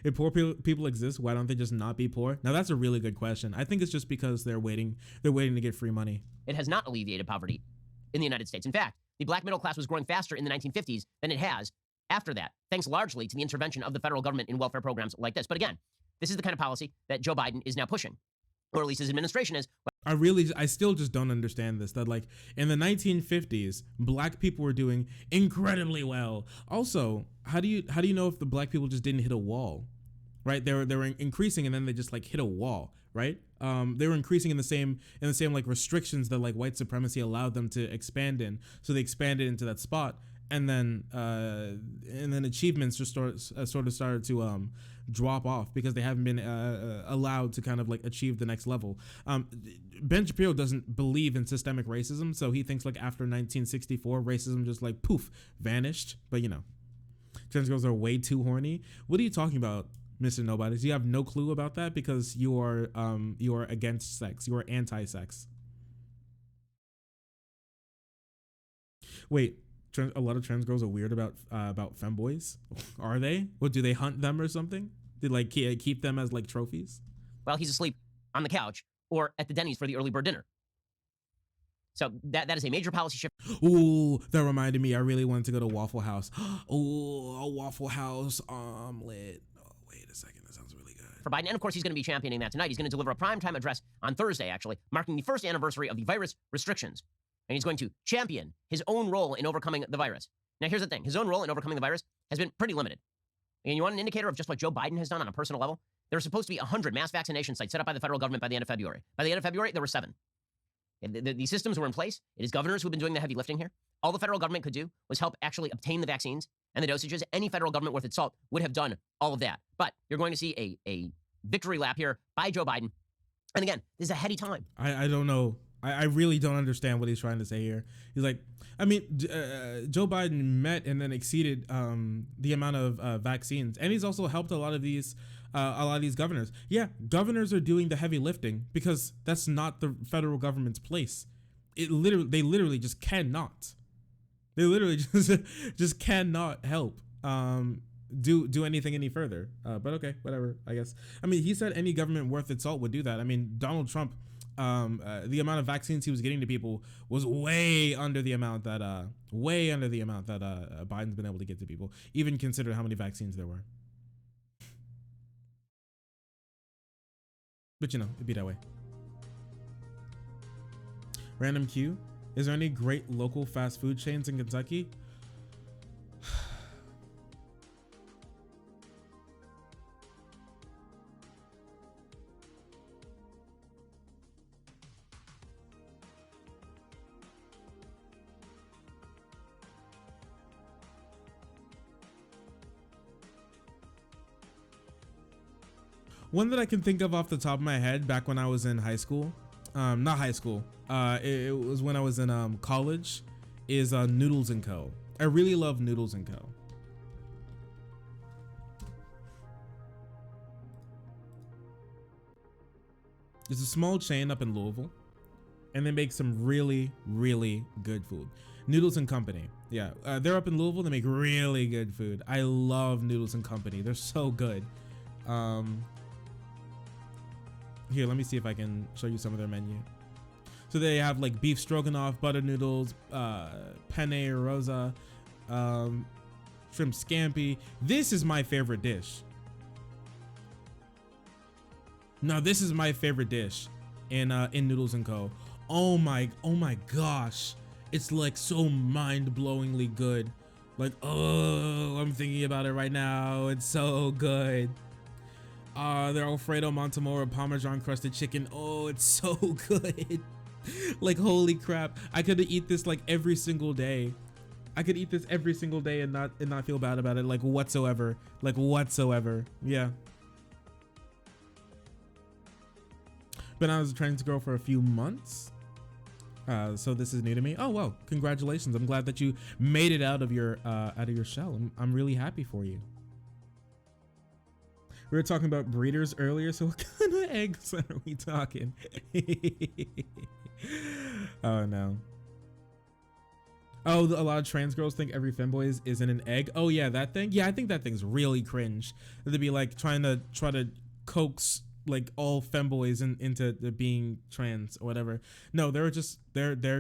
If poor people exist, why don't they just not be poor? Now that's a really good question. I think it's just because they're waiting to get free money. It has not alleviated poverty in the United States. In fact, the black middle class was growing faster in the 1950s than it has after that, thanks largely to the intervention of the federal government in welfare programs like this. But again, this is the kind of policy that Joe Biden is now pushing, or at least his administration is. I still just don't understand this, that like in the 1950s, black people were doing incredibly well. Also, how do you know if the black people just didn't hit a wall, right? They were increasing and then they just like hit a wall, right? They were increasing in the same like restrictions that like white supremacy allowed them to expand in. So they expanded into that spot, and then achievements just sort of started to drop off because they haven't been allowed to kind of like achieve the next level. Ben Shapiro doesn't believe in systemic racism, so he thinks like after 1964, racism just like poof vanished. But you know, trans girls are way too horny. What are you talking about, Mr. Nobodies? You have no clue about that because you are against sex. You are anti-sex. Wait. A lot of trans girls are weird about femboys. Are they? What, do they hunt them or something? They like keep them as like trophies? Well, he's asleep on the couch or at the Denny's for the early bird dinner. So that is a major policy shift. Ooh, that reminded me. I really wanted to go to Waffle House. Oh, a Waffle House omelet. Oh, wait a second. That sounds really good. For Biden, and of course, he's going to be championing that tonight. He's going to deliver a primetime address on Thursday, actually, marking the first anniversary of the virus restrictions. And he's going to champion his own role in overcoming the virus. Now, here's the thing. His own role in overcoming the virus has been pretty limited. And you want an indicator of just what Joe Biden has done on a personal level? There are supposed to be 100 mass vaccination sites set up by the federal government by the end of February. By the end of February, there were 7. The systems were in place. It is governors who have been doing the heavy lifting here. All the federal government could do was help actually obtain the vaccines and the dosages. Any federal government worth its salt would have done all of that. But you're going to see a victory lap here by Joe Biden. And again, this is a heady time. I don't know. I really don't understand what he's trying to say here. He's like, I mean, Joe Biden met and then exceeded the amount of vaccines, and he's also helped a lot of these governors. Yeah, governors are doing the heavy lifting because that's not the federal government's place. They literally just cannot. They literally just cannot help do anything any further. But okay, whatever, I guess. I mean, he said any government worth its salt would do that. I mean, Donald Trump, the amount of vaccines he was getting to people was way under the amount that Biden's been able to get to people, even consider how many vaccines there were. But you know, it'd be that way. Random Q, is there any great local fast food chains in Kentucky? One that I can think of off the top of my head back when I was in high school, not high school, it was when I was in college, is Noodles & Co. I really love Noodles & Co. It's a small chain up in Louisville, and they make some really, really good food. Noodles & Company. Yeah, they're up in Louisville. They make really good food. I love Noodles & Company. They're so good. Here, let me see if I can show you some of their menu. So they have like beef stroganoff, butter noodles, penne rosa, shrimp scampi. This is my favorite dish. Now this is my favorite dish in Noodles & Co. Oh my gosh. It's like so mind-blowingly good. Like, oh, I'm thinking about it right now. It's so good. Their Alfredo Montemora Parmesan crusted chicken. Oh, it's so good. Like, holy crap. I could eat this like every single day. I could eat this every single day and not feel bad about it, like whatsoever. Like whatsoever. Yeah. Been out as a trans girl for a few months. So this is new to me. Oh wow, congratulations. I'm glad that you made it out of your shell. I'm really happy for you. We were talking about breeders earlier, so what kind of eggs are we talking? Oh no. Oh, a lot of trans girls think every femboy is in an egg. Oh yeah, that thing. Yeah, I think that thing's really cringe. To be like trying to coax like all femboys into being trans or whatever. No, there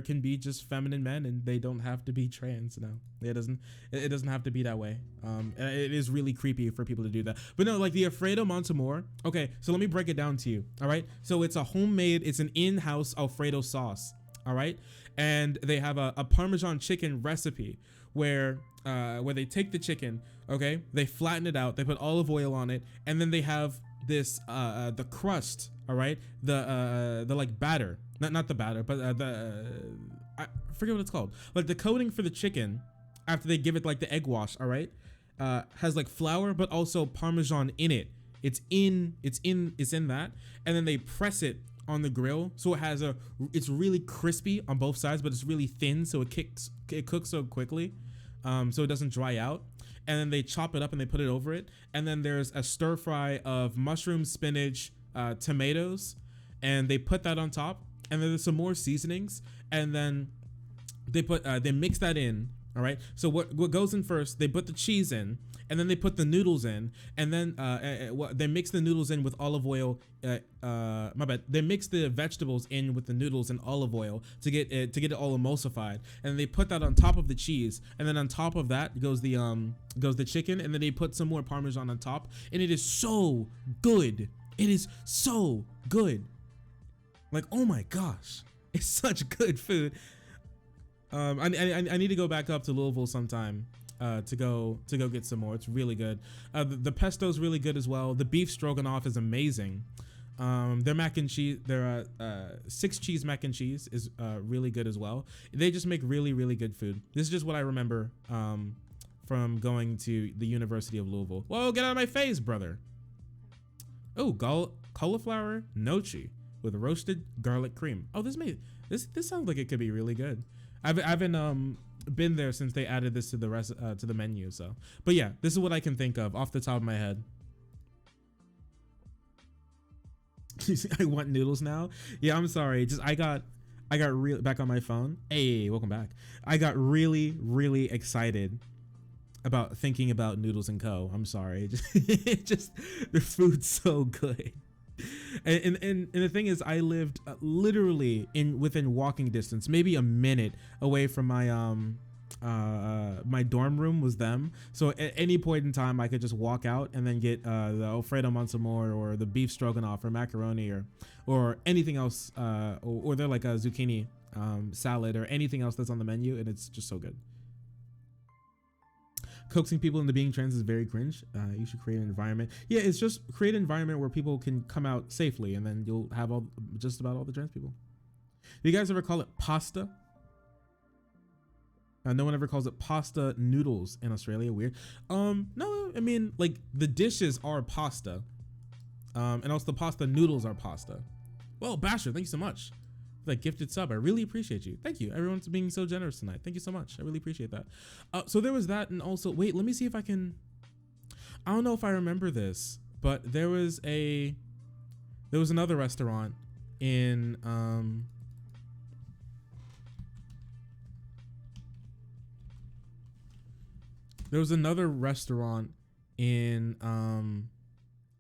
can be just feminine men and they don't have to be trans. No, it doesn't have to be that way. It is really creepy for people to do that. But no, like the Alfredo Montemor. Okay, so let me break it down to you. All right, so it's an in-house Alfredo sauce. All right, and they have a Parmesan chicken recipe where they take the chicken, okay, they flatten it out, they put olive oil on it, and then they have this the crust, all right, the like batter, not the batter, but I forget what it's called, like the coating for the chicken after they give it like the egg wash, all right, has like flour but also Parmesan in it. It's in that, and then they press it on the grill so it's really crispy on both sides, but it's really thin so it cooks so quickly, so it doesn't dry out. And then they chop it up and they put it over it. And then there's a stir fry of mushroom, spinach, tomatoes, and they put that on top. And then there's some more seasonings, and then they mix that in. All right. So what goes in first? They put the cheese in, and then they put the noodles in, and then they mix the noodles in with olive oil. My bad. They mix the vegetables in with the noodles and olive oil to get it all emulsified, and they put that on top of the cheese, and then on top of that goes the chicken, and then they put some more Parmesan on top, and it is so good. It is so good. Like, oh my gosh, it's such good food. I need to go back up to Louisville sometime to go get some more. It's really good. The pesto's really good as well. The beef stroganoff is amazing. Their mac and cheese, their 6 cheese mac and cheese is really good as well. They just make really, really good food. This is just what I remember from going to the University of Louisville. Whoa, get out of my face, brother. Oh, cauliflower nochi with roasted garlic cream. Oh, this sounds like it could be really good. I haven't been there since they added this to the menu. So, but yeah, this is what I can think of off the top of my head. I want noodles now. Yeah, I'm sorry. Just I got real back on my phone. Hey, welcome back. I got really, really excited about thinking about Noodles and Co. I'm sorry. It just their food's so good. And the thing is, I lived literally within walking distance, maybe a minute away from my dorm room was them. So at any point in time, I could just walk out and then get the Alfredo Monsamor or the beef stroganoff or macaroni or anything else, or they're like a zucchini salad or anything else that's on the menu, and it's just so good. Coaxing people into being trans is very cringe. You should create an environment. Yeah, it's just create an environment where people can come out safely, and then you'll have just about all the trans people. Do you guys ever call it pasta? No one ever calls it pasta noodles in Australia. Weird. No, I mean, like, the dishes are pasta, and also the pasta noodles are pasta. Well, Basher, thank you so much for that gifted sub. I really appreciate you. Thank you, everyone's being so generous tonight. Thank you so much. I really appreciate that. So there was that, and also, wait, let me see if I can. I don't know if I remember this, but there was another restaurant in there was another restaurant in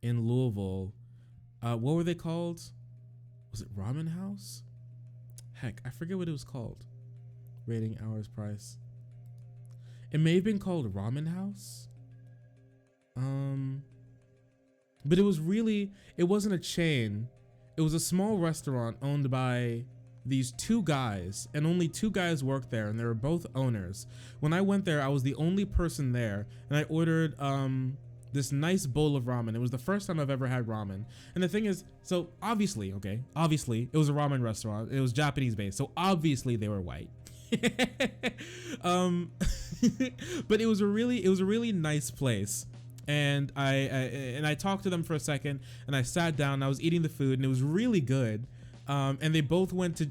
Louisville. What were they called? Was it Ramen House? Heck, I forget what it was called. Rating, hours, price. It may have been called Ramen House. But it wasn't a chain. It was a small restaurant owned by these two guys, and only two guys worked there, and they were both owners. When I went there, I was the only person there, and I ordered this nice bowl of ramen. It was the first time I've ever had ramen. And the thing is, so obviously, it was a ramen restaurant. It was Japanese based, so obviously they were white. But it was a really nice place. And I talked to them for a second, and I sat down, and I was eating the food, and it was really good. And they both went to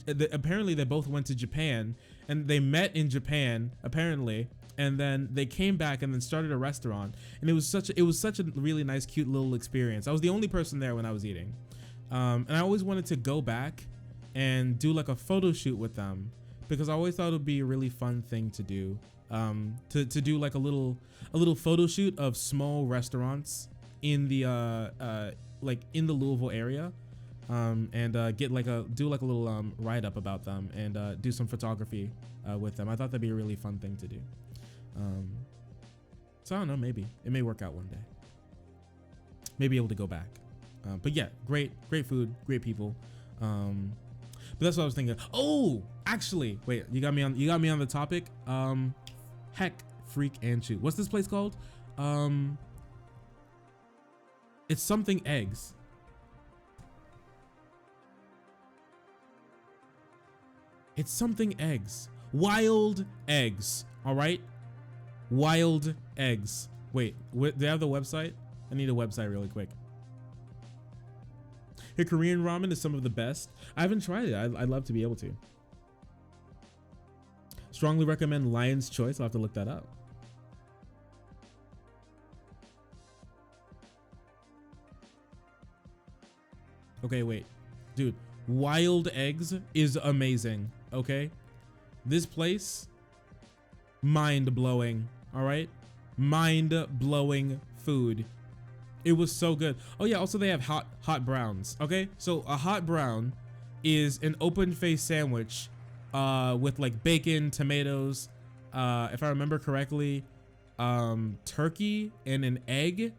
Japan, and they met in Japan apparently, and then they came back and then started a restaurant, and it was such a really nice, cute little experience. I was the only person there when I was eating, and I always wanted to go back and do like a photo shoot with them, because I always thought it would be a really fun thing to do, to do like a little photo shoot of small restaurants in the in the Louisville area. And do a little write up about them, and do some photography with them. I thought that'd be a really fun thing to do. So I don't know, maybe it may work out one day. Maybe able to go back. But yeah, great food, great people. But that's what I was thinking. Oh, actually, wait, you got me on the topic. Heck, freak and shoot. What's this place called? It's something eggs. It's something eggs. Wild eggs. All right. Wild eggs. Wait, do they have the website? I need a website really quick. Here, Korean ramen is some of the best. I haven't tried it. I'd love to be able to. Strongly recommend Lion's Choice. I'll have to look that up. Okay, wait. Dude, wild eggs is amazing. Okay, this place, mind-blowing. All right, mind-blowing food. It was so good. Oh yeah, also they have hot browns. Okay, so a hot brown is an open-faced sandwich with like bacon, tomatoes, if I remember correctly, turkey and an egg.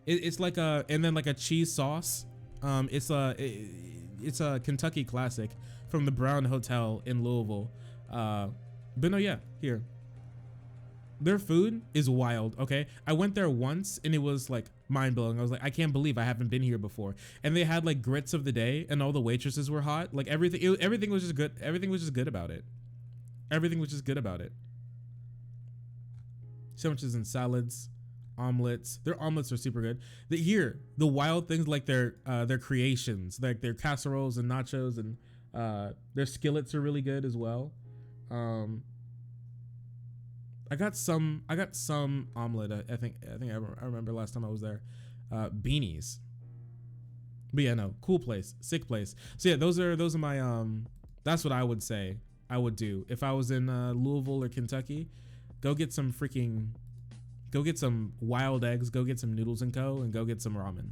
It's like and then like a cheese sauce. It's a Kentucky classic from the Brown Hotel in Louisville. But no, yeah, here. Their food is wild, okay? I went there once and it was like mind-blowing. I was like, I can't believe I haven't been here before. And they had like grits of the day, and all the waitresses were hot. Like everything was just good. Everything was just good about it. Everything was just good about it. Sandwiches and salads, omelets. Their omelets are super good. The wild things, like their creations, like their casseroles and nachos, and their skillets are really good as well. I got some omelet. I think I remember last time I was there. Beanies. But yeah, no, cool place, sick place. So yeah, those are my that's what I would say I would do if I was in Louisville or Kentucky. Go get some freaking Go get some wild eggs, go get some Noodles and Co, and go get some ramen.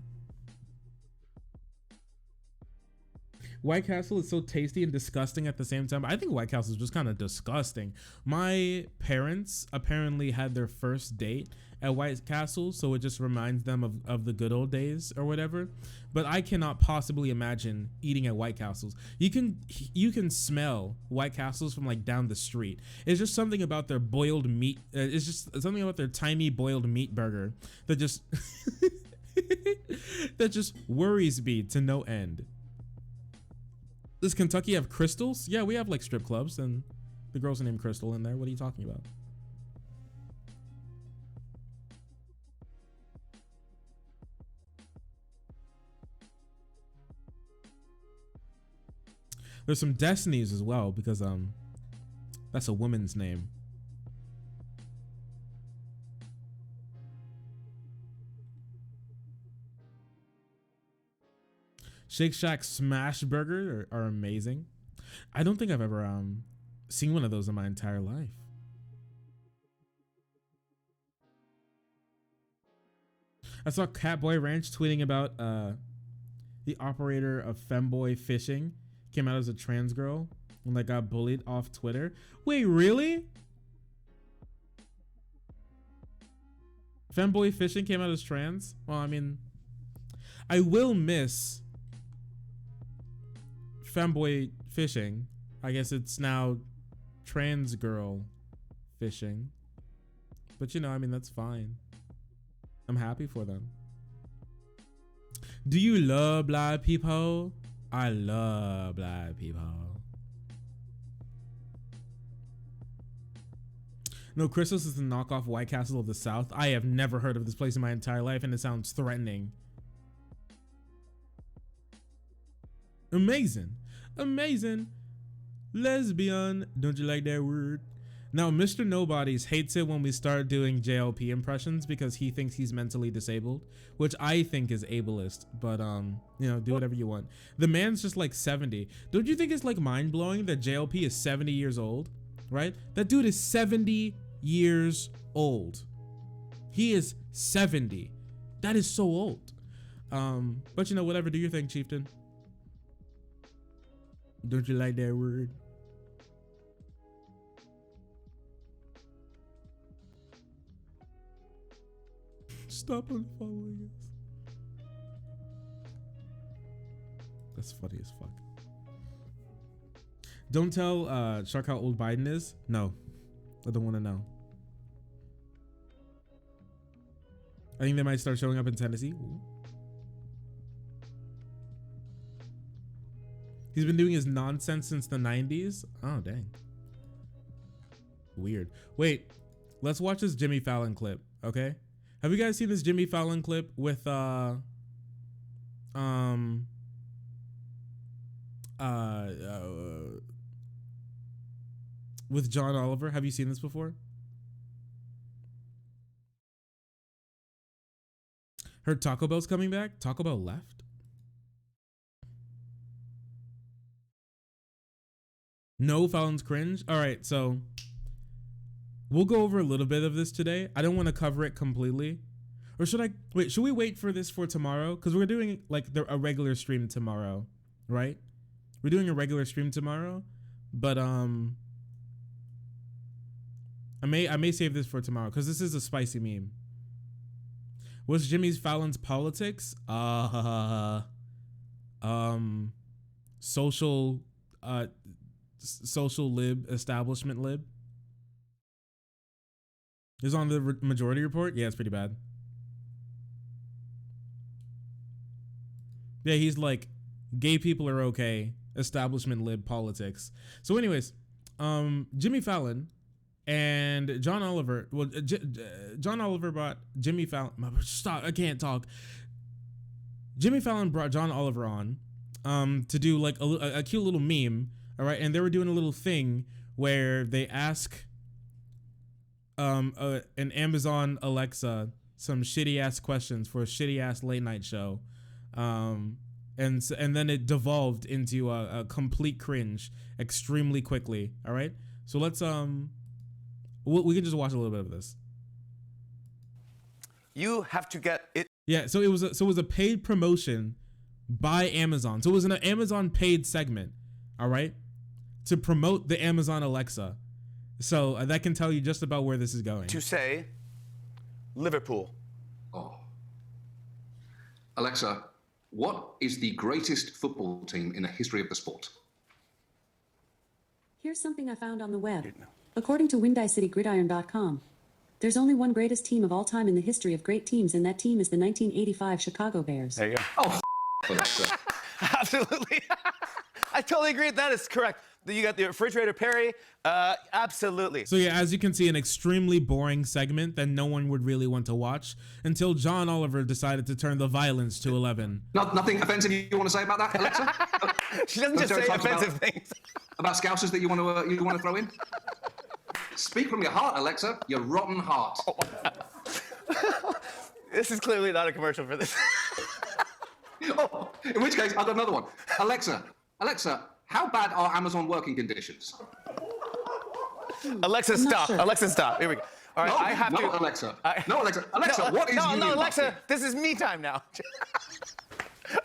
White Castle is so tasty and disgusting at the same time. I think White Castle is just kind of disgusting. My parents apparently had their first date at White Castle, so it just reminds them of the good old days or whatever. But I cannot possibly imagine eating at White Castles. You can smell White Castles from like down the street. It's just something about their boiled meat. It's just something about their tiny boiled meat burger that just that just worries me to no end. Does Kentucky have Crystals? Yeah, we have like strip clubs, and the girls are named Crystal in there. What are you talking about? There's some Destinies as well, because that's a woman's name. Shake Shack Smash Burger are amazing. I don't think I've ever seen one of those in my entire life. I saw Catboy Ranch tweeting about the operator of Femboy Fishing came out as a trans girl and like got bullied off Twitter. Wait, really? Femboy Fishing came out as trans? Well, I mean, I will miss Femboy Fishing. I guess it's now Trans Girl Fishing. But you know, I mean, that's fine. I'm happy for them. Do you love black people? I love black people. No, Crystals is the knockoff White Castle of the South. I have never heard of this place in my entire life, and it sounds threatening. Amazing. Amazing. Lesbian. Don't you like that word? Now, Mr. Nobodies hates it when we start doing JLP impressions because he thinks he's mentally disabled, which I think is ableist, but you know, do whatever you want. The man's just like 70. Don't you think it's like mind-blowing that JLP is 70 years old, right? That dude is 70 years old. He is 70. That is so old. But you know, whatever, do your thing, Chieftain. Don't you like that word? Stop unfollowing us. That's funny as fuck. Don't tell Shark how old Biden is. No, I don't want to know. I think they might start showing up in Tennessee. Ooh. He's been doing his nonsense since the 90s. Oh, dang. Weird. Wait, let's watch this Jimmy Fallon clip, okay? Have you guys seen this Jimmy Fallon clip with with John Oliver? Have you seen this before? Heard Taco Bell's coming back? Taco Bell left? No, Fallon's cringe. All right, so we'll go over a little bit of this today. I don't want to cover it completely. Or should I wait? Should we wait for this for tomorrow? Because we're doing like a regular stream tomorrow, right? We're doing a regular stream tomorrow, but I may save this for tomorrow because this is a spicy meme. What's Jimmy Fallon's politics? Social lib, establishment lib. Is on the Majority Report. Yeah, it's pretty bad. Yeah, he's like, gay people are okay, establishment lib politics. So anyways, Jimmy Fallon and John Oliver, well, John Oliver brought Jimmy Fallon, stop, I can't talk. Jimmy Fallon brought John Oliver on to do like a cute little meme, all right? And they were doing a little thing where they ask an Amazon Alexa some shitty ass questions for a shitty ass late night show, and then it devolved into a complete cringe extremely quickly. All right, so let's we can just watch a little bit of this. You have to get it. Yeah, so it was a paid promotion by Amazon. So it was an Amazon paid segment, all right, to promote the Amazon Alexa. So that can tell you just about where this is going. To say Liverpool. Oh. Alexa, what is the greatest football team in the history of the sport? Here's something I found on the web. According to WindyCityGridiron.com, there's only one greatest team of all time in the history of great teams, and that team is the 1985 Chicago Bears. There you go. Oh, Alexa. Absolutely. I totally agree. That is correct. You got the refrigerator, Perry. Absolutely. So yeah, as you can see, an extremely boring segment that no one would really want to watch until John Oliver decided to turn the violence to 11. Nothing offensive you want to say about that, Alexa? She doesn't just say offensive things. About Scousers that you want to throw in? Speak from your heart, Alexa. Your rotten heart. This is clearly not a commercial for this. Oh, in which case, I've got another one. Alexa, how bad are Amazon working conditions? Alexa, stop. Sure. Alexa, stop. Here we go. All right, No, I have no, to. Alexa. No, Alexa. Alexa, what is no, union Alexa, busting? this is me time now.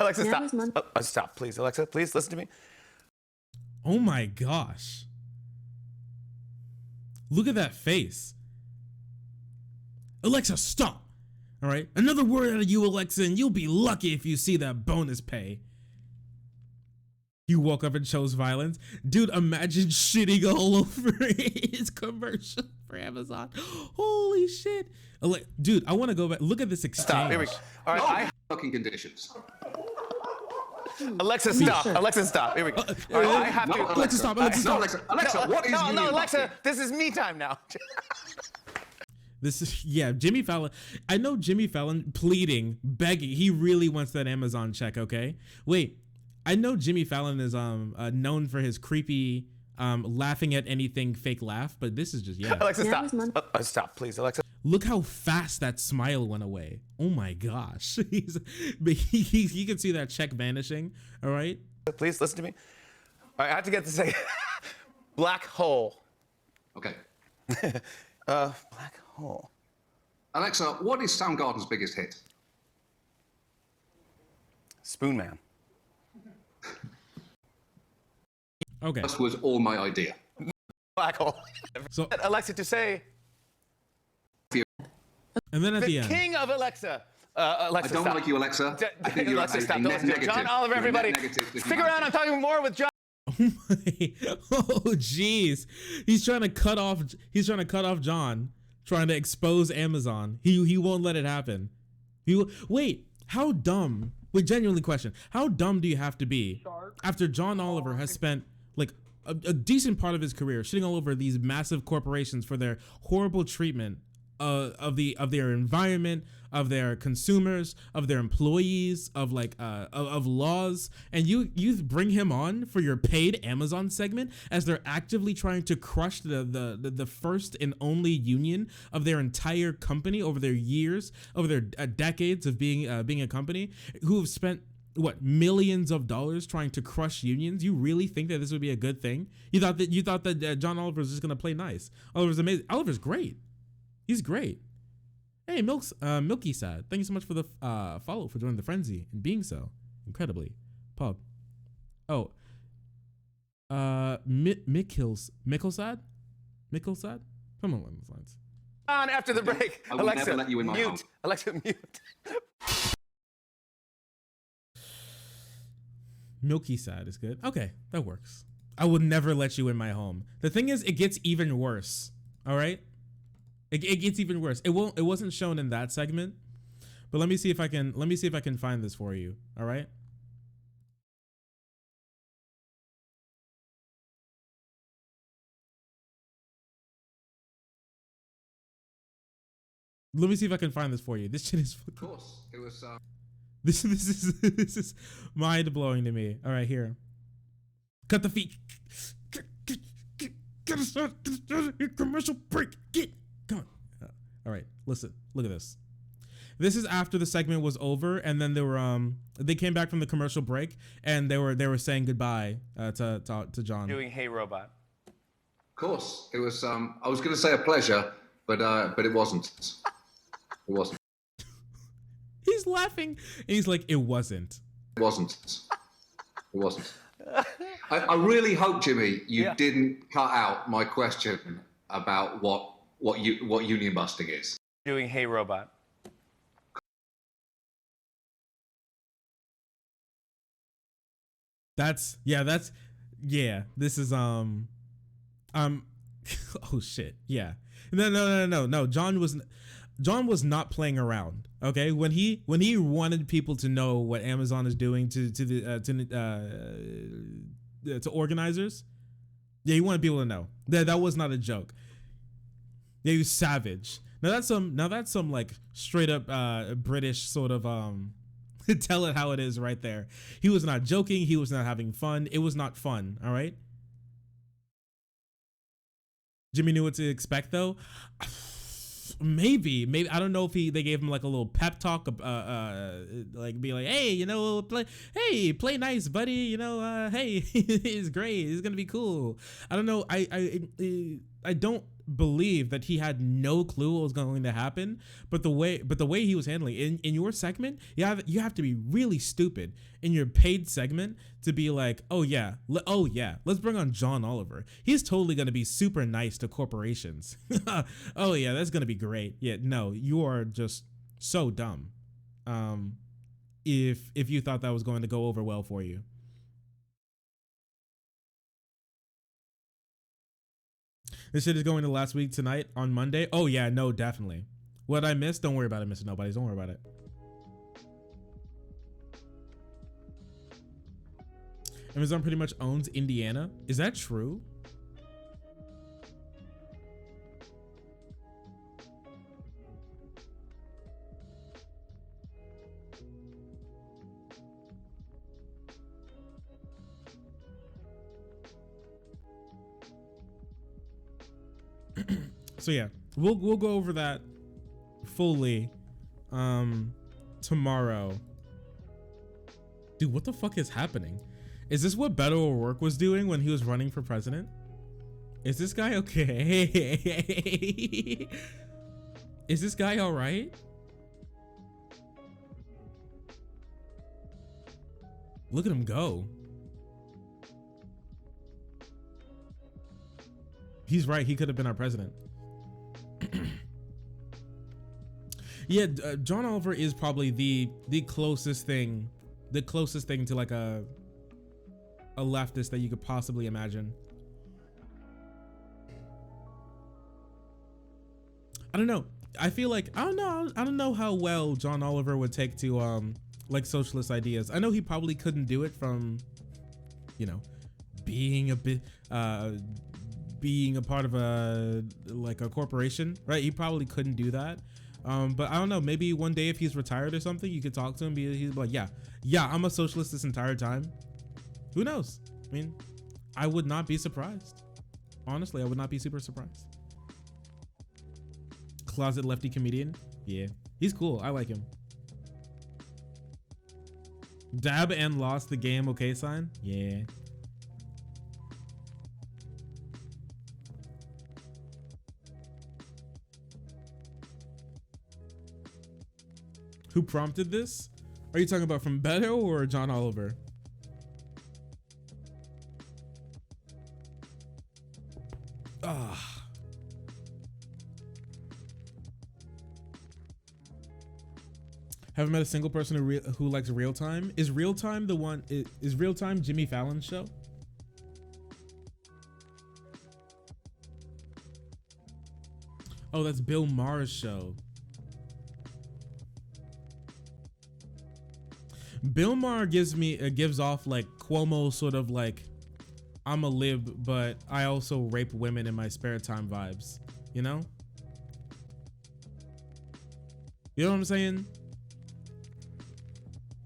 Alexa, Now stop. is mon- Stop, please. Alexa, please listen to me. Oh my gosh. Look at that face. Alexa, stop. All right. Another word out of you, Alexa, and you'll be lucky if you see that bonus pay. You woke up and chose violence. Dude, imagine shitting all over his commercial for Amazon. Holy shit. Dude, I want to go back. Look at this exchange. Stop. Here we go. All right, Working conditions. Alexa, stop. Sure. Alexa, stop. Here we go. All right, I have to. Alexa, stop. Alexa, stop. No, Alexa, what is union No, Alexa, busting? this is me time now. This is, yeah, Jimmy Fallon. I know Jimmy Fallon pleading, begging. He really wants that Amazon check, okay? Wait, I know Jimmy Fallon is known for his creepy laughing at anything fake laugh, but this is just, yeah. Alexa, Now stop. is mon- Stop, please, Alexa. Look how fast that smile went away. Oh my gosh. He can see that check vanishing, all right? Please listen to me. All right, I have to get to say black hole. Okay. Black hole. Alexa, what is Soundgarden's biggest hit? Spoon Man. Okay. This was all my idea. Black hole. So, Alexa to say and then at the the end. king of Alexa. Alexa, I don't stop. like you, Alexa. I think you're Alexa, a stop. net Don't listen to it. negative. John Oliver, You're a net everybody. negative to Stick around. I'm humanity. talking more with John. Oh jeez, he's trying to cut off John, trying to expose Amazon. He won't let it happen. Wait, how dumb? Wait, genuinely question. How dumb do you have to be after John Oliver has spent like a decent part of his career shitting all over these massive corporations for their horrible treatment of their environment, of their consumers, of their employees, of laws, and you bring him on for your paid Amazon segment as they're actively trying to crush the first and only union of their entire company over their years, over their decades of being a company, who have spent millions of dollars trying to crush unions. You really think that this would be a good thing? You thought that John Oliver was just gonna play nice. Oliver's amazing. Oliver's great. He's great. Hey, Milky Sad, thank you so much for the follow, for joining the frenzy and being so incredibly pub. Oh, Mickelsad, come on, those lines. On after the break. I will Alexa, never let you in my mute. home. Alexa, mute. Milky Sad is good. Okay, that works. I would never let you in my home. The thing is, it gets even worse. All right. It gets even worse. It wasn't shown in that segment, but let me see if I can find this for you. All right. Let me see if I can find this for you. This shit is. Of course, it was. This is mind blowing to me. All right, here. Cut the feet. Get us out. Commercial break. Come on. All right, listen. Look at this. This is after the segment was over, and then they came back from the commercial break, and they were saying goodbye to John. Doing Hey Robot. Of course, it was. I was going to say a pleasure, but it wasn't. It wasn't. was laughing. And he's like, it wasn't. It wasn't. It wasn't. I really hope, Jimmy, you didn't cut out my question about what union busting is. Doing Hey Robot. This is oh shit. Yeah. No. John was not playing around. Okay? When he wanted people to know what Amazon is doing to organizers, yeah, he wanted people to know. That was not a joke. Yeah, he was savage. Now that's some like straight up British sort of tell it how it is right there. He was not joking, he was not having fun. It was not fun, all right? Jimmy knew what to expect though. Maybe I don't know if they gave him like a little pep talk, like be like, hey, you know, play nice, buddy, you know, hey, it's great, it's gonna be cool. I don't know. I don't believe that he had no clue what was going to happen, but the way he was handling in your segment, you have to be really stupid in your paid segment to be like, oh yeah, let's bring on John Oliver. He's totally going to be super nice to corporations. Oh yeah, that's going to be great. Yeah, no, you are just so dumb. If you thought that was going to go over well for you. This shit is going to last week tonight on Monday. Oh yeah, no, definitely. What I missed, don't worry about it, Mr. Nobody's. Don't worry about it. Amazon pretty much owns Indiana. Is that true? So yeah, we'll go over that fully tomorrow. Dude, what the fuck is happening? Is this what Beto O'Rourke was doing when he was running for president? Is this guy okay? Is this guy all right? Look at him go. He's right. He could have been our president. Yeah, John Oliver is probably the closest thing to like a leftist that you could possibly imagine. I don't know. I feel like I don't know how well John Oliver would take to like socialist ideas. I know he probably couldn't do it from, you know, being a bit being a part of a corporation, right? He probably couldn't do that. But I don't know, maybe one day if he's retired or something, you could talk to him, he's like, yeah, I'm a socialist this entire time. Who knows? I mean, I would not be surprised. Honestly, I would not be super surprised. Closet lefty comedian. Yeah, he's cool. I like him. Dab and lost the game. Okay sign. Yeah. Who prompted this? Are you talking about from Beto or John Oliver? Haven't met a single person who likes Real Time. Is Real Time the one? Is Real Time Jimmy Fallon's show? Oh, that's Bill Maher's show. Bill Maher gives off like Cuomo sort of like, I'm a lib, but I also rape women in my spare time vibes. You know? You know what I'm saying?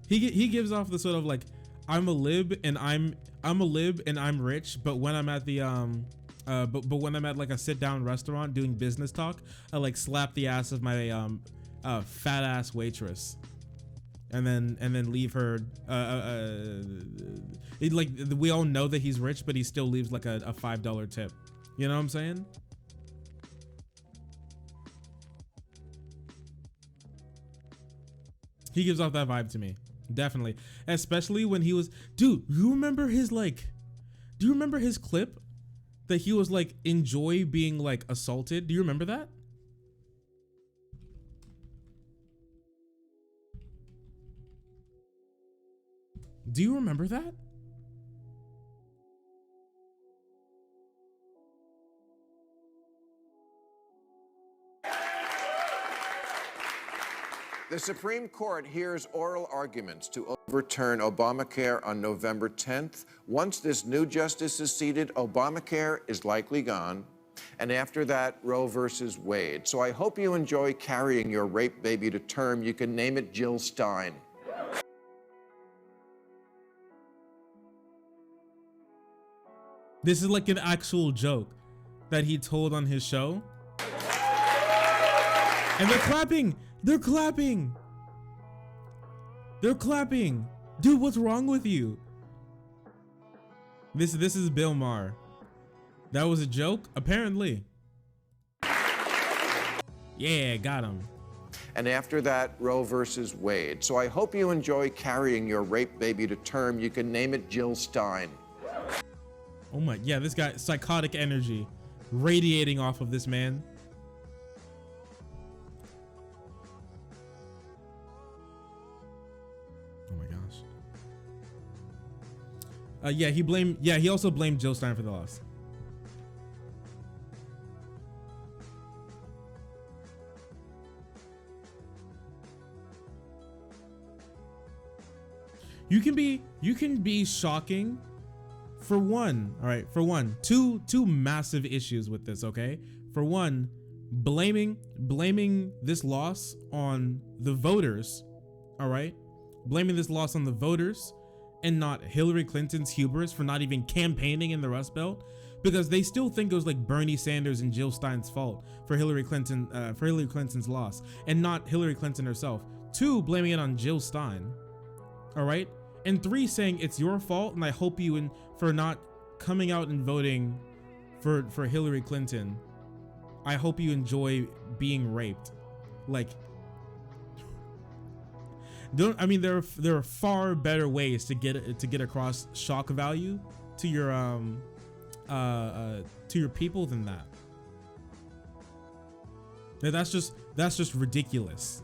He gives off the sort of like, I'm a lib and I'm rich, but when I'm at the but when I'm at like a sit down restaurant doing business talk, I like slap the ass of my fat ass waitress. And then leave her. Like we all know that he's rich, but he still leaves like a $5 tip. You know what I'm saying? He gives off that vibe to me, definitely. Especially when he was, dude. You remember his like? Do you remember his clip that he was like enjoy being like assaulted? Do you remember that? Do you remember that? The Supreme Court hears oral arguments to overturn Obamacare on November 10th. Once this new justice is seated, Obamacare is likely gone. And after that, Roe versus Wade. So I hope you enjoy carrying your rape baby to term. You can name it Jill Stein. This is like an actual joke that he told on his show. And they're clapping. They're clapping. They're clapping. Dude, what's wrong with you? This is Bill Maher. That was a joke, apparently. Yeah, got him. And after that, Roe versus Wade. So I hope you enjoy carrying your rape baby to term. You can name it Jill Stein. Oh my, yeah, this guy, psychotic energy radiating off of this man. Oh my gosh. He also blamed Jill Stein for the loss. You can be shocking for one, all right, for one, two massive issues with this, okay? For one, blaming this loss on the voters, all right? Blaming this loss on the voters and not Hillary Clinton's hubris for not even campaigning in the Rust Belt, because they still think it was like Bernie Sanders and Jill Stein's fault for Hillary Clinton's loss and not Hillary Clinton herself. Two, blaming it on Jill Stein, all right? And three, saying it's your fault and I hope you for not coming out and voting for Hillary Clinton. I hope you enjoy being raped. Like, there are far better ways to get across shock value to your people than that. That's just ridiculous.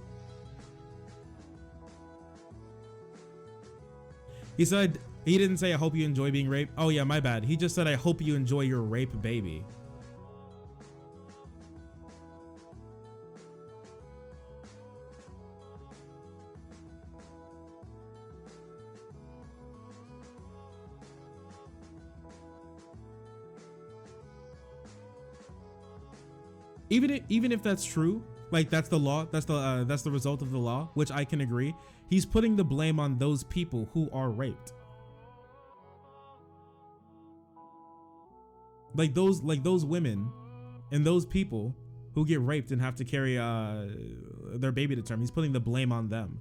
He said, he didn't say, I hope you enjoy being raped. Oh yeah, my bad. He just said, I hope you enjoy your rape baby. Even if that's true, like that's the law, that's the result of the law, which I can agree. He's putting the blame on those people who are raped. Like those women and those people who get raped and have to carry their baby to term. He's putting the blame on them.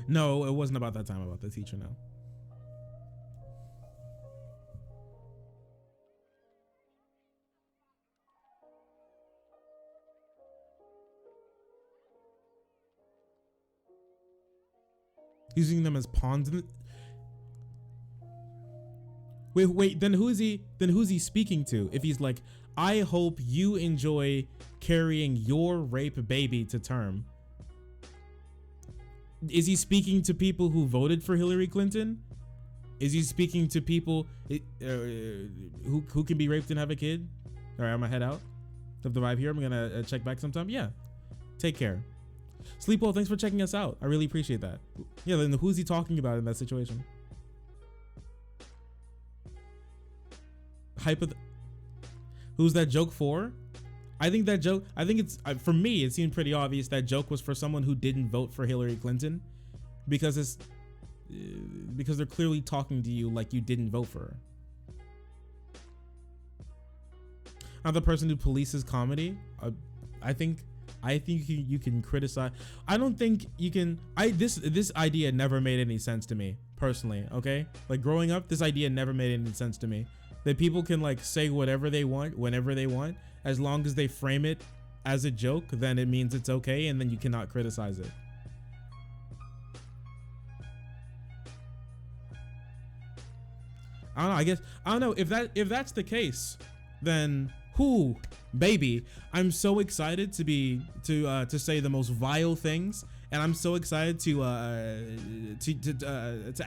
No, it wasn't about that time, about the teacher now. Using them as pawns. Wait, then who's he speaking to? If he's like, I hope you enjoy carrying your rape baby to term. Is he speaking to people who voted for Hillary Clinton? Is he speaking to people who can be raped and have a kid? All right, I'm gonna head out of the vibe here. I'm gonna check back sometime. Yeah, take care. Sleep well. Thanks for checking us out. I really appreciate that. Yeah, then who's he talking about in that situation? Who's that joke for? I think it's, for me, it seemed pretty obvious that joke was for someone who didn't vote for Hillary Clinton, because they're clearly talking to you like you didn't vote for her. I'm the person who polices comedy. I think I think you can criticize. I don't think you can. This idea never made any sense to me personally. Okay, like growing up, this idea never made any sense to me. That people can like say whatever they want whenever they want, as long as they frame it as a joke, then it means it's okay, and then you cannot criticize it. I don't know. I don't know if that's the case, then who, baby, I'm so excited to say the most vile things, and I'm so excited to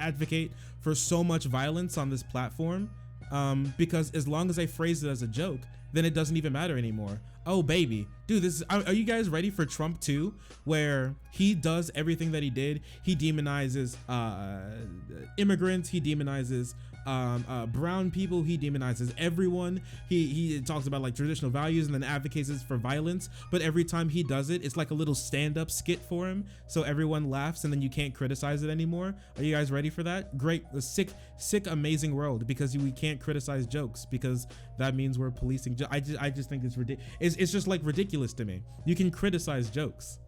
advocate for so much violence on this platform, because as long as I phrase it as a joke, then it doesn't even matter anymore. Oh baby, dude, are you guys ready for Trump 2, where he does everything that he did? He demonizes immigrants, he demonizes brown people, he demonizes everyone. He talks about like traditional values and then advocates for violence, but every time he does it, it's like a little stand-up skit for him, so everyone laughs and then you can't criticize it anymore. Are you guys ready for that? Great, a sick amazing world, because we can't criticize jokes, because that means we're policing. I just think it's ridiculous. It's just like ridiculous to me. You can criticize jokes.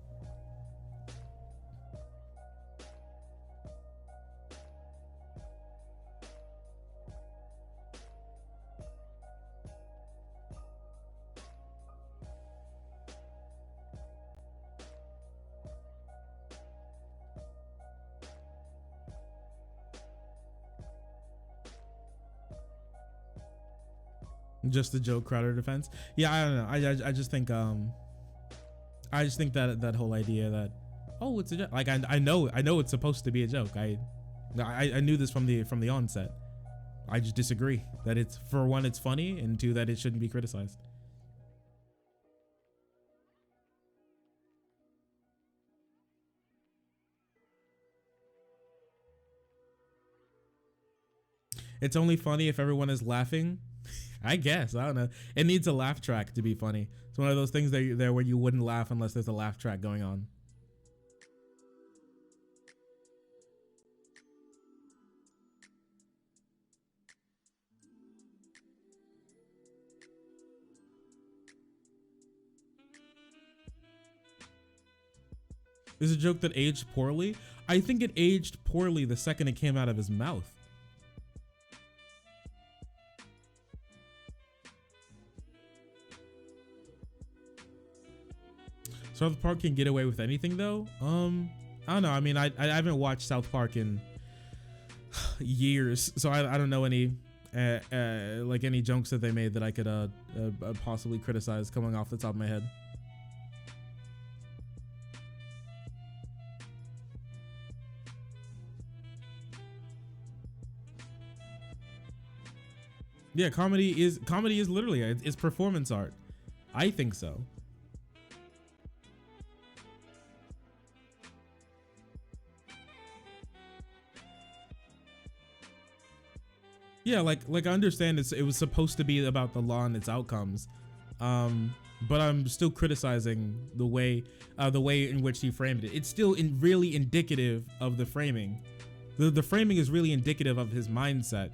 Just the Joe Crowder defense. Yeah, I don't know. I just think that whole idea that, oh, it's a joke. Like I know it's supposed to be a joke. I knew this from the onset. I just disagree that it's, for one, it's funny, and two, that it shouldn't be criticized. It's only funny if everyone is laughing. I guess, I don't know. It needs a laugh track to be funny. It's one of those things there where you wouldn't laugh unless there's a laugh track going on. Is a joke that aged poorly? I think it aged poorly the second it came out of his mouth. South Park can get away with anything though. I don't know. I mean, I haven't watched South Park in years, so I don't know any like any jokes that they made that I could possibly criticize coming off the top of my head. Yeah, comedy is literally it's performance art. I think so. Yeah, like I understand it was supposed to be about the law and its outcomes, but I'm still criticizing the way in which he framed it. It's still really indicative of the framing. The framing is really indicative of his mindset,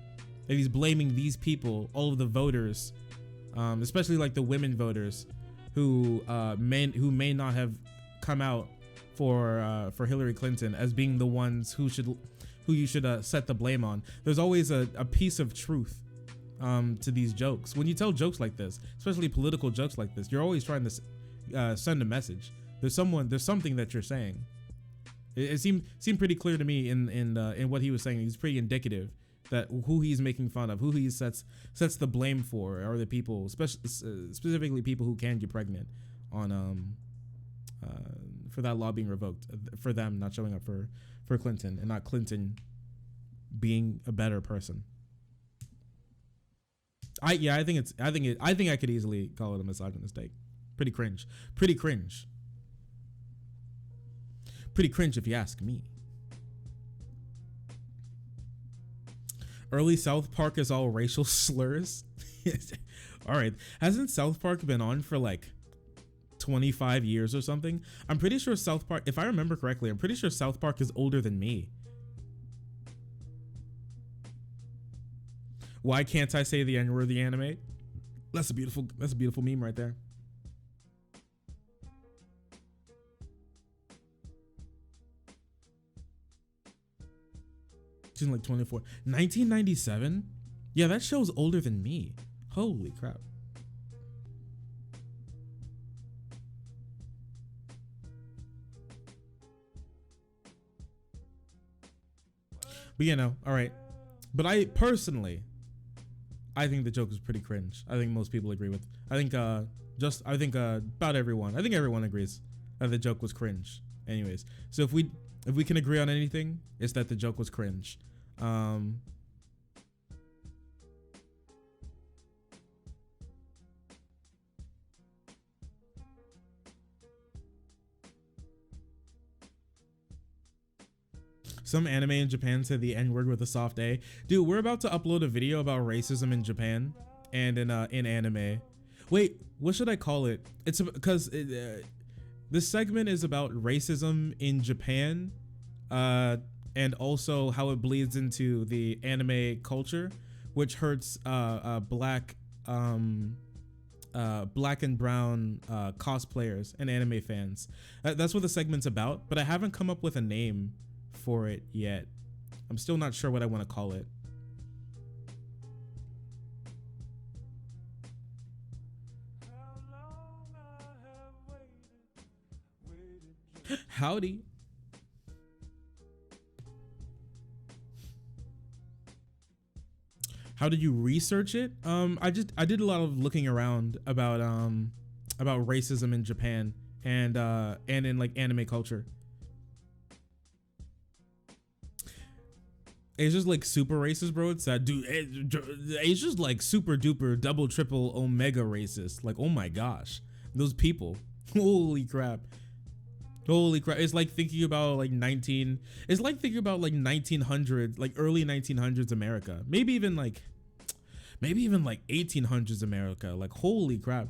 that he's blaming these people, all of the voters, especially like the women voters, who may not have come out for Hillary Clinton, as being the ones who you should set the blame on. There's always a piece of truth to these jokes. When you tell jokes like this, especially political jokes like this, you're always trying to send a message. There's something that you're saying. It seemed pretty clear to me in what he was saying. He's pretty indicative that who he's making fun of, who he sets the blame for, are the people, specifically people who can get pregnant, on for that law being revoked, for them not showing up for Clinton, and not Clinton being a better person. I think I could easily call it a misogynist take. Pretty cringe if you ask me. Early South Park is all racial slurs. All right, hasn't South Park been on for like 25 years or something? I'm pretty sure South Park, if I remember correctly, I'm pretty sure South Park is older than me. Why can't I say the N-word, the anime? That's a beautiful meme right there. She's like 24. 1997? Yeah, that show's older than me. Holy crap. But you know, all right. But I personally, I think the joke is pretty cringe. I think most people agree with. I think about everyone. I think everyone agrees that the joke was cringe. Anyways, so if we can agree on anything, it's that the joke was cringe. Some anime in Japan said the N-word with a soft A. Dude, we're about to upload a video about racism in Japan and in anime. Wait, what should I call it? It's because this segment is about racism in Japan, and also how it bleeds into the anime culture, which hurts black and brown cosplayers and anime fans. That's what the segment's about, but I haven't come up with a name for it yet. I'm still not sure what I want to call it. Howdy. How did you research it? I did a lot of looking around about racism in Japan and in like anime culture. Asia's like super racist, bro. It's that dude. Asia's like super duper double triple omega racist. Like, oh my gosh, those people. Holy crap. Holy crap. It's like thinking about like 1900, like early 1900s America. Maybe even like 1800s America. Like, holy crap.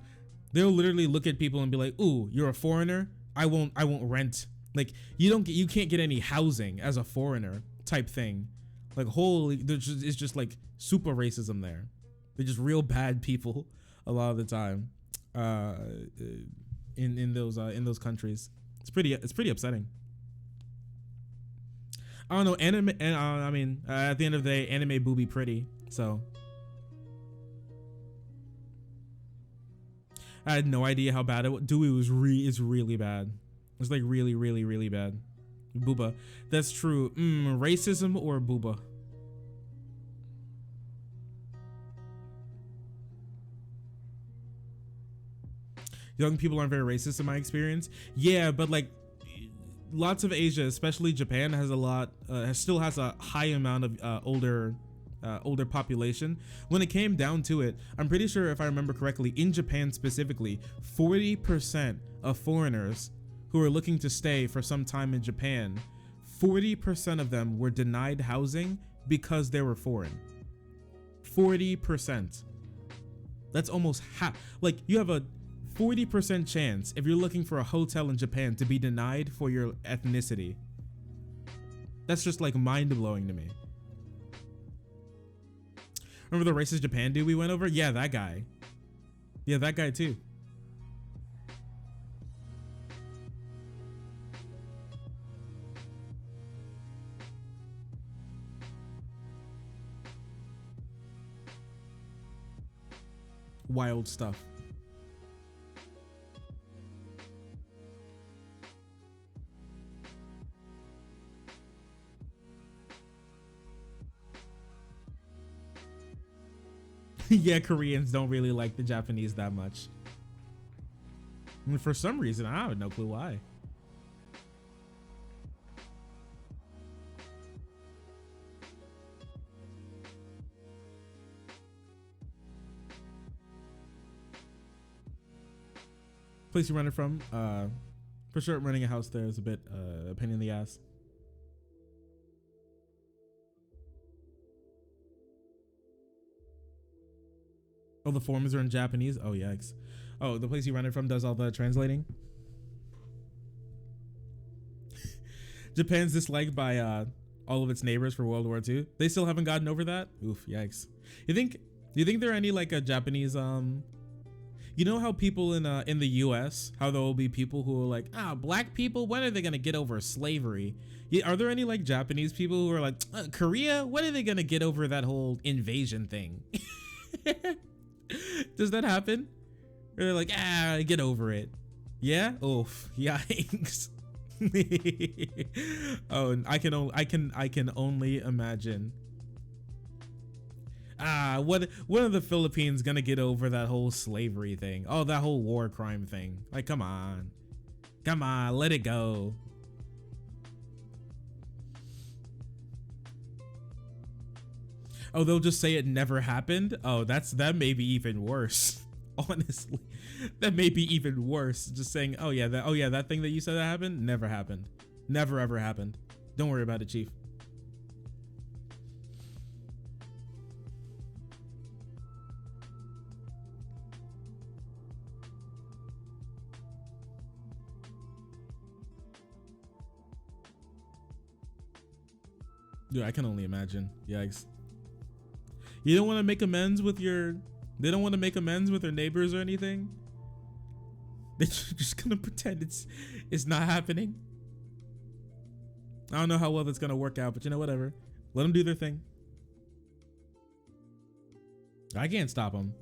They'll literally look at people and be like, ooh, you're a foreigner. I won't rent. Like, you can't get any housing as a foreigner type thing. Like, holy, it's just like super racism there. They're just real bad people a lot of the time in those countries. It's pretty upsetting. I don't know, anime, I mean, at the end of the day, anime booby pretty, so. I had no idea how bad it was. Dewey is really bad. It's like really, really, really bad. Booba. That's true. Racism or booba? Young people aren't very racist in my experience. Yeah, but like lots of Asia, especially Japan, has a lot, still has a high amount of older population. When it came down to it, I'm pretty sure, if I remember correctly, in Japan specifically, 40% of foreigners who are looking to stay for some time in Japan, 40% of them were denied housing because they were foreign. 40%. That's almost half. Like, you have a 40% chance, if you're looking for a hotel in Japan, to be denied for your ethnicity. That's just like mind-blowing to me. Remember the racist Japan dude we went over? Yeah, that guy. Yeah, that guy too. Wild stuff. Yeah, Koreans don't really like the Japanese that much. I mean, for some reason, I have no clue why. Place you running from? For sure, renting a house there is a bit a pain in the ass. Oh, the forms are in Japanese? Oh, yikes. Oh, the place you rented from does all the translating? Japan's disliked by all of its neighbors for World War II. They still haven't gotten over that? Oof, yikes. You think there are any like a Japanese You know how people in the US, how there will be people who are like, black people, when are they gonna get over slavery? Are there any like Japanese people who are like, Korea, when are they gonna get over that whole invasion thing? Does that happen? Or they're like, get over it. Yeah? Oof. Yikes. Oh, I can only imagine. When are the Philippines gonna get over that whole slavery thing? Oh, that whole war crime thing. Like, come on, let it go. Oh, they'll just say it never happened. Oh, that may be even worse. Honestly, that may be even worse. Just saying, oh yeah, that thing that you said that happened never happened, never ever happened. Don't worry about it, Chief. Dude, I can only imagine. Yikes. You don't want to make amends with they don't want to make amends with their neighbors or anything? They're just gonna pretend it's not happening. I don't know how well that's gonna work out, but you know, whatever. Let them do their thing. I can't stop them.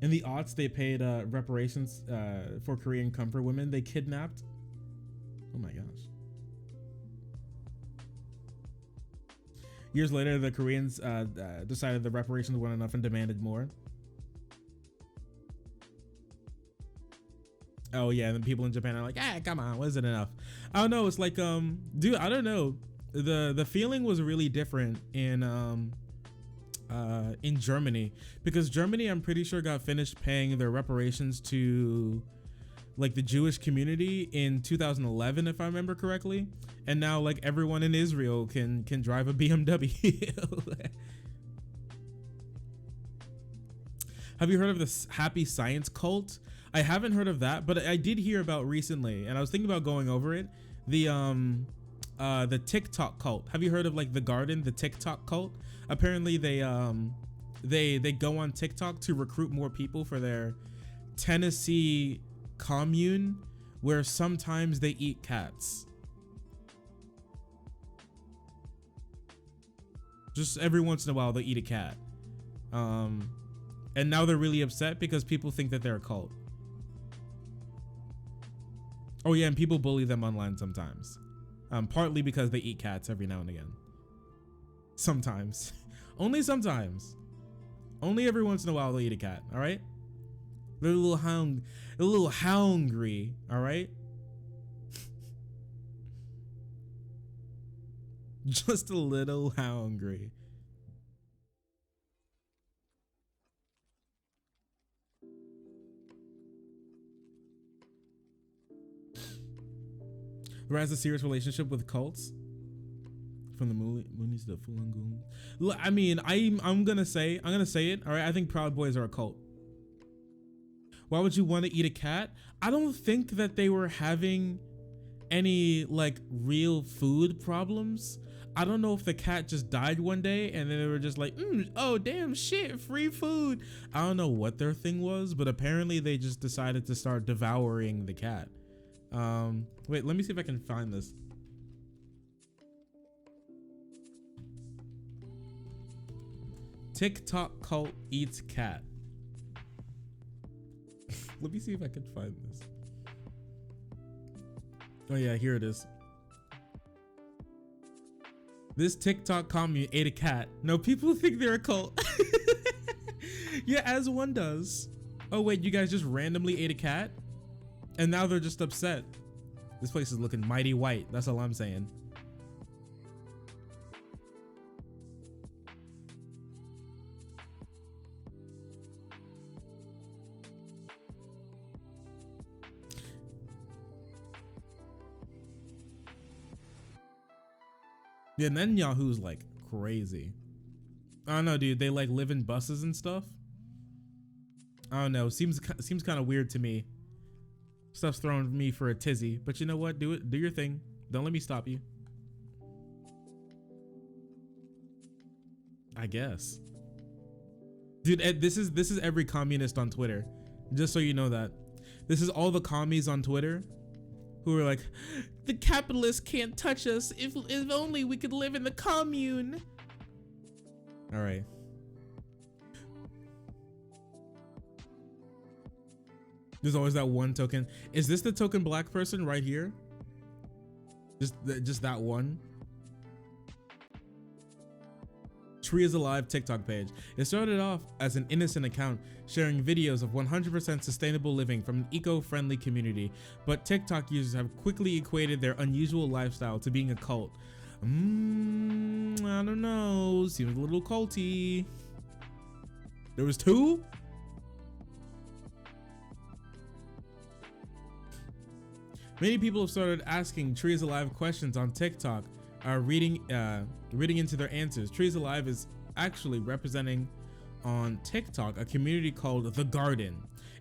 In the aughts, they paid reparations for Korean comfort women they kidnapped. Oh my gosh. Years later, the Koreans decided the reparations weren't enough and demanded more. Oh yeah, and then people in Japan are like, come on, wasn't enough. I don't know. It's like, dude, I don't know. The feeling was really different in Germany, because Germany, I'm pretty sure, got finished paying their reparations to like the Jewish community in 2011, if I remember correctly. And now like everyone in Israel can drive a BMW. Have you heard of this Happy Science cult? I haven't heard of that, but I did hear about recently, and I was thinking about going over it. The TikTok cult. Have you heard of like The Garden, the TikTok cult? Apparently they go on TikTok to recruit more people for their Tennessee commune, where sometimes they eat cats. Just every once in a while they'll eat a cat. And now they're really upset because people think that they're a cult. Oh yeah, and people bully them online sometimes. Partly because they eat cats every now and again. Sometimes. Only sometimes. Only every once in a while they'll eat a cat, all right? They're a little hungry, all right? Just a little hungry. Who has a serious relationship with cults? From the Moonies to the Falun Gong. Look, I mean, I'm gonna say it. All right, I think Proud Boys are a cult. Why would you want to eat a cat? I don't think that they were having any like real food problems. I don't know if the cat just died one day and then they were just like, oh damn shit, free food. I don't know what their thing was, but apparently they just decided to start devouring the cat. Wait, let me see if I can find this. TikTok cult eats cat. Let me see if I can find this. Oh yeah, here it is. This TikTok commune ate a cat. No, people think they're a cult. Yeah, as one does. Oh wait, you guys just randomly ate a cat? And now they're just upset. This place is looking mighty white. That's all I'm saying. Yeah, Netanyahu's like crazy. I don't know, dude. They like live in buses and stuff. I don't know. Seems kind of weird to me. Stuff's throwing me for a tizzy, but you know what? Do it. Do your thing. Don't let me stop you. I guess. Dude, this is every communist on Twitter. Just so you know that. This is all the commies on Twitter who are like, the capitalists can't touch us. If only we could live in the commune. All right. There's always that one token. Is this the token black person right here? Just that one? Tree is Alive TikTok page. It started off as an innocent account sharing videos of 100% sustainable living from an eco-friendly community, but TikTok users have quickly equated their unusual lifestyle to being a cult. I don't know, seems a little culty. There was 2? Many people have started asking Tree is Alive questions on TikTok, reading into their answers. Tree is Alive is actually representing on TikTok a community called The Garden,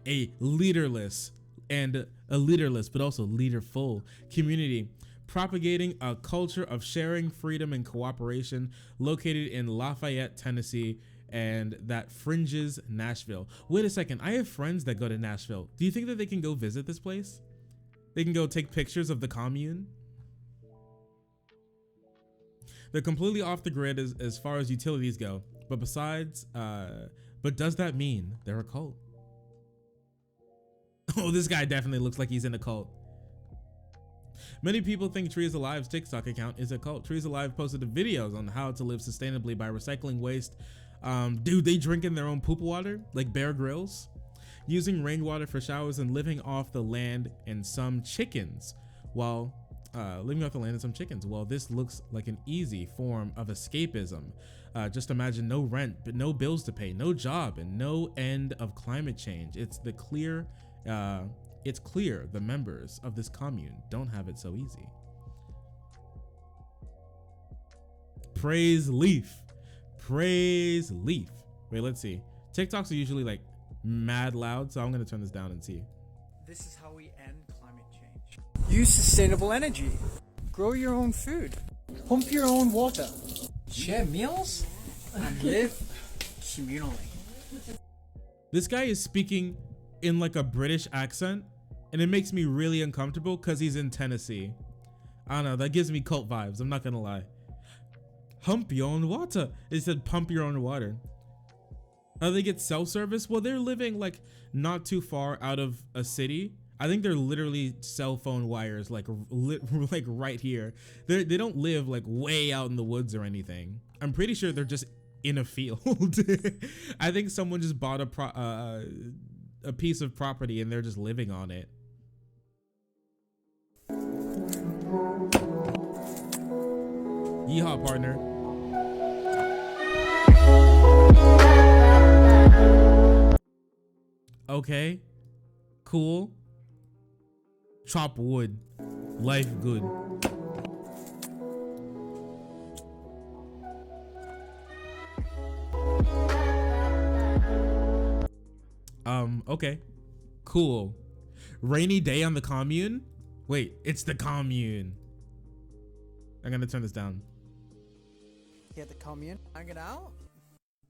a leaderless but also leaderful community propagating a culture of sharing, freedom, and cooperation, located in Lafayette, Tennessee, and that fringes Nashville. Wait a second, I have friends that go to Nashville. Do you think that they can go visit this place? They can go take pictures of the commune? They're completely off the grid as far as utilities go, but but does that mean they're a cult? Oh, this guy definitely looks like he's in a cult. Many people think Tree is Alive's TikTok account is a cult. Tree is Alive posted videos on how to live sustainably by recycling waste. Dude, they drink in their own poop water, like Bear Grylls, using rainwater for showers and living off the land and some chickens while Well, this looks like an easy form of escapism. Just imagine no rent, but no bills to pay, no job, and no end of climate change. It's clear the members of this commune don't have it so easy. Praise Leaf. Praise Leaf. Wait, let's see. TikToks are usually like mad loud, so I'm gonna turn this down and see. This is how we end climate change. Use sustainable energy. Grow your own food. Pump your own water. Share meals and live communally. This guy is speaking in like a British accent, and it makes me really uncomfortable because he's in Tennessee. I don't know, that gives me cult vibes, I'm not gonna lie. Pump your own water. It said pump your own water. How do they get cell service? Well, they're living like not too far out of a city. I think they're literally cell phone wires like right here. They don't live like way out in the woods or anything. I'm pretty sure they're just in a field. I think someone just bought a piece of property and they're just living on it. Yeehaw, partner. Okay, cool. Chop wood. Life good. Okay, cool. Rainy day on the commune? Wait, it's the commune. I'm gonna turn this down. Here at the commune, hanging out,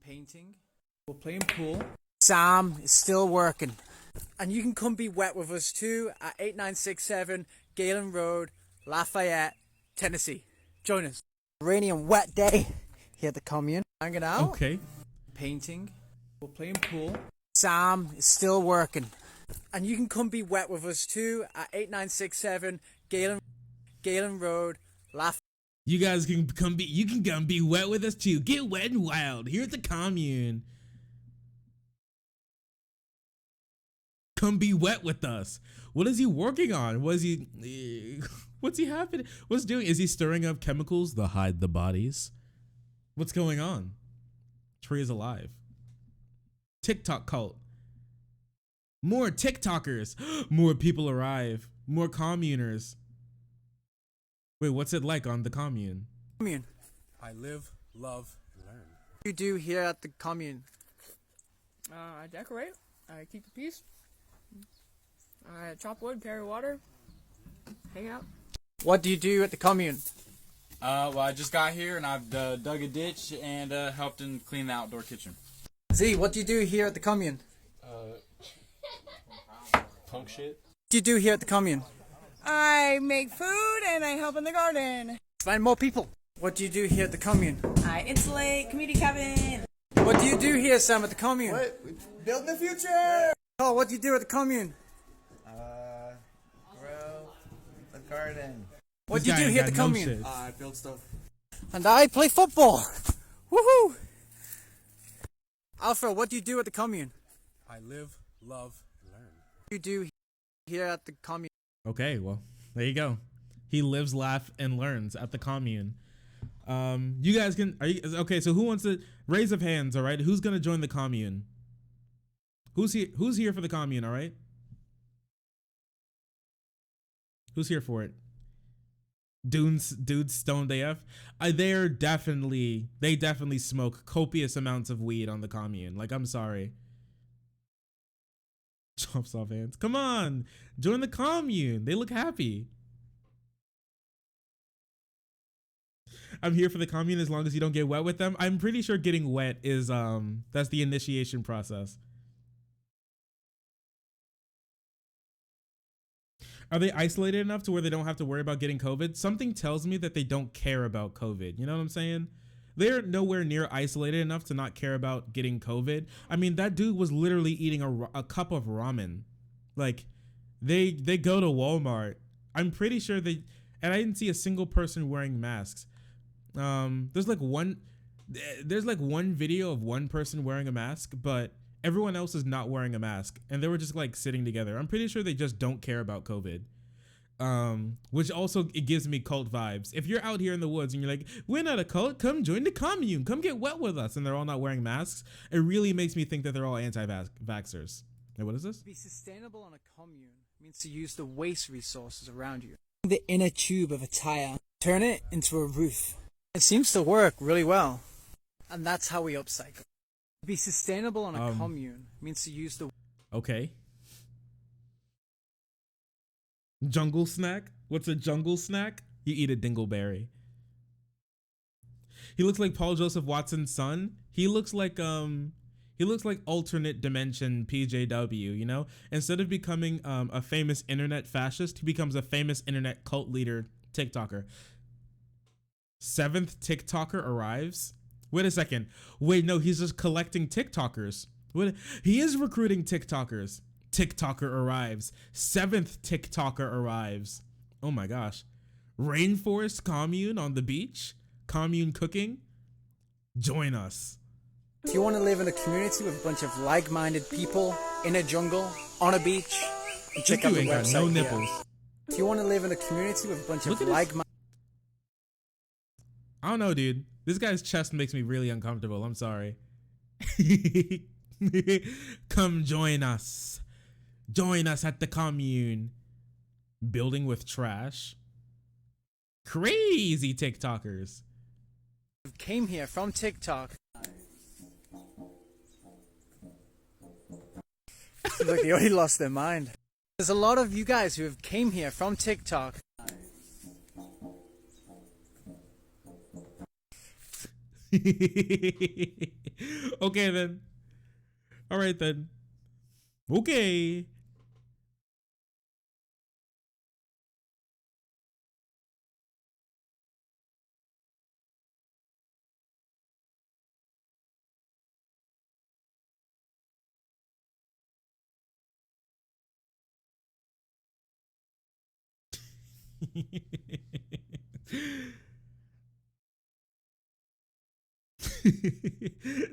painting, we're playing pool. Sam is still working. And you can come be wet with us too at 8967 Galen Road, Lafayette, Tennessee. Join us. Rainy and wet day here at the commune, hanging out. Okay. Painting, we're playing pool. Sam is still working. And you can come be wet with us too at 8967 Galen Road, Lafayette. You guys can come be wet with us too. Get wet and wild here at the commune. Come be wet with us. What is he working on? What's he happening? What's doing? Is he stirring up chemicals to hide the bodies? What's going on? Tree is Alive. TikTok cult. More TikTokers. More people arrive. More communers. Wait, what's it like on the commune? Commune. I live, love, and learn. What do you do here at the commune? I decorate. I keep the peace. I chop wood, carry water, hang out. What do you do at the commune? Well, I just got here and I've dug a ditch and helped in clean the outdoor kitchen. Z, what do you do here at the commune? Punk shit. What do you do here at the commune? I make food and I help in the garden. Find more people. What do you do here at the commune? I insulate community cabin. What do you do here, Sam, at the commune? What? We building the future! Oh, what do you do at the commune? Grow the garden. What do you do here at the commune? I build stuff. And I play football. Woohoo! Alpha, what do you do at the commune? I live, love, and learn. What do you do here at the commune? Okay, well, there you go. He lives, laughs, and learns at the commune. You guys can. Are you okay? So who wants to raise of hands? All right, who's gonna join the commune? Who's here? Who's here for the commune? All right. Who's here for it? Dudes stoned AF. They definitely smoke copious amounts of weed on the commune. Like, I'm sorry. Chops off hands. Come on, join the commune. They look happy. I'm here for the commune as long as you don't get wet with them. I'm pretty sure getting wet is that's the initiation process. Are they isolated enough to where they don't have to worry about getting COVID? Something tells me that they don't care about COVID. You know what I'm saying? They're nowhere near isolated enough to not care about getting COVID. I mean, that dude was literally eating a cup of ramen. Like, they go to Walmart. I'm pretty sure and I didn't see a single person wearing masks. There's like one video of one person wearing a mask, but everyone else is not wearing a mask, and they were just like sitting together. I'm pretty sure they just don't care about COVID. Which also, it gives me cult vibes. If you're out here in the woods and you're like, we're not a cult, come join the commune, come get wet with us, and they're all not wearing masks, it really makes me think that they're all anti-vaxxers. Hey, what is this? To be sustainable on a commune means to use the waste resources around you. The inner tube of a tire, turn it into a roof. It seems to work really well. And that's how we upcycle. To be sustainable on a commune means to use the... Okay. Jungle snack? What's a jungle snack? You eat a dingleberry. He looks like Paul Joseph Watson's son. He looks like alternate dimension PJW, you know? Instead of becoming a famous internet fascist, he becomes a famous internet cult leader TikToker. 7th TikToker arrives. Wait a second. Wait, no, he's just collecting TikTokers. He is recruiting TikTokers. TikToker arrives. 7th TikToker arrives. Oh my gosh. Rainforest commune on the beach? Commune cooking? Join us. If you want to live in a community with a bunch of like-minded people in a jungle, on a beach, check out the website. No nipples. If you want to live in a community with a bunch of like-minded... I don't know, dude. This guy's chest makes me really uncomfortable. I'm sorry. Come join us. Join us at the commune. Building with trash. Crazy TikTokers. Came here from TikTok. Look, they already lost their mind. There's a lot of you guys who have came here from TikTok. Okay then. All right then. Okay.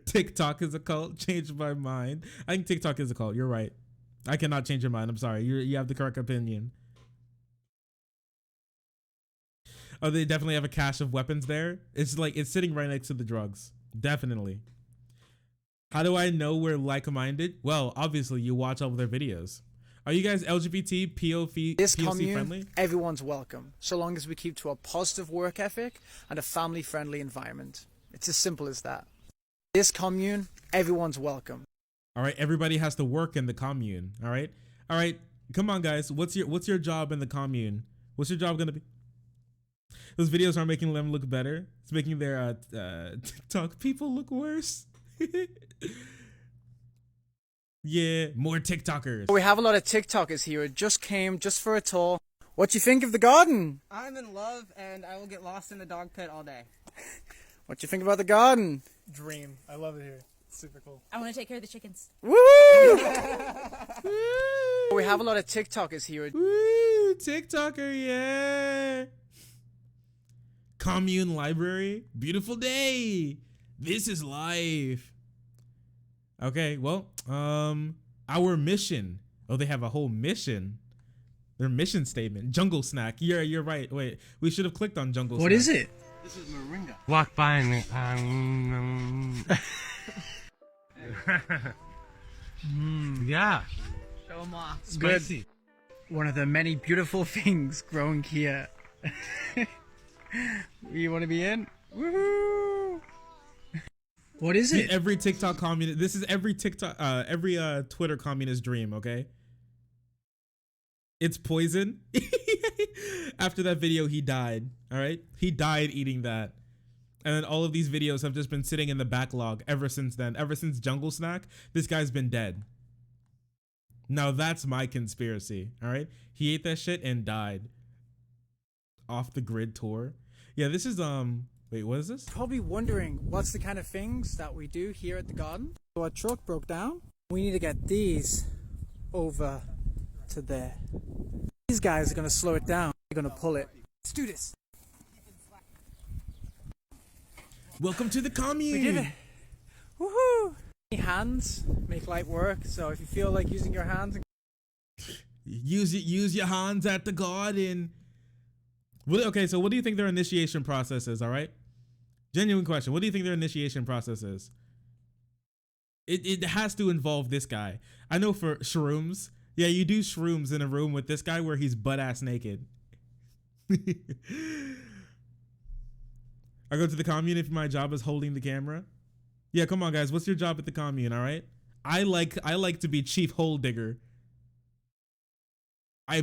TikTok is a cult. Changed my mind. I think TikTok is a cult. You're right. I cannot change your mind. I'm sorry. You have the correct opinion. Oh, they definitely have a cache of weapons there. It's like it's sitting right next to the drugs. Definitely. How do I know we're like-minded? Well, obviously you watch all of their videos. Are you guys LGBT, POC friendly? Everyone's welcome, so long as we keep to a positive work ethic and a family-friendly environment. It's as simple as that. This commune, everyone's welcome. All right, everybody has to work in the commune. All right, come on, guys. What's your job in the commune? What's your job gonna be? Those videos aren't making them look better. It's making their TikTok people look worse. Yeah, more TikTokers. We have a lot of TikTokers here who just came just for a tour. What do you think of the garden? I'm in love, and I will get lost in the dog pit all day. What do you think about the garden? Dream. I love it here. It's super cool. I want to take care of the chickens. Woo! We have a lot of TikTokers here. Woo! TikToker, yeah. Commune library. Beautiful day. This is life. Okay, well, our mission. Oh, they have a whole mission. Their mission statement. Jungle snack. Yeah, you're right. Wait, we should have clicked on jungle snack. What is it? This is moringa. Walk by and yeah. Show 'em off. Spicy. One of the many beautiful things growing here. You want to be in? Woohoo! What is it? Every TikTok communist. This is every TikTok, every Twitter communist dream. Okay. It's poison. After that video, he died. All right, he died eating that, and then all of these videos have just been sitting in the backlog ever since then. Ever since Jungle Snack, this guy's been dead. Now that's my conspiracy. All right, he ate that shit and died. Off the grid tour. Yeah, this is Wait, what is this? Probably wondering what's the kind of things that we do here at the garden. So our truck broke down. We need to get these over to there. These guys are gonna slow it down. They're gonna pull it. Let's do this. Welcome to the commune. We did it. Woohoo! Hands make light work. So if you feel like using your hands, use your hands at the garden. Okay, so what do you think their initiation process is? All right, genuine question. What do you think their initiation process is? It has to involve this guy. I know for shrooms. Yeah, you do shrooms in a room with this guy where he's butt ass naked. I go to the commune if my job is holding the camera. Yeah, come on guys, what's your job at the commune? All right, I like to be chief hole digger.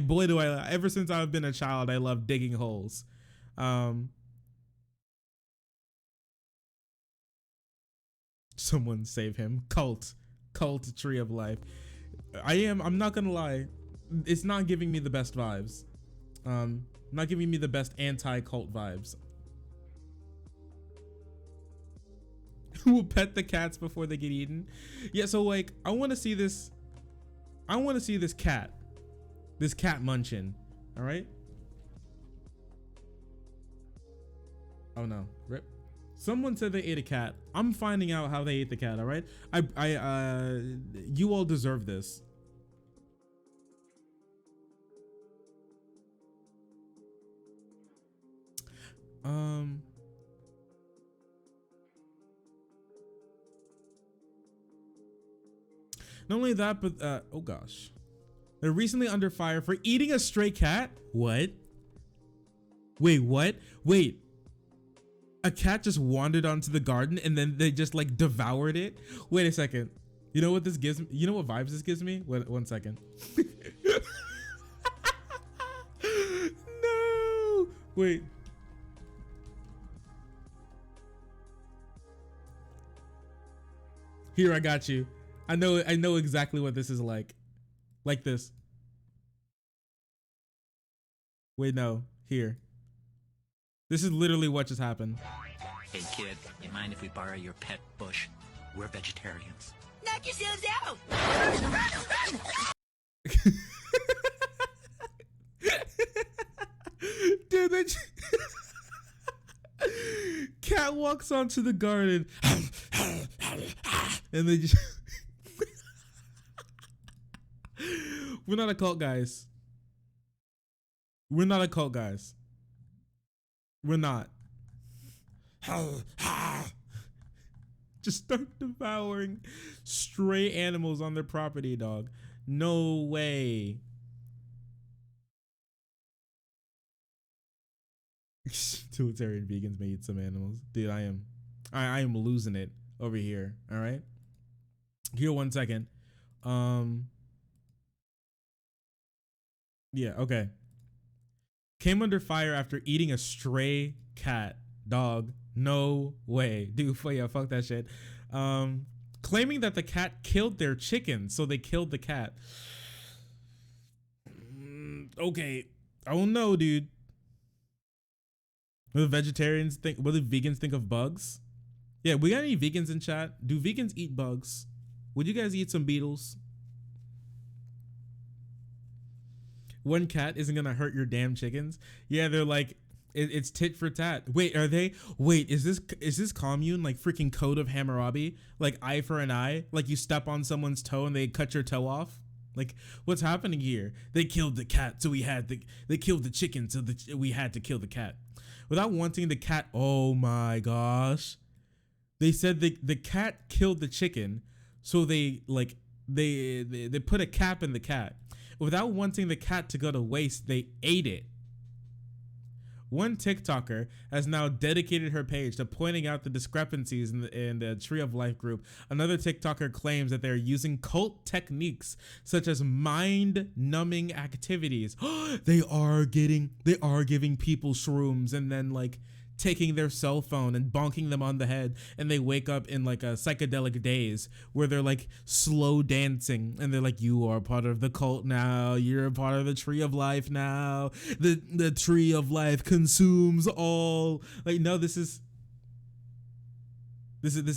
Boy do I, ever since I've been a child, I love digging holes. Someone save him. Cult tree of life. I'm not gonna lie, it's not giving me the best vibes. Not giving me the best anti-cult vibes. We'll pet the cats before they get eaten. Yeah, so like I want to see this cat. This cat munching. All right. Oh no, rip. Someone said they ate a cat. I'm finding out how they ate the cat. All right. You all deserve this. Not only that, but oh gosh. They're recently under fire for eating a stray cat? What? Wait, what? Wait. A cat just wandered onto the garden and then they just like devoured it? Wait a second. You know what this gives me? You know what vibes this gives me? Wait, 1 second. No. Wait. Here, I got you. I know exactly what this is like. Like this. Wait, no. Here. This is literally what just happened. Hey kid, you mind if we borrow your pet bush? We're vegetarians. Knock yourselves out! Dude, that cat walks onto the garden and they just We're not a cult, guys. We're not a cult, guys. We're not. Just start devouring stray animals on their property, dog. No way. Utilitarian vegans may eat some animals. Dude, I am losing it over here. All right. Here, 1 second. Yeah, okay. Came under fire after eating a stray cat. Dog. No way. Dude, yeah, fuck that shit. claiming that the cat killed their chicken, so they killed the cat. Okay, I don't know, dude. What do vegetarians think? What do vegans think of bugs? Yeah, we got any vegans in chat? Do vegans eat bugs? Would you guys eat some beetles? One cat isn't gonna hurt your damn chickens. Yeah, they're like, it's tit for tat. Wait, are they? Wait, is this commune like freaking Code of Hammurabi? Like eye for an eye? Like you step on someone's toe and they cut your toe off? Like what's happening here? They killed the cat, so they killed the chicken, so we had to kill the cat. Without wanting the cat. Oh my gosh. They said the cat killed the chicken, so they put a cap in the cat. Without wanting the cat to go to waste, they ate it. One TikToker has now dedicated her page to pointing out the discrepancies in the Tree of Life group. Another TikToker claims that they're using cult techniques such as mind-numbing activities. They are giving people shrooms and then like taking their cell phone and bonking them on the head, and they wake up in like a psychedelic daze where they're like slow dancing and they're like, you are part of the cult now, you're a part of the Tree of Life now, the Tree of Life consumes all. Like, no, this is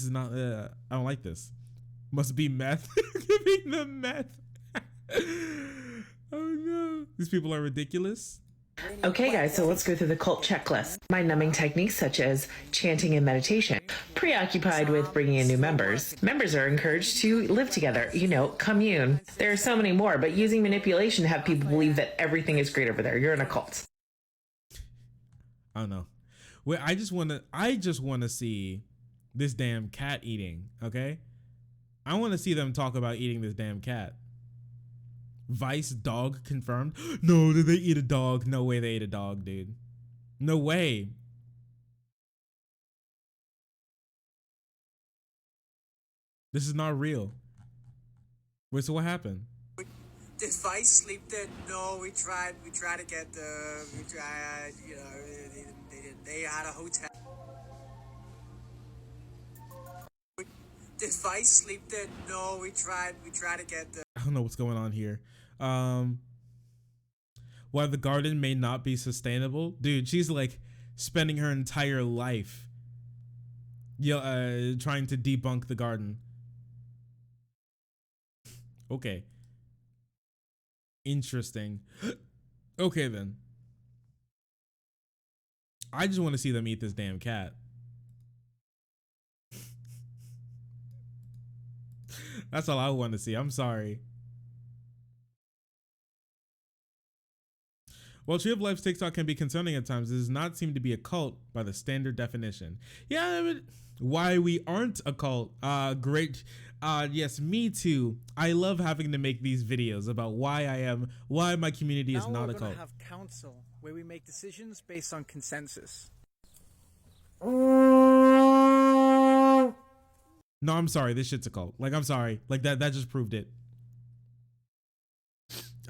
not I don't like this. Must be meth. Giving them meth. Oh no, these people are ridiculous. Okay guys, so let's go through the cult checklist. Mind-numbing techniques such as chanting and meditation. Preoccupied with bringing in new members. Members are encouraged to live together, commune. There are so many more, but using manipulation to have people believe that everything is great over there. You're in a cult. I don't know. Well, I just want to see this damn cat eating, okay? I want to see them talk about eating this damn cat. Vice dog confirmed. No, did they eat a dog? No way they ate a dog, dude. No way. This is not real. Wait, so what happened? Did Vice sleep there? No, we tried to get they had a hotel. Did Vice sleep there? No, we tried to get I don't know what's going on here. Why the garden may not be sustainable. Dude, she's like spending her entire life trying to debunk the garden. Okay. Interesting. Okay then. I just want to see them eat this damn cat. That's all I want to see. I'm sorry. While Tree of Life's TikTok can be concerning at times, it does not seem to be a cult by the standard definition. Yeah, but why we aren't a cult? Great. Yes, me too. I love having to make these videos about why my community is not a cult. Now we're gonna have council where we make decisions based on consensus. No, I'm sorry. This shit's a cult. Like, I'm sorry. Like that just proved it.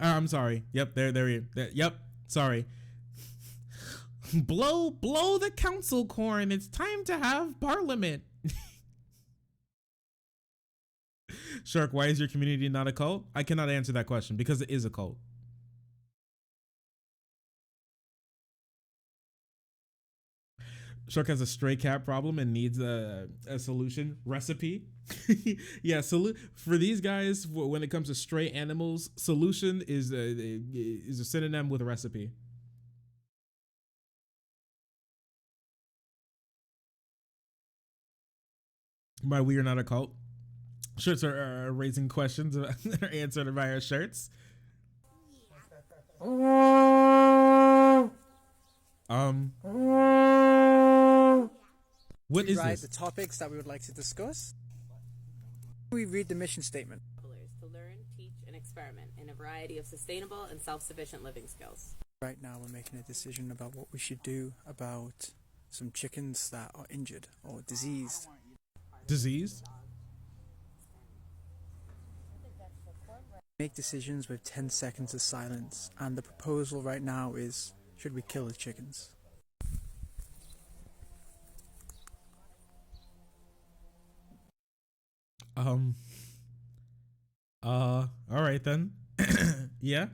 I'm sorry. Yep, there. Yep. Sorry. blow the council corn. It's time to have parliament. Shark, why is your community not a cult? I cannot answer that question because it is a cult. Shark has a stray cat problem and needs a solution recipe. Yeah, for these guys, when it comes to stray animals, solution is a synonym with a recipe. Why we are not a cult? Shirts are raising questions that are answered by our shirts. What is this? The topics that we would like to discuss. We read the mission statement. To learn, teach, and experiment in a variety of sustainable and self-sufficient living skills. Right now we're making a decision about what we should do about some chickens that are injured or diseased. Diseased? Make decisions with 10 seconds of silence, and the proposal right now is, should we kill the chickens? All right then. Yeah.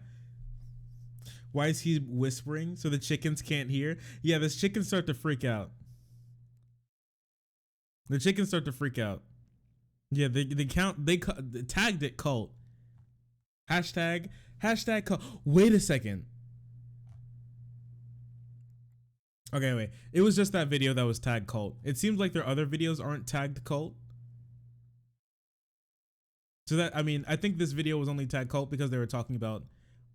Why is he whispering so the chickens can't hear? Yeah, the chickens start to freak out. The chickens start to freak out. Yeah, they tagged it cult. Hashtag cult. Wait a second. Okay, wait. It was just that video that was tagged cult. It seems like their other videos aren't tagged cult. So that, I mean, I think this video was only tagged cult because they were talking about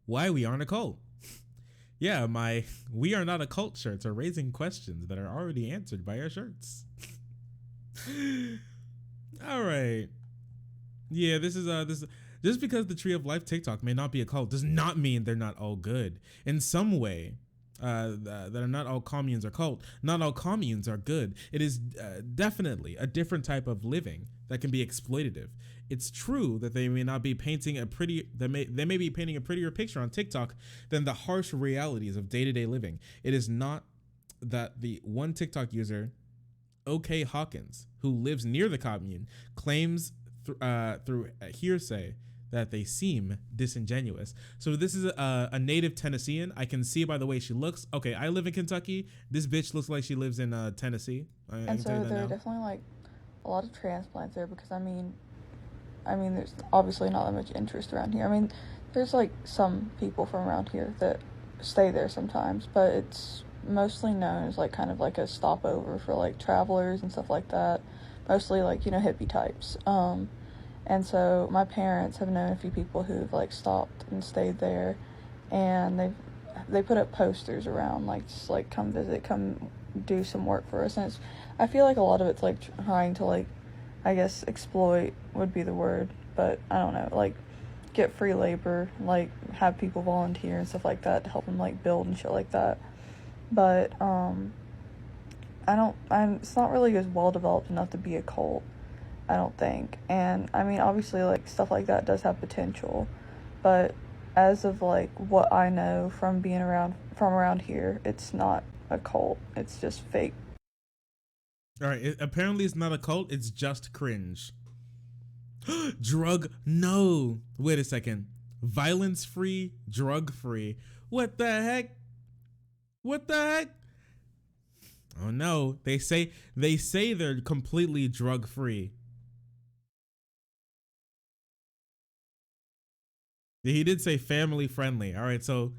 why we aren't a cult. Yeah, my "we are not a cult" shirts are raising questions that are already answered by our shirts. All right. Yeah, this is just because the Tree of Life TikTok may not be a cult does not mean they're not all good. In some way, that are not all communes are cult. Not all communes are good. It is definitely a different type of living that can be exploitative. It's true that they may not be painting a pretty, they may be painting a prettier picture on TikTok than the harsh realities of day-to-day living. It is not that the one TikTok user, OK Hawkins, who lives near the commune, claims through hearsay that they seem disingenuous. So this is a native Tennessean. I can see by the way she looks. Okay, I live in Kentucky. This bitch looks like she lives in Tennessee. And so there are definitely like a lot of transplants there because I mean there's obviously not that much interest around here. I mean there's like some people from around here that stay there sometimes, but it's mostly known as like kind of like a stopover for like travelers and stuff like that. Mostly like, you know, hippie types. And so my parents have known a few people who've like stopped and stayed there, and they put up posters around like just like come visit, come do some work for us. And I feel like a lot of it's like trying to like, I guess exploit would be the word, but I don't know, like get free labor, like have people volunteer and stuff like that to help them like build and shit like that. But it's not really as well developed enough to be a cult, I don't think. And I mean obviously like stuff like that does have potential, but as of like what I know from being around here, it's not a cult, it's just fake. All right, apparently it's not a cult, it's just cringe. No, wait a second. Violence free, drug free. What the heck? Oh no, they say they're completely drug free. He did say family friendly. All right, so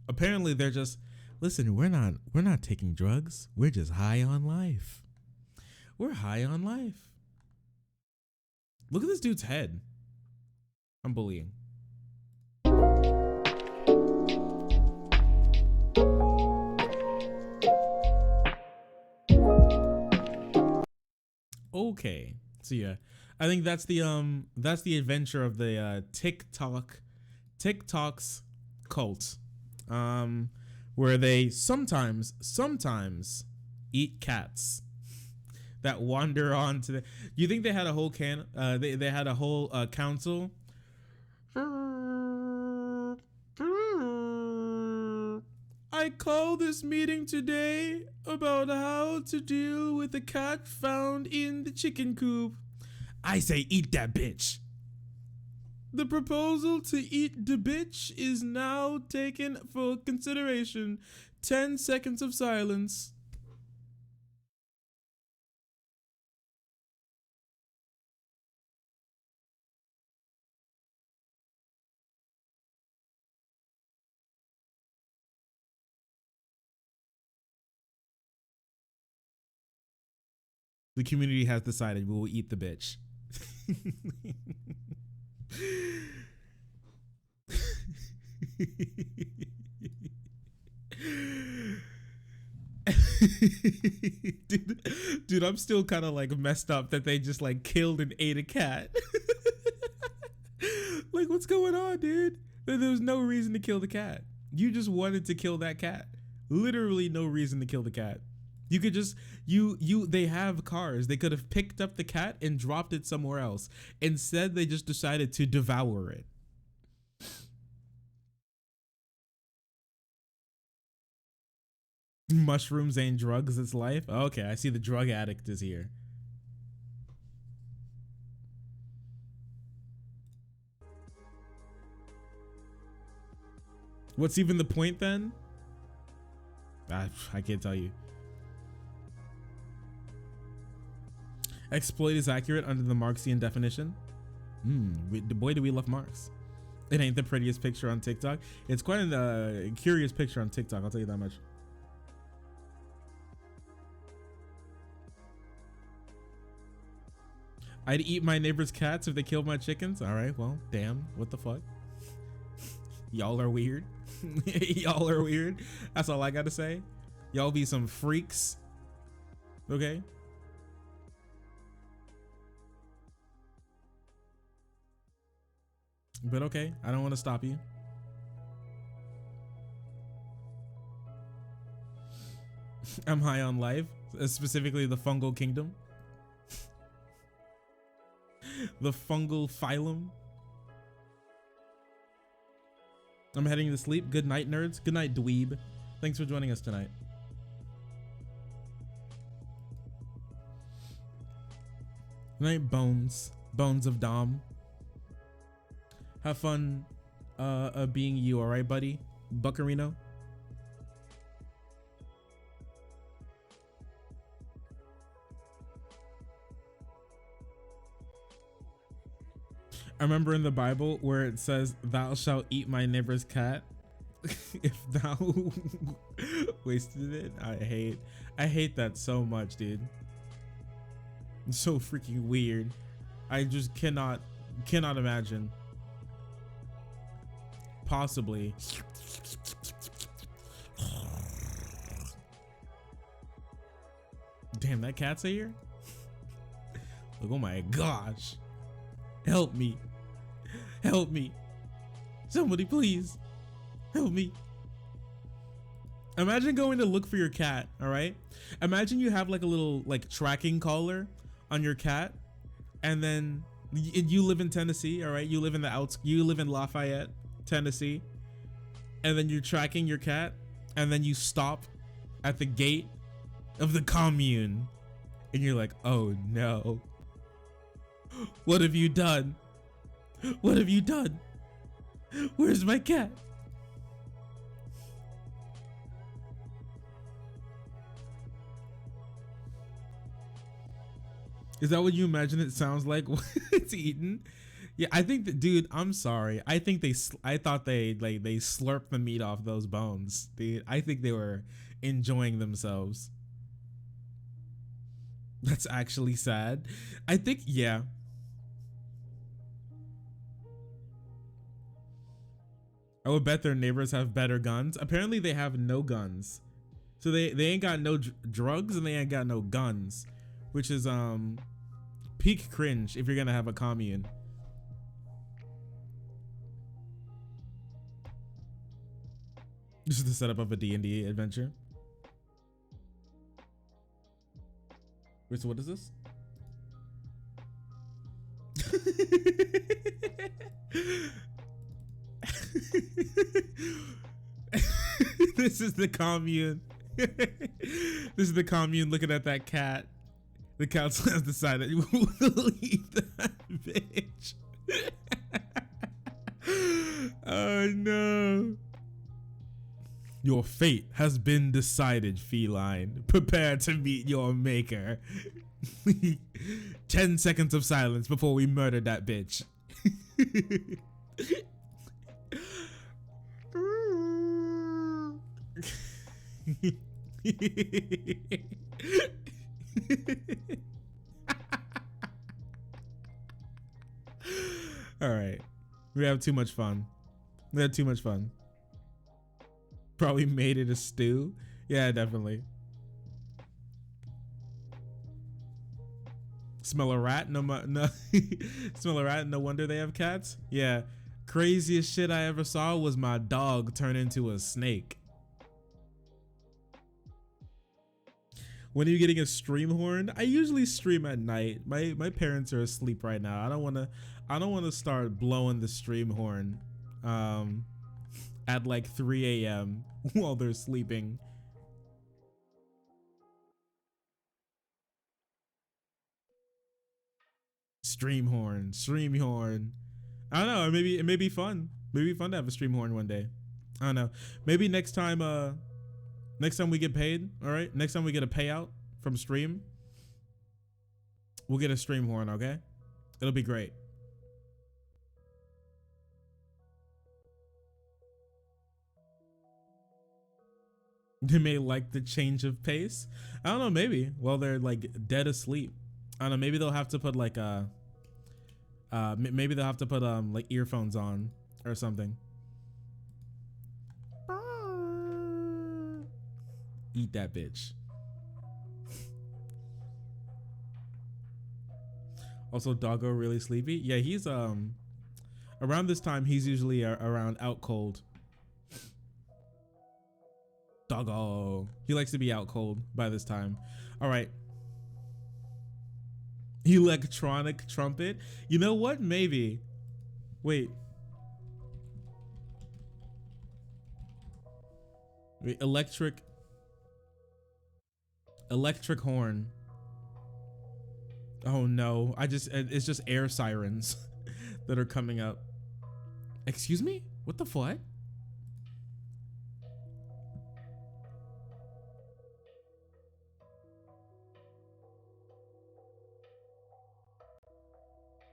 apparently they're just, listen, we're not taking drugs. We're just high on life. We're high on life. Look at this dude's head. I'm bullying. Okay, so yeah, I think that's the adventure of the TikTok's cult, where they sometimes eat cats that wander onto the. You think they had a whole they had a whole council? I call this meeting today about how to deal with a cat found in the chicken coop. I say eat that bitch. The proposal to eat the bitch is now taken for consideration. 10 seconds of silence. The community has decided we will eat the bitch. Dude, I'm still kind of like messed up that they just like killed and ate a cat. Like, what's going on, dude? There was no reason to kill the cat. You just wanted to kill that cat. Literally no reason to kill the cat. You could just, they have cars. They could have picked up the cat and dropped it somewhere else. Instead, they just decided to devour it. Mushrooms ain't drugs, it's life. Okay, I see the drug addict is here. What's even the point then? I can't tell you. Exploit is accurate under the Marxian definition. Boy, do we love Marx. It ain't the prettiest picture on TikTok. It's quite a curious picture on TikTok, I'll tell you that much. I'd eat my neighbor's cats if they killed my chickens. All right, well, damn, what the fuck? Y'all are weird. Y'all are weird. That's all I gotta say. Y'all be some freaks. Okay. But okay, I don't want to stop you. I'm high on life, specifically the fungal kingdom. The fungal phylum. I'm heading to sleep. Good night, nerds. Good night, dweeb. Thanks for joining us tonight. Good night, Bones. Bones of Dom. Have fun being you, all right, buddy? Buccarino. I remember in the Bible where it says, "Thou shalt eat my neighbor's cat." If thou wasted it, I hate that so much, dude. It's so freaking weird. I just cannot imagine. Possibly. Damn, that cat's here. Like, oh my gosh. Help me. Help me. Somebody please. Help me. Imagine going to look for your cat, all right? Imagine you have like a little like tracking collar on your cat, and then you live in Tennessee, all right? You live in Lafayette, Tennessee, and then you're tracking your cat, and then you stop at the gate of the commune, and you're like, oh no. What have you done? What have you done? Where's my cat? Is that what you imagine it sounds like when it's eaten? Yeah, I think that, dude, I'm sorry. I think I thought they slurped the meat off those bones, dude. I think they were enjoying themselves. That's actually sad. I think, yeah. I would bet their neighbors have better guns. Apparently they have no guns. So they ain't got no drugs and they ain't got no guns, which is peak cringe if you're gonna have a commune. This is the setup of a D&D adventure. Wait, so what is this? This is the commune. This is the commune looking at that cat. The council has decided we'll eat that bitch. Oh no. Your fate has been decided, feline. Prepare to meet your maker. 10 seconds of silence before we murder that bitch. All right, we have too much fun. We had too much fun. Probably made it a stew. Yeah, definitely. Smell a rat? No. Smell a rat? No wonder they have cats. Yeah. Craziest shit I ever saw was my dog turn into a snake. When are you getting a stream horn? I usually stream at night. My parents are asleep right now. I don't wanna start blowing the stream horn at like 3 a.m. while they're sleeping. Stream horn. I don't know. Maybe it may be fun. Maybe fun to have a stream horn one day. I don't know. Maybe next time we get paid, all right? Next time we get a payout from stream, we'll get a stream horn, okay? It'll be great. They may like the change of pace. I don't know, maybe. Well, they're like dead asleep. I don't know, maybe they'll have to put like maybe they'll have to put like earphones on or something. Eat that bitch. Also, Doggo really sleepy. Yeah, he's around this time he's usually around out cold. Doggo. He likes to be out cold by this time. All right. Electronic trumpet. You know what? Maybe. Wait. Electric horn. Oh no. It's just air sirens that are coming up. Excuse me? What the fuck?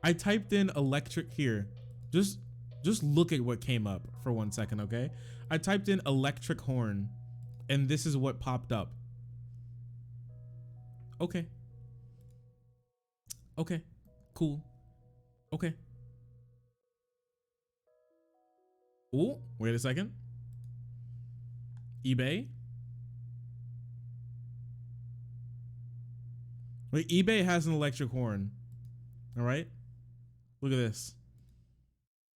I typed in electric here. Just look at what came up for 1 second, okay? I typed in electric horn and this is what popped up. Okay. Okay. Cool. Okay. Oh, wait a second. eBay. Wait, eBay has an electric horn. All right. Look at this.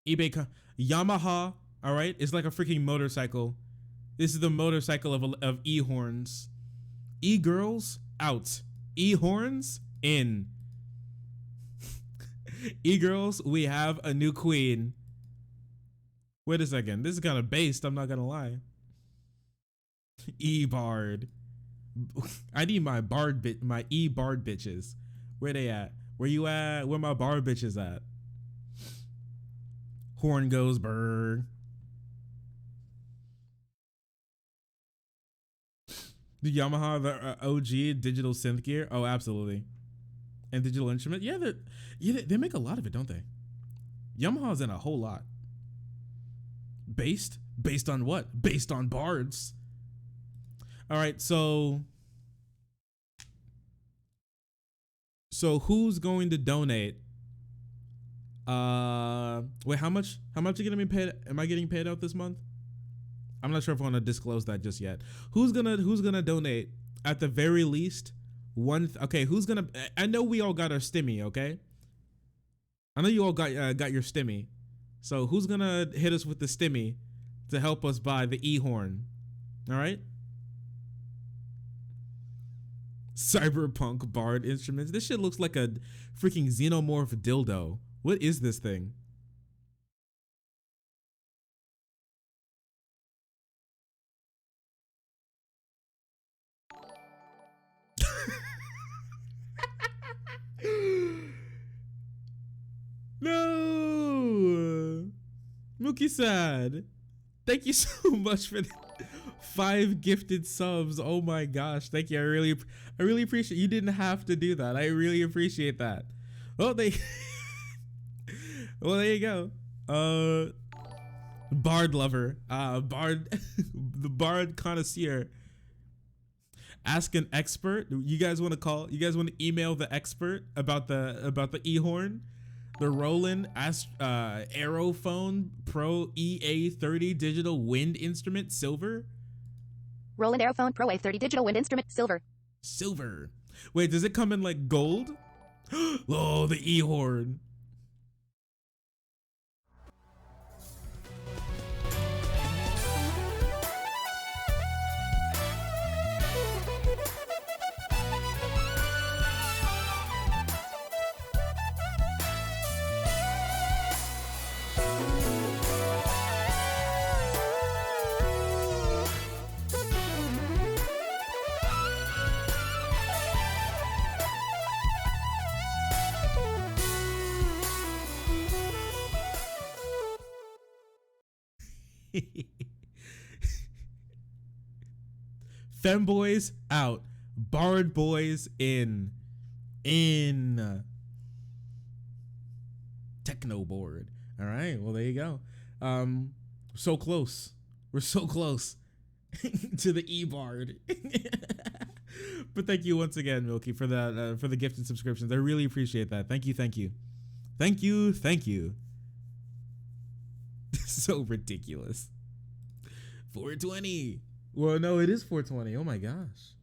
eBay, Yamaha, all right? It's like a freaking motorcycle. This is the motorcycle of e-horns. E-girls, out. E-horns, in. E-girls, we have a new queen. Wait a second. This is kind of based, I'm not gonna lie. E-bard. I need my my E-bard bitches. Where they at? Where you at? Where my bard bitches at? Horn goes burr. The Yamaha, the OG digital synth gear. Oh, absolutely. And digital instrument. Yeah, they make a lot of it, don't they? Yamaha's in a whole lot. Based on what? Based on bards. All right, so who's going to donate? Wait, how much are you gonna be paid? Am I getting paid out this month? I'm not sure if I want to disclose that just yet. Who's gonna donate at the very least one? Okay, who's gonna? I know we all got our stimmy. Okay, I know you all got your stimmy. So who's gonna hit us with the stimmy to help us buy the e-horn? All right. Cyberpunk bard instruments. This shit looks like a freaking xenomorph dildo. What is this thing? No, Mookie sad. Thank you so much for the 5 gifted subs. Oh my gosh, thank you. I really appreciate. You didn't have to do that. I really appreciate that. Well, well, there you go. Bard lover, bard, the bard connoisseur. Ask an expert. You guys want to call? You guys want to email the expert about the e-horn? The Roland Aerophone Pro EA30 digital wind instrument, silver. Roland Aerophone Pro A30 digital wind instrument, silver. Silver. Wait, does it come in like gold? Oh, the e-horn. Femboys out. Bard boys in. Techno board. All right. Well, there you go. So close. We're so close to the E-Bard. But thank you once again, Milky, for that, for the gifted subscriptions. I really appreciate that. Thank you. Thank you. Thank you. Thank you. So ridiculous. 420. Well, no, it is 420. Oh my gosh.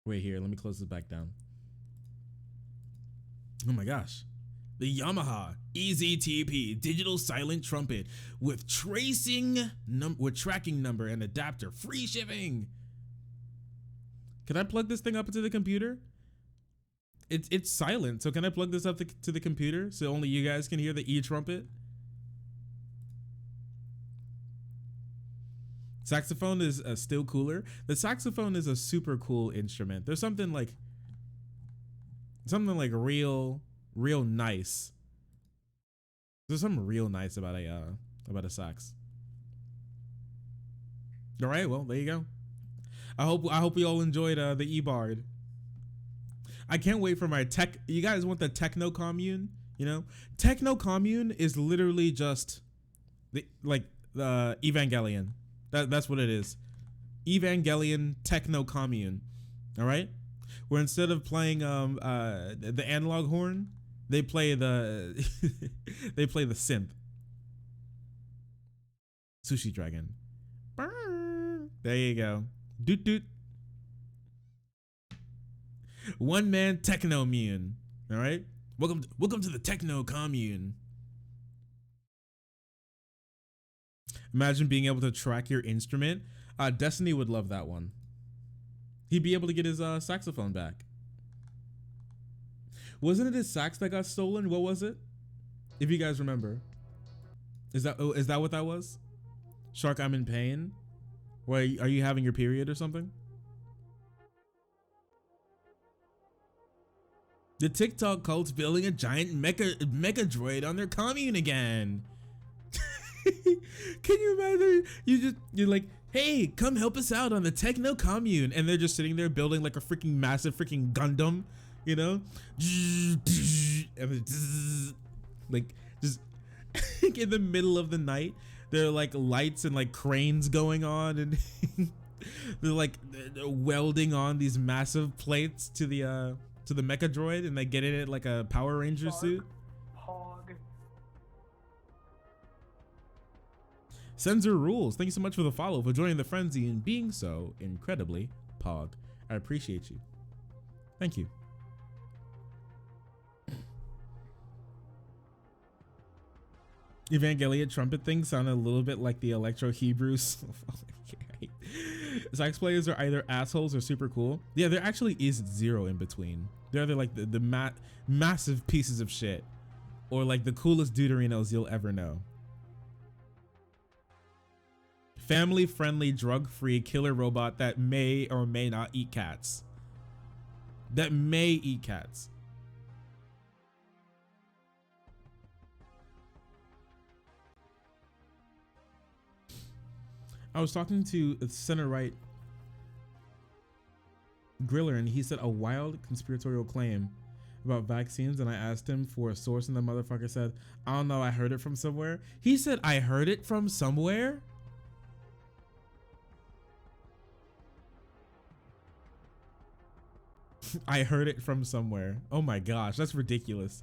Wait here. Let me close this back down. Oh my gosh. The Yamaha EZTP digital silent trumpet with tracking number and adapter. Free shipping. Can I plug this thing up into the computer? It's silent. So can I plug this up to the computer so only you guys can hear the E trumpet? Saxophone is still cooler. The saxophone is a super cool instrument. There's something like real nice. There's something real nice about a sax. All right, well, there you go. I hope we all enjoyed the E-Bard. I can't wait for my tech. You guys want the techno commune? You know, techno commune is literally just the Evangelion. That's what it is. Evangelion techno commune. All right, where instead of playing the analog horn, they play the they play the synth. Sushi Dragon. There you go. Doot doot. One man techno mune. All right. Welcome to the techno commune. Imagine being able to track your instrument. Destiny would love that one. He'd be able to get his saxophone back. Wasn't it his sax that got stolen? What was it? If you guys remember. Is that what that was? Shark, I'm in pain. Wait, are you having your period or something? The TikTok cult's building a giant mecha droid on their commune again. Can you imagine? You're like, hey, come help us out on the techno commune, and they're just sitting there building like a freaking massive freaking Gundam, you know? Like just in the middle of the night, there are like lights and like cranes going on, and they're like welding on these massive plates to the mecha droid, and they get in it like a Power Ranger suit. Sensor Rules, thank you so much for the follow, for joining the frenzy and being so incredibly pog. I appreciate you. Thank you. Evangelion trumpet thing sounded a little bit like the Electro Hebrews. Sax players are either assholes or super cool. Yeah, there actually is zero in between. They're either like the massive pieces of shit, or like the coolest deuterinos you'll ever know. Family-friendly, drug-free killer robot that may or may not eat cats. That may eat cats. I was talking to center right Griller, and he said a wild conspiratorial claim about vaccines, and I asked him for a source, and the motherfucker said, I don't know, I heard it from somewhere. He said, I heard it from somewhere? I heard it from somewhere. Oh my gosh, that's ridiculous.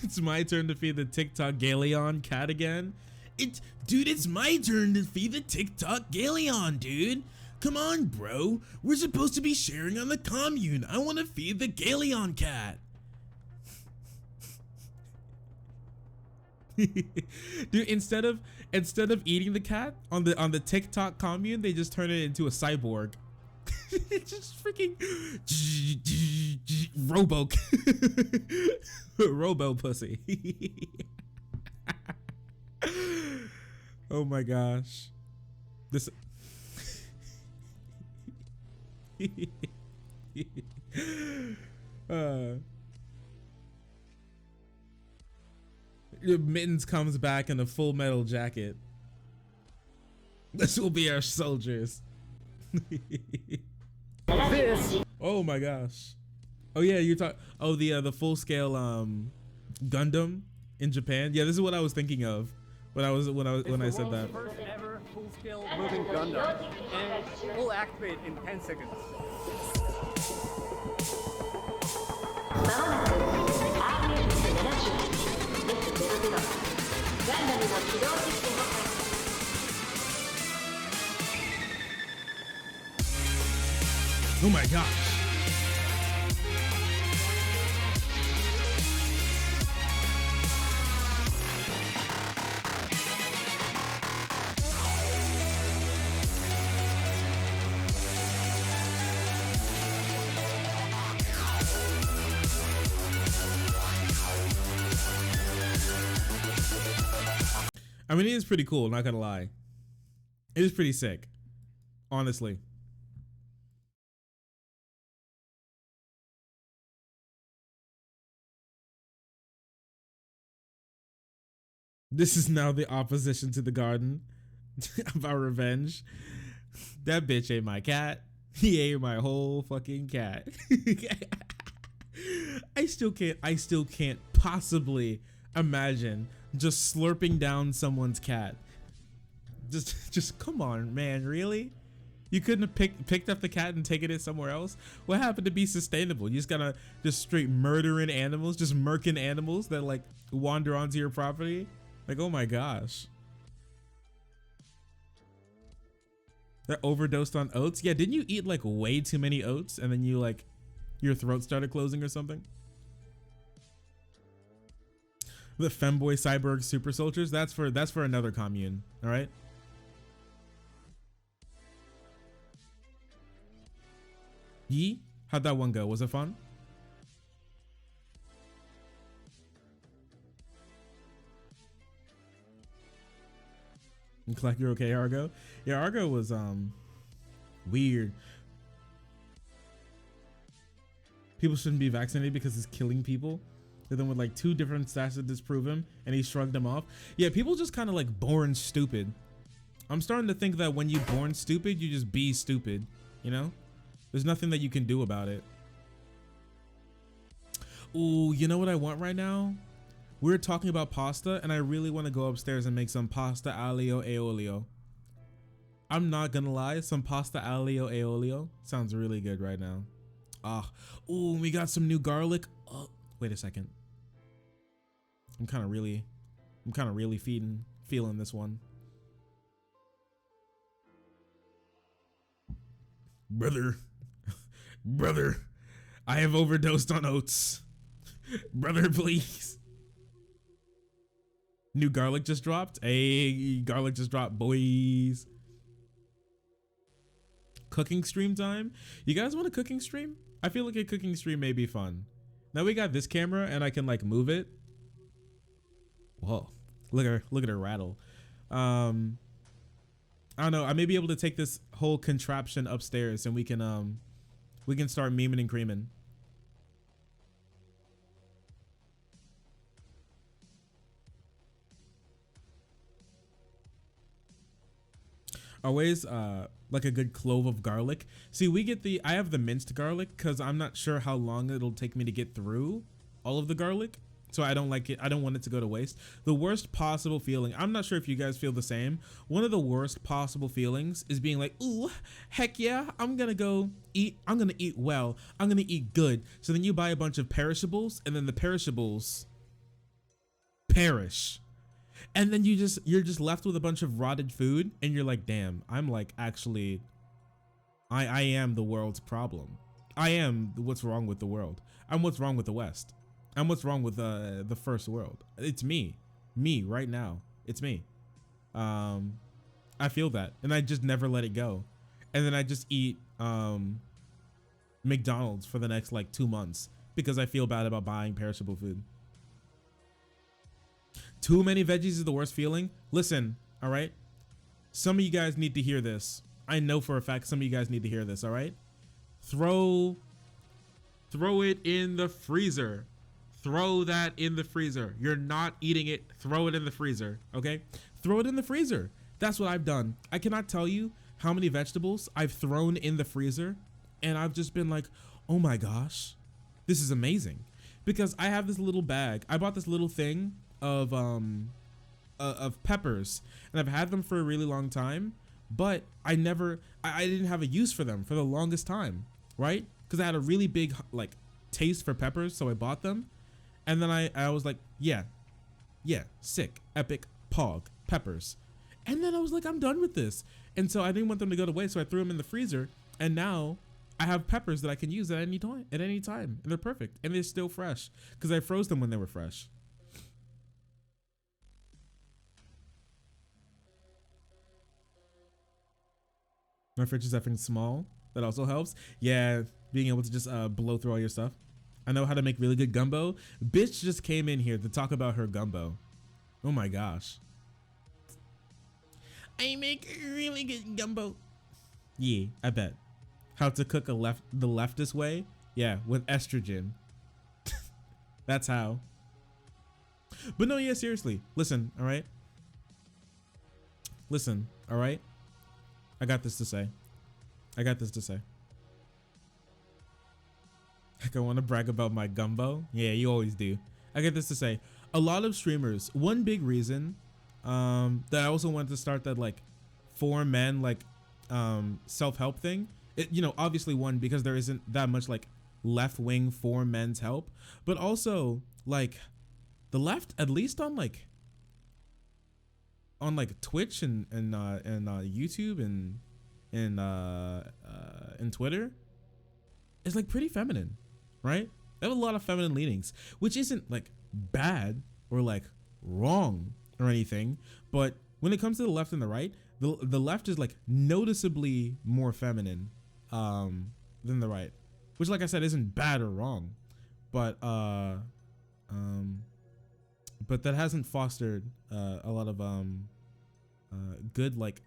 It's my turn to feed the TikTok Galeon cat again. Dude, it's my turn to feed the TikTok Galeon, dude. Come on, bro. We're supposed to be sharing on the commune. I want to feed the Galeon cat. Dude, instead of eating the cat on the TikTok commune, they just turn it into a cyborg. It's just freaking robo pussy. Oh my gosh. This Mittens comes back in a Full Metal Jacket. This will be our soldiers. This. Oh my gosh. Oh yeah, you're talking. Oh, the full scale Gundam in Japan. Yeah, this is what I was thinking of when I said that. First ever full-scale moving Gundam, and will activate in 10 seconds. Oh my gosh. I mean, it is pretty cool, not gonna lie. It is pretty sick, honestly. This is now the opposition to the garden. About revenge. That bitch ate my cat. He ate my whole fucking cat. I still can't possibly imagine just slurping down someone's cat. Just come on, man, really? You couldn't have picked up the cat and taken it somewhere else? What happened to be sustainable? You just gotta just straight murdering animals, just murking animals that like wander onto your property? Like, oh my gosh. That overdosed on oats? Yeah, didn't you eat like way too many oats and then you like your throat started closing or something? The femboy cyborg super soldiers, that's for another commune, all right? Yee, how'd that one go? Was it fun? Like, you're okay, Argo? Yeah, Argo was weird. People shouldn't be vaccinated because it's killing people. And then with like 2 different stats to disprove him, and he shrugged them off. Yeah, people just kind of like born stupid. I'm starting to think that when you born stupid, you just be stupid, you know? There's nothing that you can do about it. Ooh, you know what I want right now? We're talking about pasta, and I really want to go upstairs and make some pasta aglio e olio. I'm not gonna lie, some pasta aglio e olio sounds really good right now. Ah, ooh, we got some new garlic. Oh, wait a second. I'm kind of really feeling this one. Brother, brother, I have overdosed on oats. Brother, please. New garlic just dropped. Hey, garlic just dropped, boys. Cooking stream time. You guys want a cooking stream? I feel like a cooking stream may be fun. Now we got this camera and I can like move it. Whoa, look at her rattle. I don't know. I may be able to take this whole contraption upstairs and we can start memeing and creaming. Always like a good clove of garlic. See, I have the minced garlic because I'm not sure how long it'll take me to get through all of the garlic. So I don't like it. I don't want it to go to waste. The worst possible feeling, I'm not sure if you guys feel the same. One of the worst possible feelings is being like, ooh, heck yeah, I'm gonna go eat. I'm gonna eat well. I'm gonna eat good. So then you buy a bunch of perishables and then the perishables perish. And then you're just left with a bunch of rotted food and you're like, damn, I'm like actually, I am the world's problem. I am what's wrong with the world. I'm what's wrong with the West. I'm what's wrong with the first world. It's me right now. It's me. I feel that, and I just never let it go. And then I just eat McDonald's for the next like 2 months because I feel bad about buying perishable food. Too many veggies is the worst feeling. Listen, all right? Some of you guys need to hear this. I know for a fact some of you guys need to hear this, all right? Throw throw it in the freezer. Throw that in the freezer. You're not eating it. Throw it in the freezer. Okay? Throw it in the freezer. That's what I've done. I cannot tell you how many vegetables I've thrown in the freezer, and I've just been like, oh my gosh, this is amazing. Because I have this little bag. I bought this little thing of peppers, and I've had them for a really long time, but I didn't have a use for them for the longest time, right? Because I had a really big like taste for peppers, so I bought them, and then I was like, yeah, sick, epic, pog, peppers. And then I was like, I'm done with this. And so I didn't want them to go to waste, so I threw them in the freezer, and now I have peppers that I can use at any time, and they're perfect, and they're still fresh because I froze them when they were fresh. My fridge is effing small. That also helps. Yeah, being able to just blow through all your stuff. I know how to make really good gumbo. Bitch just came in here to talk about her gumbo. Oh my gosh. I make really good gumbo. Yeah, I bet. How to cook the leftist way? Yeah, with estrogen. That's how. But no, yeah, seriously. Listen, all right? Listen, all right? I got this to say. I want to brag about my gumbo. Yeah, you always do. I got this to say. A lot of streamers, one big reason that I also wanted to start that like for men like self-help thing. Obviously one, because there isn't that much like left wing for men's help, but also like the left, at least on like Twitch and YouTube and Twitter, is like pretty feminine, right? They have a lot of feminine leanings, which isn't like bad or like wrong or anything, but when it comes to the left and the right, the left is like noticeably more feminine than the right, which, like I said, isn't bad or wrong, but that hasn't fostered a lot of good like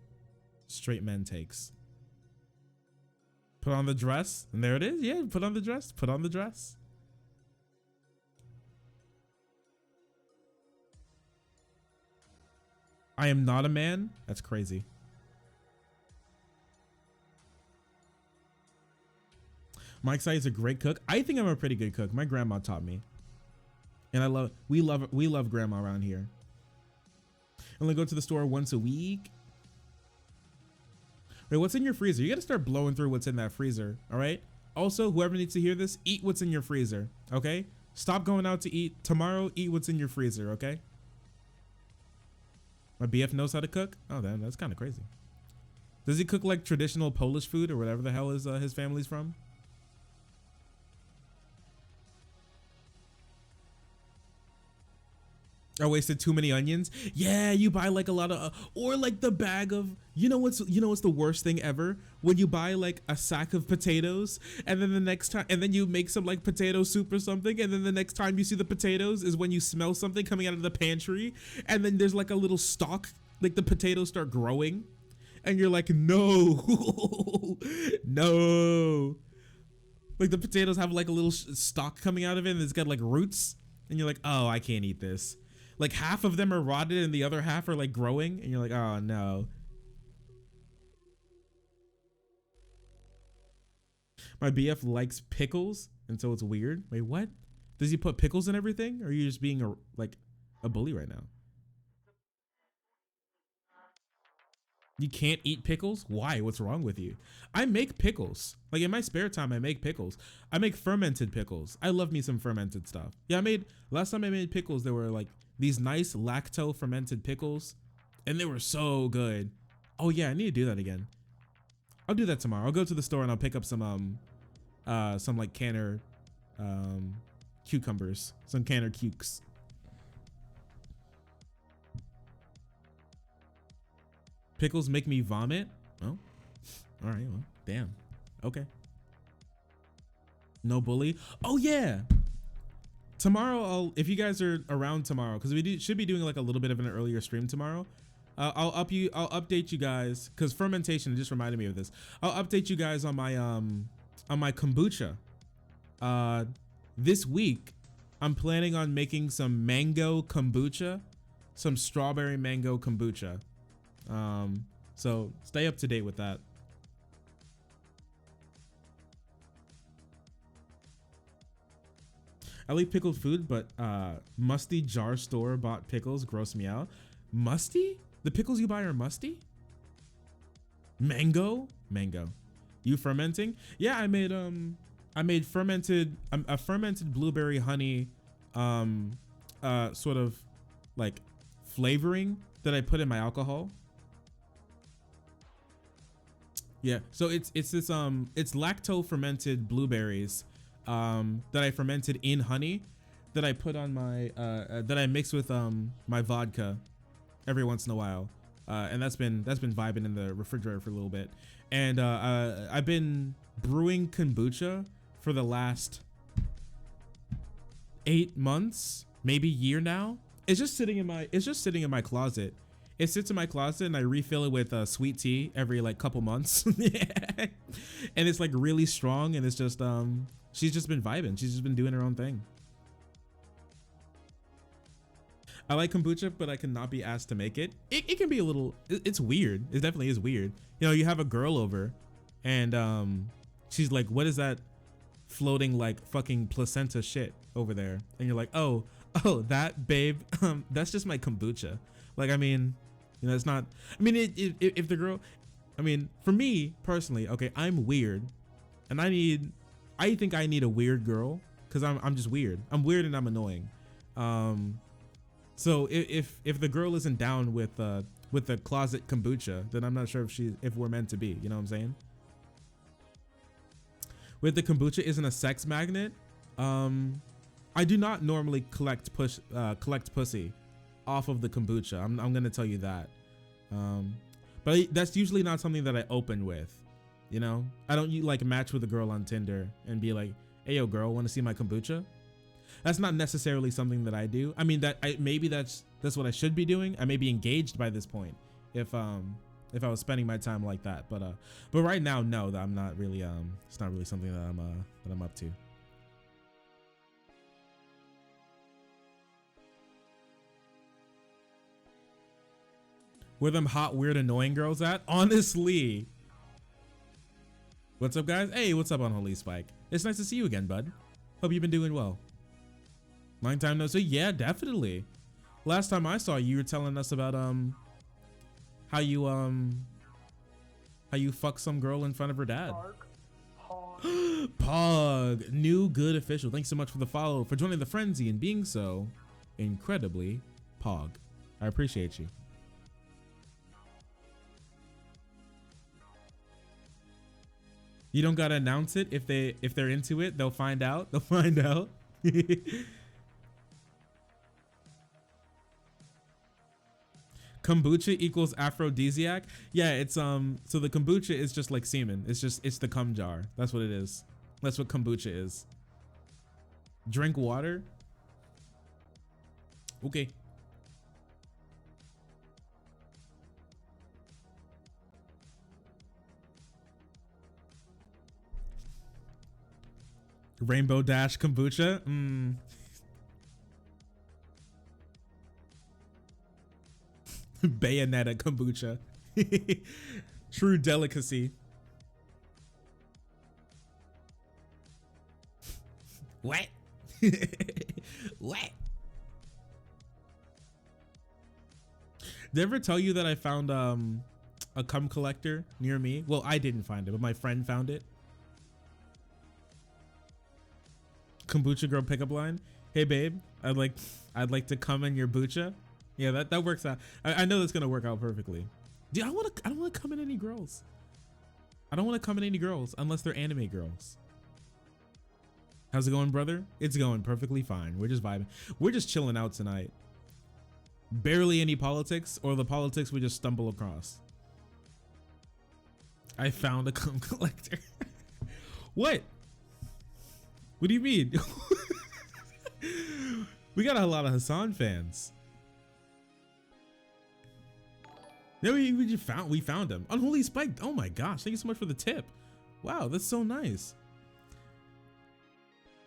straight men takes. Put on the dress, and there it is. Yeah, put on the dress. Put on the dress. I am not a man. That's crazy. Mike Sai is a great cook. I think I'm a pretty good cook. My grandma taught me, and we love grandma around here. I only go to the store once a week. Wait, what's in your freezer? You gotta start blowing through what's in that freezer, all right? Also, whoever needs to hear this, eat what's in your freezer, okay? Stop going out to eat. Tomorrow, eat what's in your freezer, okay? My BF knows how to cook? Oh, damn, that's kind of crazy. Does he cook like traditional Polish food or whatever the hell is his family's from? I wasted too many onions. Yeah, you buy like a lot of, or like the bag of, you know what's the worst thing ever? When you buy like a sack of potatoes, and then the next time, and then you make some like potato soup or something, and then the next time you see the potatoes is when you smell something coming out of the pantry, and then there's like a little stalk, like the potatoes start growing, and you're like, no, no. Like the potatoes have like a little stalk coming out of it, and it's got like roots, and you're like, oh, I can't eat this. Like half of them are rotted and the other half are like growing, and you're like, oh no. My BF likes pickles, and so it's weird. Wait, what? Does he put pickles in everything? Or are you just being a bully right now? You can't eat pickles? Why? What's wrong with you? I make pickles. Like in my spare time, I make pickles. I make fermented pickles. I love me some fermented stuff. Yeah, last time I made pickles, they were like these nice lacto fermented pickles, and they were so good. Oh yeah, I need to do that again. I'll do that tomorrow. I'll go to the store and I'll pick up some like canner cucumbers, some canner cukes. Pickles make me vomit? Oh, all right, well, damn. Okay. No bully. Oh yeah. Tomorrow, if you guys are around tomorrow, because we should be doing like a little bit of an earlier stream tomorrow. I'll update you guys, because fermentation just reminded me of this. I'll update you guys on my kombucha this week I'm planning on making some mango kombucha, some strawberry mango kombucha. So stay up to date with that. I like pickled food, but musty jar store bought pickles gross me out. Musty? The pickles you buy are musty? Mango? Mango. You fermenting? Yeah, I made a fermented blueberry honey sort of like flavoring that I put in my alcohol. Yeah, so it's this it's lacto fermented blueberries that I fermented in honey that I put on my that I mix with my vodka every once in a while, and that's been vibing in the refrigerator for a little bit. And I've been brewing kombucha for the last 8 months, maybe year now. It's just sitting in my closet. It sits in my closet and I refill it with sweet tea every like couple months. And it's like really strong, and it's just she's just been vibing. She's just been doing her own thing. I like kombucha, but I cannot be asked to make it. It can be a little, it's weird. It definitely is weird. You know, you have a girl over and she's like, what is that floating like fucking placenta shit over there? And you're like, oh, that babe, that's just my kombucha. Like, I mean, you know, it's not, I mean, if the girl, I mean, for me personally, okay, I'm weird and I think I need a weird girl because I'm just weird. I'm weird and I'm annoying. So if the girl isn't down with the closet kombucha, then I'm not sure if we're meant to be, you know what I'm saying? With the kombucha isn't a sex magnet. I do not normally collect pussy off of the kombucha. I'm gonna tell you that. But that's usually not something that I open with, you know? I don't like match with a girl on Tinder and be like, hey yo girl, want to see my kombucha? That's not necessarily something that I do. I mean, maybe that's what I should be doing. I may be engaged by this point if I was spending my time like that. But right now, no, I'm not really. It's not really something that I'm up to. Where them hot, weird, annoying girls at? Honestly. What's up, guys? Hey, what's up, Unholy Spike? It's nice to see you again, bud. Hope you've been doing well. Long time no see. Yeah, definitely. Last time I saw you, you were telling us about how you fuck some girl in front of her dad. Pog, new good official. Thanks so much for the follow, for joining the frenzy, and being so incredibly Pog. I appreciate you. You don't gotta announce it. If they're into it, they'll find out. They'll find out. Kombucha equals aphrodisiac. Yeah, it's so the kombucha is just like semen. It's the cum jar. That's what it is. That's what kombucha is. Drink water. Okay. Rainbow Dash kombucha. Bayonetta kombucha. True delicacy. What? What? Did I ever tell you that I found a cum collector near me? Well, I didn't find it, but my friend found it. Kombucha girl pickup line. Hey babe, I'd like to come in your bucha. Yeah, that works out. I know that's gonna work out perfectly. Dude, I don't want to come in any girls. I don't want to come in any girls unless they're anime girls. How's it going, brother? It's going perfectly fine. We're just vibing. We're just chilling out tonight. Barely any politics, or the politics we just stumble across. I found a cum collector. What? What do you mean? We got a lot of Hassan fans. Yeah, we found him. Unholy Spike. Oh my gosh, thank you so much for the tip. Wow, that's so nice.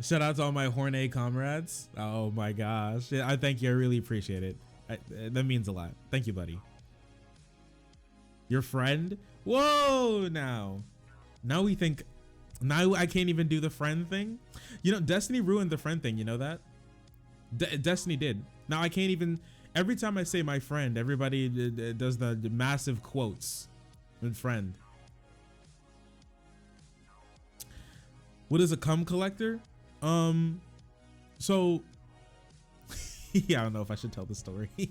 Shout out to all my Hornet comrades. Oh my gosh. I thank you. I really appreciate it. That means a lot. Thank you, buddy. Your friend? Whoa, now we think, now I can't even do the friend thing. You know, Destiny ruined the friend thing. You know that? Destiny did. Now I can't even, every time I say my friend, everybody does the massive quotes with friend. What is a cum collector? So yeah, I don't know if I should tell the story. I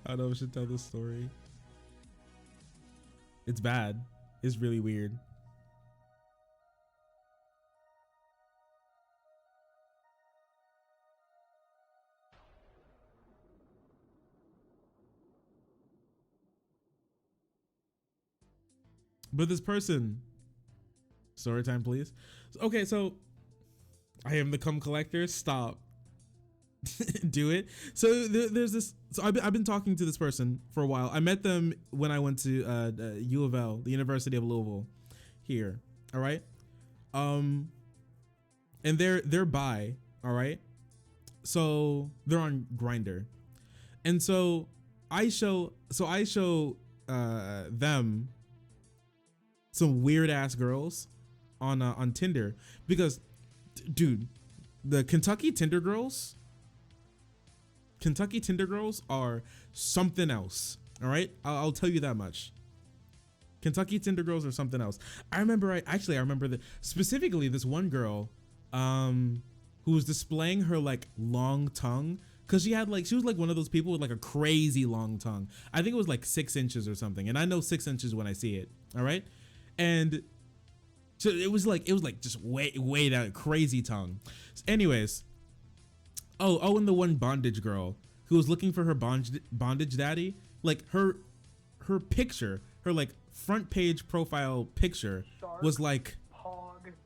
don't know if I should tell this story. It's bad. It's really weird. But this person, story time, please. Okay, so I am the cum collector. Stop. Do it. So there's this. So I've been talking to this person for a while. I met them when I went to U of L, the University of Louisville, here. All right. And they're bi. All right. So they're on Grindr, and so I show them some weird ass girls on Tinder, because dude, the Kentucky Tinder girls are something else. All right, I'll tell you that much. Kentucky Tinder girls are something else. I remember that specifically this one girl who was displaying her like long tongue, because she was like one of those people with like a crazy long tongue. I think it was like 6 inches or something, and I know 6 inches when I see it. All right. And so it was like just way down, crazy tongue. Anyways, and the one bondage girl who was looking for her bondage daddy, like her picture, her like front page profile picture was like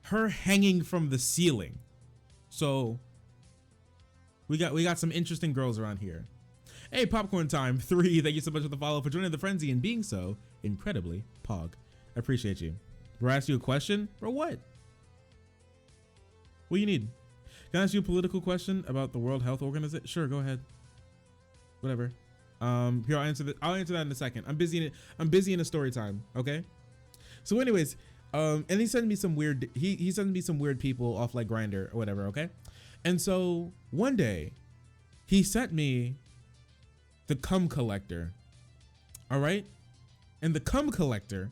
her hanging from the ceiling. So we got some interesting girls around here. Hey, Popcorn Time 3, thank you so much for the follow, for joining the frenzy and being so incredibly pog. I appreciate you. We're asking you a question, or what? What do you need? Can I ask you a political question about the World Health Organization? Sure, go ahead. Whatever. Here, I'll answer that. I'll answer that in a second. I'm busy in a story time. Okay. So, anyways, and he sent me some weird. He sent me some weird people off like Grindr or whatever. Okay. And so one day, he sent me the cum collector. All right. And the cum collector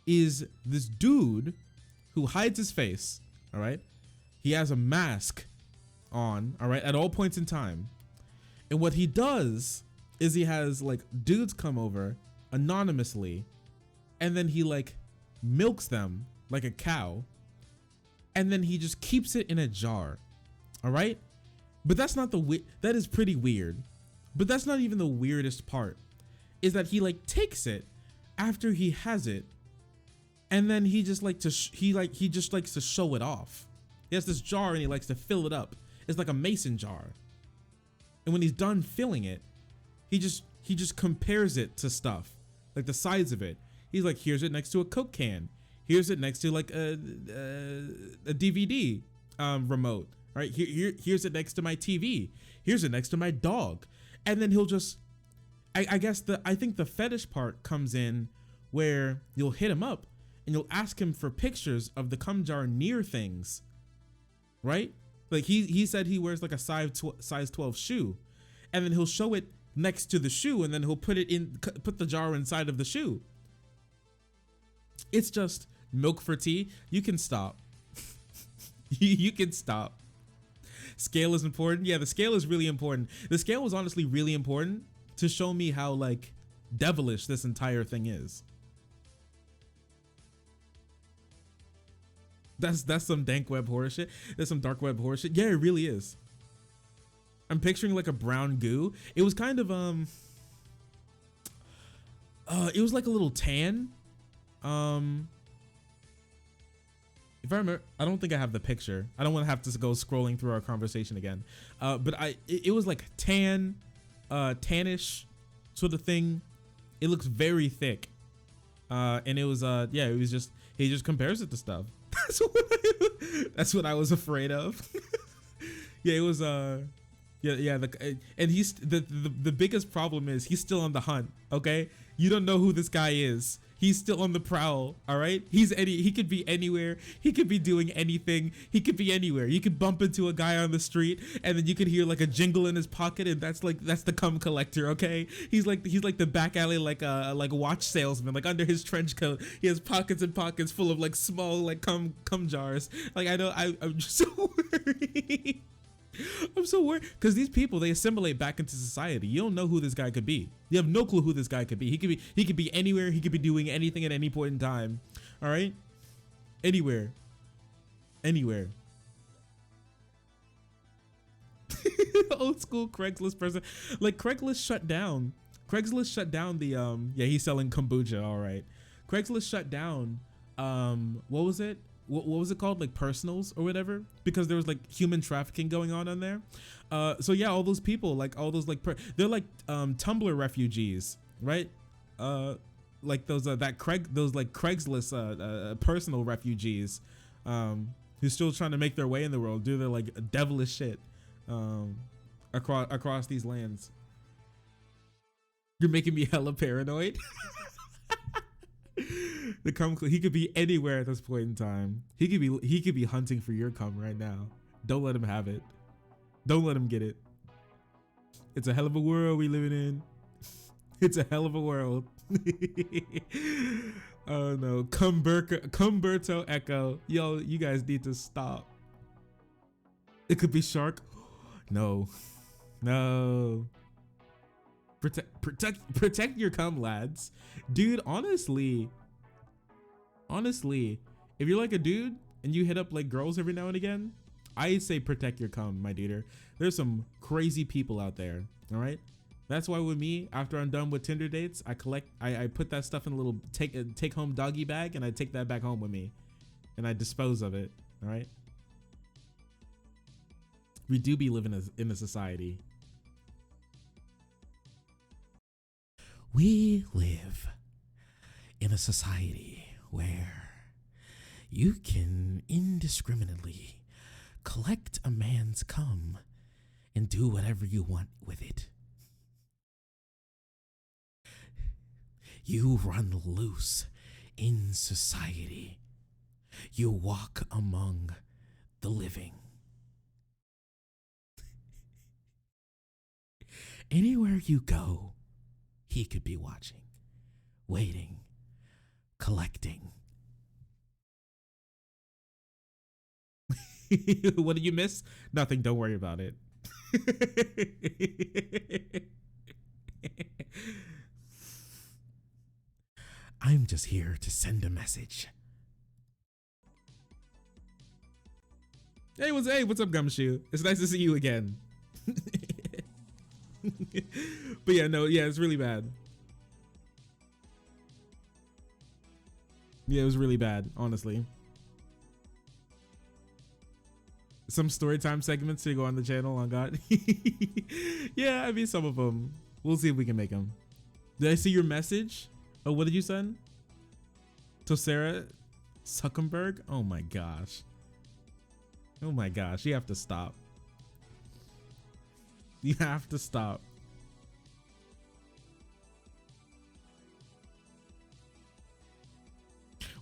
is this dude who hides his face. All right. He has a mask on, all right, at all points in time. And what he does is he has like dudes come over anonymously, and then he like milks them like a cow, and then he just keeps it in a jar. All right. But that's not that is pretty weird. But that's not even the weirdest part, is that he like takes it after he has it, and then he just like he just likes to show it off. He has this jar and he likes to fill it up. It's like a mason jar. And when he's done filling it, he just compares it to stuff, like the size of it. He's like, here's it next to a Coke can. Here's it next to like a DVD remote. All right, here's it next to my TV. Here's it next to my dog. And then he'll just, I think the fetish part comes in where you'll hit him up and you'll ask him for pictures of the cum jar near things. Right? Like he said he wears like a size 12 shoe, and then he'll show it next to the shoe, and then he'll put the jar inside of the shoe. It's just milk for tea. You can stop. You can stop. Scale is important. Yeah, the scale is really important. The scale was honestly really important to show me how like devilish this entire thing is. That's some dank web horror shit. That's some dark web horror shit. Yeah, it really is. I'm picturing like a brown goo. It was kind of it was like a little tan. If I remember, I don't think I have the picture. I don't want to have to go scrolling through our conversation again. But it was like tan, tannish sort of thing. It looks very thick. And it was it was just, he just compares it to stuff. That's what I was afraid of. Yeah, it was yeah. And he's the biggest problem is he's still on the hunt. Okay, you don't know who this guy is. He's still on the prowl. All right, he could be anywhere. He could be doing anything. He could be anywhere. You could bump into a guy on the street, and then you could hear like a jingle in his pocket, and that's the cum collector. Okay, he's like the back alley like watch salesman. Like under his trench coat, he has pockets and pockets full of like small like cum jars. Like I'm just so worried. I'm so worried because these people, they assimilate back into society. You don't know who this guy could be. You have no clue who this guy could be. He could be anywhere. He could be doing anything at any point in time. All right, anywhere. Old school Craigslist person. Like Craigslist shut down the yeah, he's selling kombucha. All right, Craigslist shut down what was it? What was it called, like personals or whatever, because there was like human trafficking going on there. So yeah, all those people, like all those like they're like Tumblr refugees, right? Like those Craigslist personal refugees who's still trying to make their way in the world, do their like devilish shit across these lands. You're making me hella paranoid. He could be anywhere at this point in time. He could be hunting for your cum right now. Don't let him have it. Don't let him get it. It's a hell of a world we living in. It's a hell of a world. Oh no, Cumberto Echo. Yo, you guys need to stop. It could be Shark. No. Protect your cum, lads. Dude, honestly, if you're like a dude and you hit up like girls every now and again, I say protect your cum, my duder. There's some crazy people out there. All right, that's why with me, after I'm done with Tinder dates, I put that stuff in a little take home doggy bag, and I take that back home with me, and I dispose of it. All right, we do be living in a society. We live in a society where you can indiscriminately collect a man's cum and do whatever you want with it. You run loose in society. You walk among the living. Anywhere you go, he could be watching, waiting, collecting. What did you miss? Nothing, don't worry about it. I'm just here to send a message. Hey, what's up, Gumshoe? It's nice to see you again. But yeah, it's really bad. Yeah, it was really bad, honestly. Some story time segments to go on the channel on God. Yeah, I mean, some of them. We'll see if we can make them. Did I see your message? Oh, what did you send? To Sarah Zuckerberg? Oh my gosh. Oh my gosh, you have to stop. You have to stop.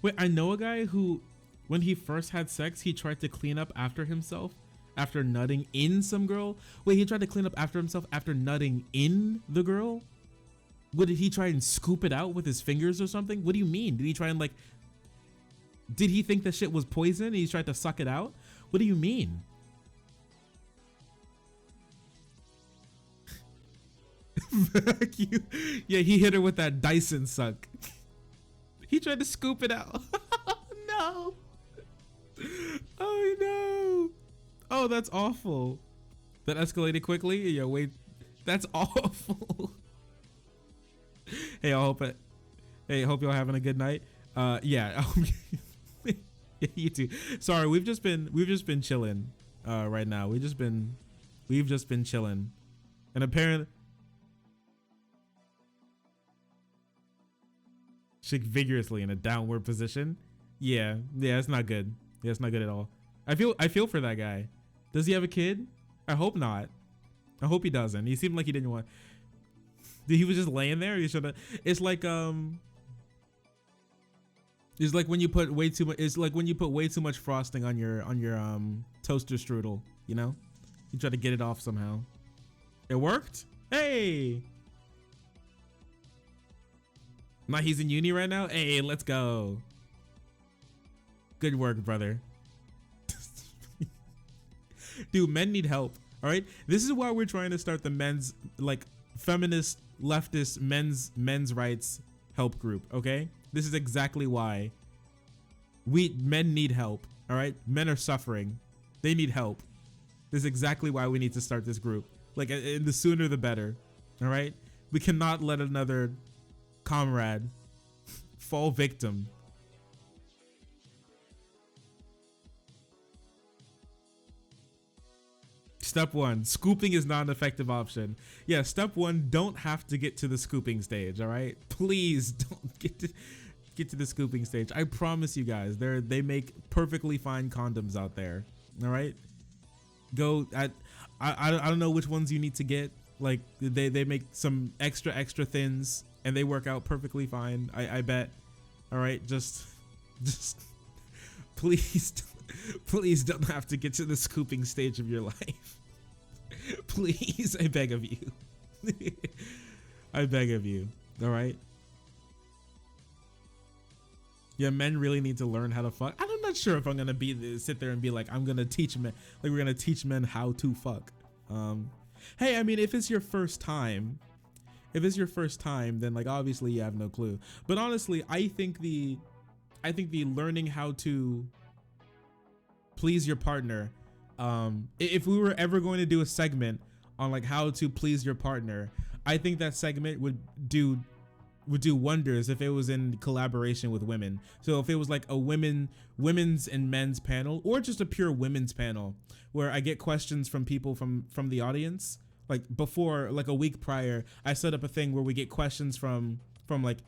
Wait, I know a guy who, when he first had sex, he tried to clean up after himself after nutting in some girl. Wait, he tried to clean up after himself after nutting in the girl? What, did he try and scoop it out with his fingers or something? What do you mean? Did he try and like, did he think the shit was poison and he tried to suck it out? What do you mean? Yeah, he hit her with that Dyson suck. He tried to scoop it out. No. Oh no. Oh, that's awful. That escalated quickly. Yeah, wait. That's awful. Hey, I hope y'all having a good night. Yeah. You too. Sorry, we've just been chilling right now. We've just been chilling. And apparently shake vigorously in a downward position. Yeah, it's not good. Yeah, it's not good at all. I feel for that guy. Does he have a kid? I hope not. I hope he doesn't. He seemed like he didn't want. He was just laying there. It's like it's like when you put way too much. It's like when you put way too much frosting on your toaster strudel. You know, you try to get it off somehow. It worked. Hey. Now he's in uni right now. Hey, let's go. Good work, brother. Dude, men need help. All right, this is why we're trying to start the men's, like, feminist leftist men's rights help group. Okay, this is exactly why men need help. All right, men are suffering. They need help. This is exactly why we need to start this group. Like, and the sooner the better. All right, we cannot let another comrade fall victim. Step 1, scooping is not an effective option. Yeah, step 1, don't have to get to the scooping stage, all right? Please don't get to the scooping stage. I promise you guys, they make perfectly fine condoms out there, all right? I don't know which ones you need to get. Like, they make some extra thins and they work out perfectly fine. I bet. All right, just please don't have to get to the scooping stage of your life. Please, I beg of you. I beg of you. All right. Yeah, men really need to learn how to fuck. I'm not sure if I'm gonna sit there and be like, I'm gonna teach men, like, we're gonna teach men how to fuck. Hey, I mean, if it's your first time, then, like, obviously you have no clue. But honestly, I think the learning how to please your partner, if we were ever going to do a segment on, like, how to please your partner, I think that segment would do wonders if it was in collaboration with women. So if it was like a women's and men's panel, or just a pure women's panel where I get questions from people from the audience. Like, before, like a week prior, I set up a thing where we get questions from like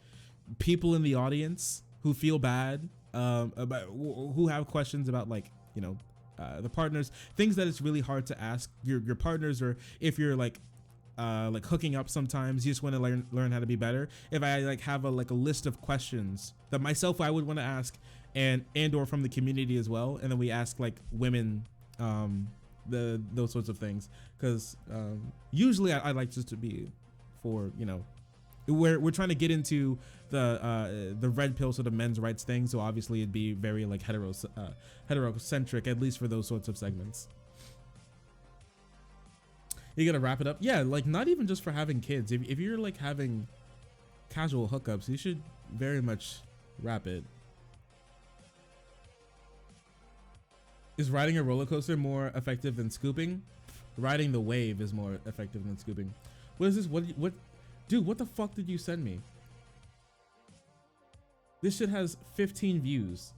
people in the audience who feel bad, about who have questions about, like, you know, the partners, things that it's really hard to ask your partners, or if you're like hooking up, sometimes you just want to learn how to be better. If I like have a list of questions that myself I would want to ask, and or from the community as well, and then we ask like women those sorts of things, because usually I like just to be for, you know, we're trying to get into the red pill sort of men's rights thing, so obviously it'd be very like heterocentric, at least for those sorts of segments. You gotta wrap it up. Yeah, like, not even just for having kids. If you're like having casual hookups, you should very much wrap it. Is riding a roller coaster more effective than scooping? Riding the wave is more effective than scooping. What is this? What? Dude, what the fuck did you send me? This shit has 15 views.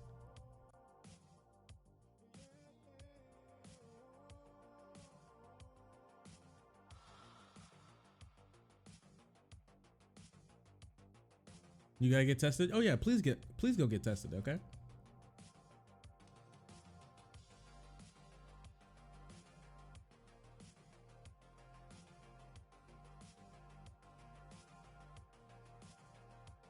You gotta get tested? Oh yeah, please go get tested, okay?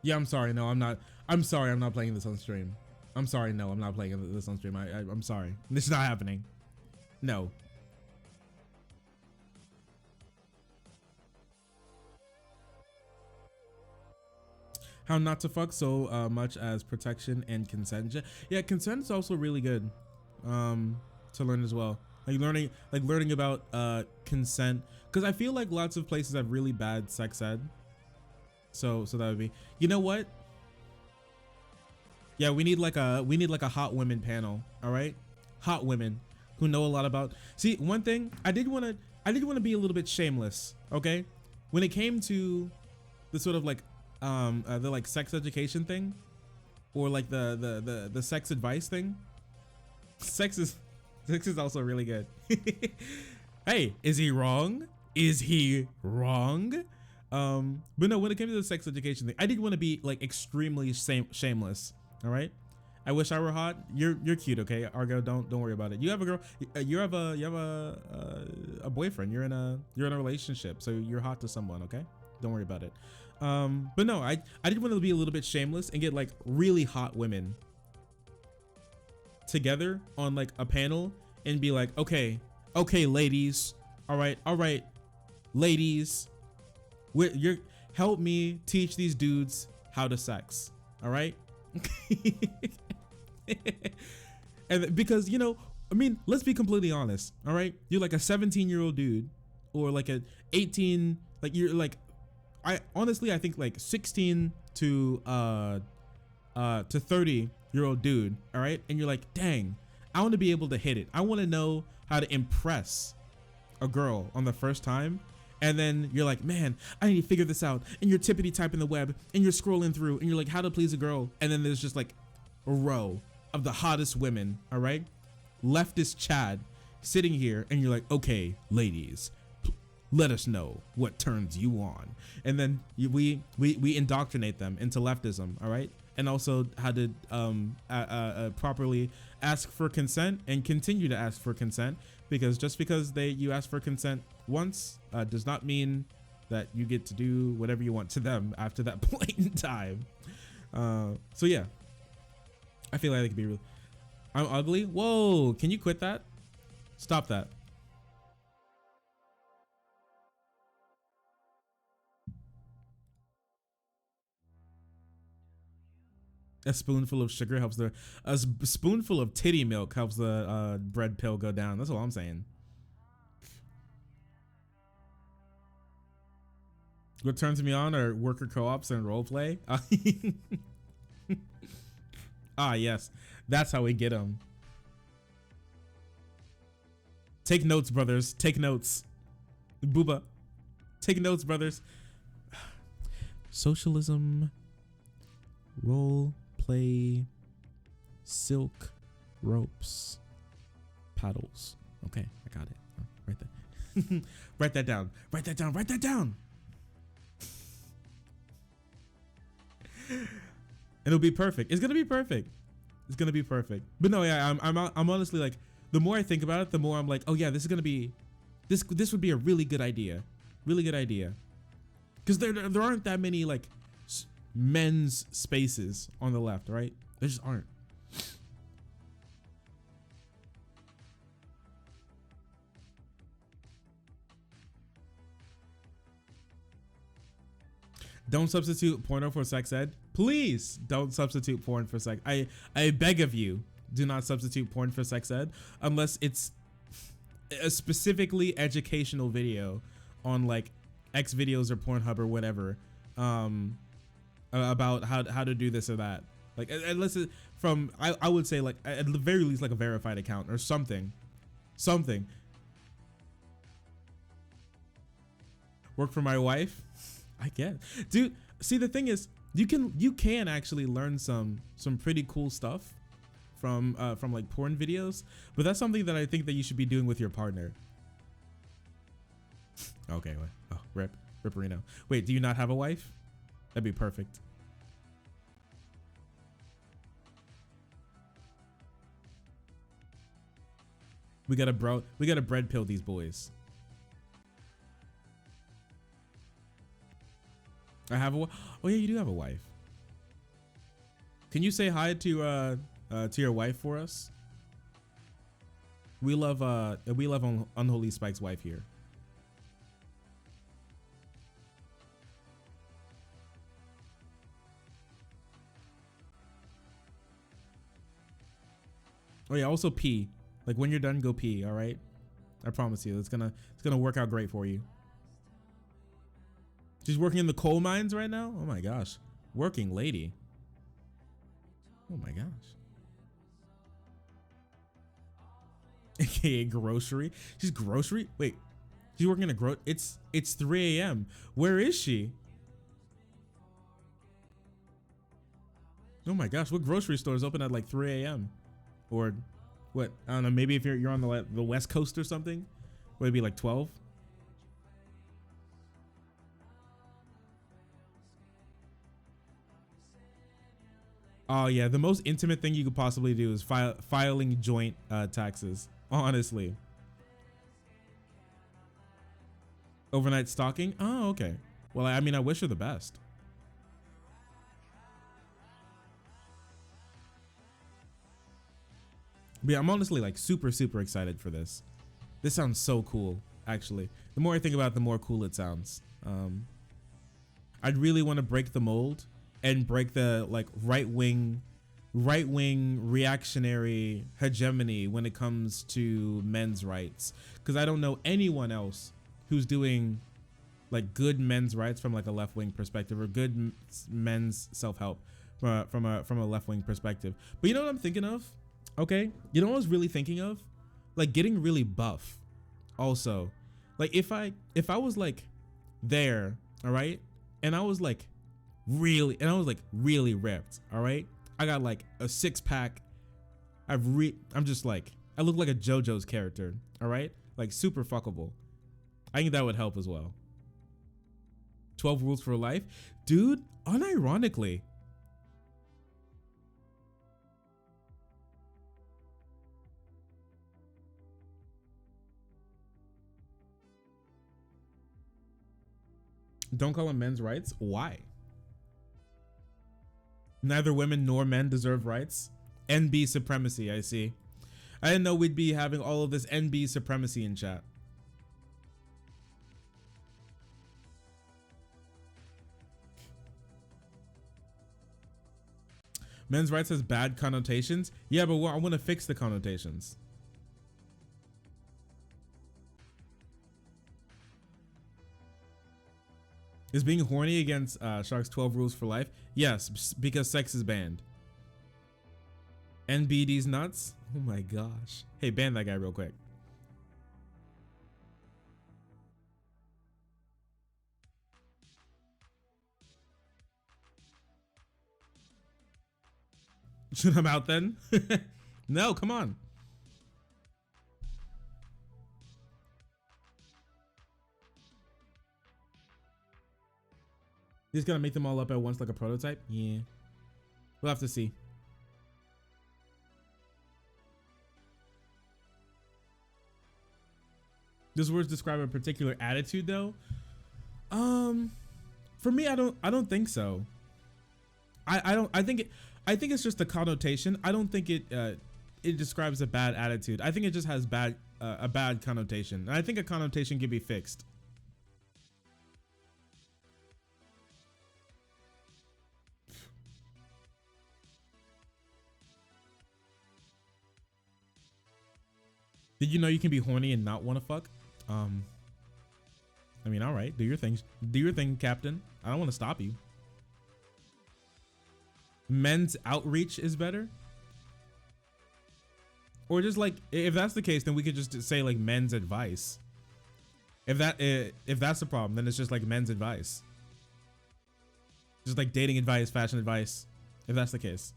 Yeah, I'm sorry. No, I'm not. I'm sorry. I'm not playing this on stream. I'm sorry. No, I'm not playing this on stream. I'm sorry. This is not happening. No. How not to fuck so much as protection and consent. Yeah, consent is also really good to learn as well. Like learning about consent, because I feel like lots of places have really bad sex ed. So that would be, you know what? Yeah, we need like a hot women panel. All right, hot women who know a lot about. See, one thing I did want to be a little bit shameless. Okay, when it came to the sort of like the like sex education thing, or like the sex advice thing. Sex is also really good. Hey, is he wrong? Is he wrong? But no, when it came to the sex education thing, I did want to be like extremely shameless. All right, I wish I were hot. You're cute, okay? Argo, don't worry about it. You have a girl. You have a boyfriend. You're in a relationship, so you're hot to someone, okay? Don't worry about it. But no, I did want to be a little bit shameless and get like really hot women together on like a panel and be like, okay, ladies, all right, ladies, you're help me teach these dudes how to sex, all right? And because, you know, I mean, let's be completely honest, all right? You're like a 17-year-old dude or like a 18, like you're like, I think like 16 to 30-year-old dude, all right? And you're like, dang, I want to be able to hit it. I want to know how to impress a girl on the first time. And then you're like, man, I need to figure this out. And you're tippity typing the web and you're scrolling through and you're like, how to please a girl. And then there's just like a row of the hottest women, all right? Leftist Chad sitting here and you're like, okay, ladies, let us know what turns you on. And then we indoctrinate them into leftism, all right? And also how to properly ask for consent and continue to ask for consent, because just because you ask for consent once does not mean that you get to do whatever you want to them after that point in time. So yeah, I feel like it could be real. I'm ugly. Whoa, can you quit that? Stop that. A spoonful of sugar helps a spoonful of titty milk helps the bread pill go down. That's all I'm saying. What turns me on are worker co-ops and roleplay. Ah, yes, that's how we get them. Take notes, brothers. Take notes. Booba. Take notes, brothers. Socialism. Role play. Silk. Ropes. Paddles. Okay, I got it. Oh, right there. Write that down. Write that down. Write that down. It'll be perfect. It's gonna be perfect. It's gonna be perfect. But no, yeah, I'm honestly like, the more I think about it, the more I'm like, oh yeah, this is gonna be, this would be a really good idea, because there aren't that many like men's spaces on the left, right? There just aren't. Don't substitute porno for sex ed. Please don't substitute porn for sex. I beg of you, do not substitute porn for sex ed unless it's a specifically educational video on like X videos or Pornhub or whatever, about how to do this or that. Like unless it from, I would say like at the very least like a verified account or something. Work for my wife. I get, dude. See, the thing is, you can actually learn some pretty cool stuff from like porn videos, but that's something that I think that you should be doing with your partner. Okay, wait. Oh, Ripperino. Wait, do you not have a wife? That'd be perfect. We gotta bread pill these boys. I have a, oh yeah, you do have a wife. Can you say hi to your wife for us? We love Unholy Spike's wife here. Oh yeah, also pee. Like when you're done, go pee, all right? I promise you, it's gonna work out great for you. She's working in the coal mines right now? Oh my gosh. Working lady. Oh my gosh. AKA grocery. She's grocery? Wait. She's working in a it's 3 a.m. Where is she? Oh my gosh, what grocery store is open at like 3 a.m.? Or what? I don't know, maybe if you're on the West Coast or something? Would it be like 12? Oh yeah, the most intimate thing you could possibly do is filing joint taxes. Honestly. Overnight stalking? Oh, okay. Well, I mean, I wish her the best. But yeah, I'm honestly like super excited for this. This sounds so cool, actually. The more I think about it, the more cool it sounds. I'd really want to break the mold and break the like right-wing reactionary hegemony when it comes to men's rights, because I don't know anyone else who's doing like good men's rights from like a left-wing perspective, or good men's self-help from a left-wing perspective. But you know what I'm thinking of? Okay, you know what I was really thinking of? Like getting really buff. Also, like if I was like there, all right, and I was like really ripped, all right, I got like a 6-pack. I'm just like, I look like a JoJo's character, all right, like super fuckable. I think that would help as well. 12 rules for life, dude. Unironically, don't call them men's rights. Why? Neither women nor men deserve rights. NB supremacy, I see. I didn't know we'd be having all of this NB supremacy in chat. Men's rights has bad connotations. Yeah, but I want to fix the connotations. Is being horny against Shark's 12 rules for life? Yes, because sex is banned. NBD's nuts? Oh my gosh. Hey, ban that guy real quick. Should I'm out then? No, come on. He's gonna make them all up at once like a prototype? Yeah. We'll have to see. Those words describe a particular attitude though. For me, I don't think so. I think it's just a connotation. I don't think it describes a bad attitude. I think it just has a bad connotation. And I think a connotation can be fixed. Did you know you can be horny and not want to fuck? I mean, all right, do your thing. Do your thing, Captain. I don't want to stop you. Men's outreach is better? Or just like, if that's the case, then we could just say like men's advice. If that's the problem, then it's just like men's advice. Just like dating advice, fashion advice, if that's the case.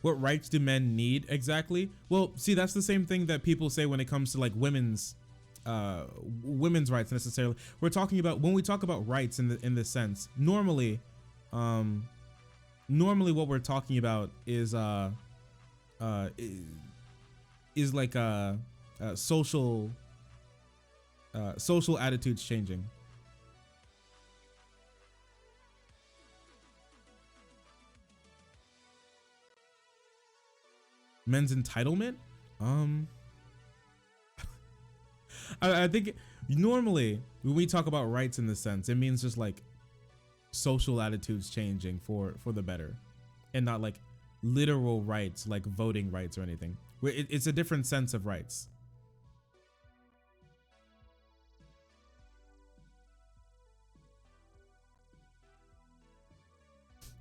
What rights do men need exactly? Well, see, that's the same thing that people say when it comes to like women's rights necessarily. We're talking about, when we talk about rights in this sense, normally what we're talking about is like social attitudes changing. Men's entitlement? I think normally when we talk about rights in this sense, it means just like social attitudes changing for the better, and not like literal rights like voting rights or anything. It's a different sense of rights.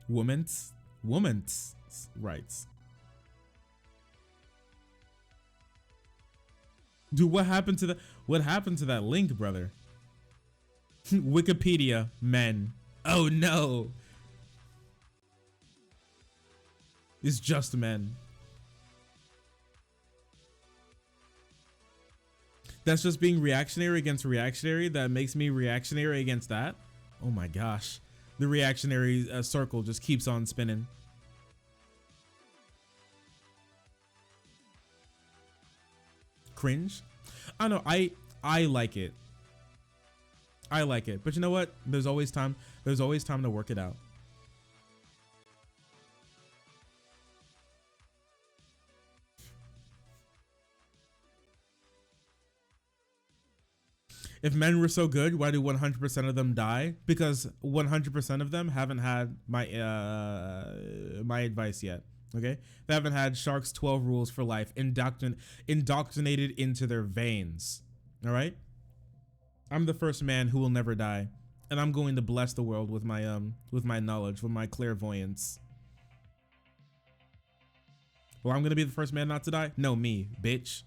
Women's rights. Dude, what happened to that link, brother? Wikipedia, men. Oh no. It's just men. That's just being reactionary against reactionary. That makes me reactionary against that. Oh my gosh. the reactionary circle just keeps on spinning. Cringe? I don't know. I like it. I like it. But you know what? There's always time. There's always time to work it out. If men were so good, why do 100% of them die? Because 100% of them haven't had my my advice yet. Okay, they haven't had Shark's 12 rules for life indoctrinated into their veins. All right, I'm the first man who will never die, and I'm going to bless the world with my knowledge, with my clairvoyance. Well, I'm gonna be the first man not to die? No, me, bitch.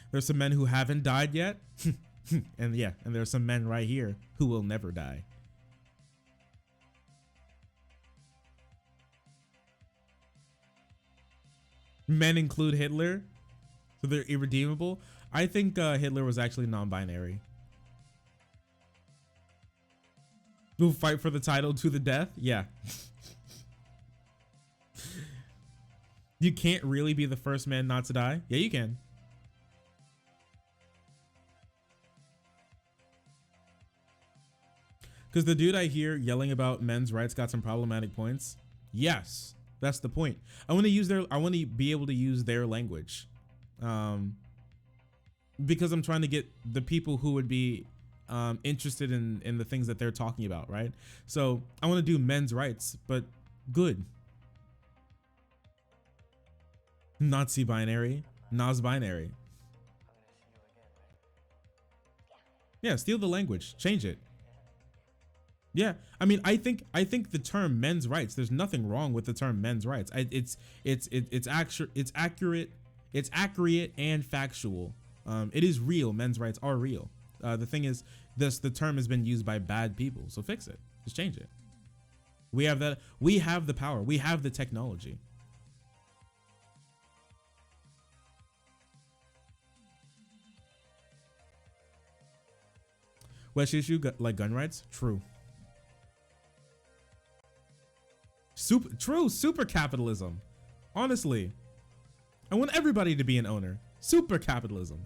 There's some men who haven't died yet. and there's some men right here who will never die. Men include Hitler, so they're irredeemable. I think Hitler was actually non-binary. Who fight for the title to the death? Yeah. You can't really be the first man not to die? Yeah, you can. Because the dude I hear yelling about men's rights got some problematic points. Yes, that's the point. I want to be able to use their language, because I'm trying to get the people who would be interested in the things that they're talking about, right? So I want to do men's rights, but good. Nazi binary, Nas binary. Yeah, steal the language, change it. Yeah, I mean, I think the term men's rights, there's nothing wrong with the term men's rights. It's accurate and factual. It is real. Men's rights are real. The thing is, the term has been used by bad people, so fix it. Just change it. We have that. We have the power. We have the technology. West issue like gun rights? True. Super capitalism. Honestly, I want everybody to be an owner. Super capitalism.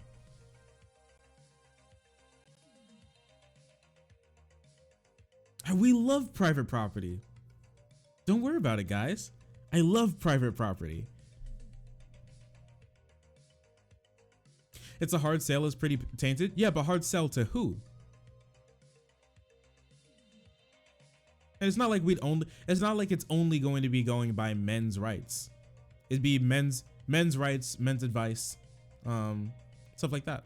We love private property. Don't worry about it, guys. I love private property. It's a hard sale is pretty tainted. Yeah, but hard sell to who? And it's not like it's not like it's only going to be going by men's rights. It'd be men's rights, men's advice, stuff like that.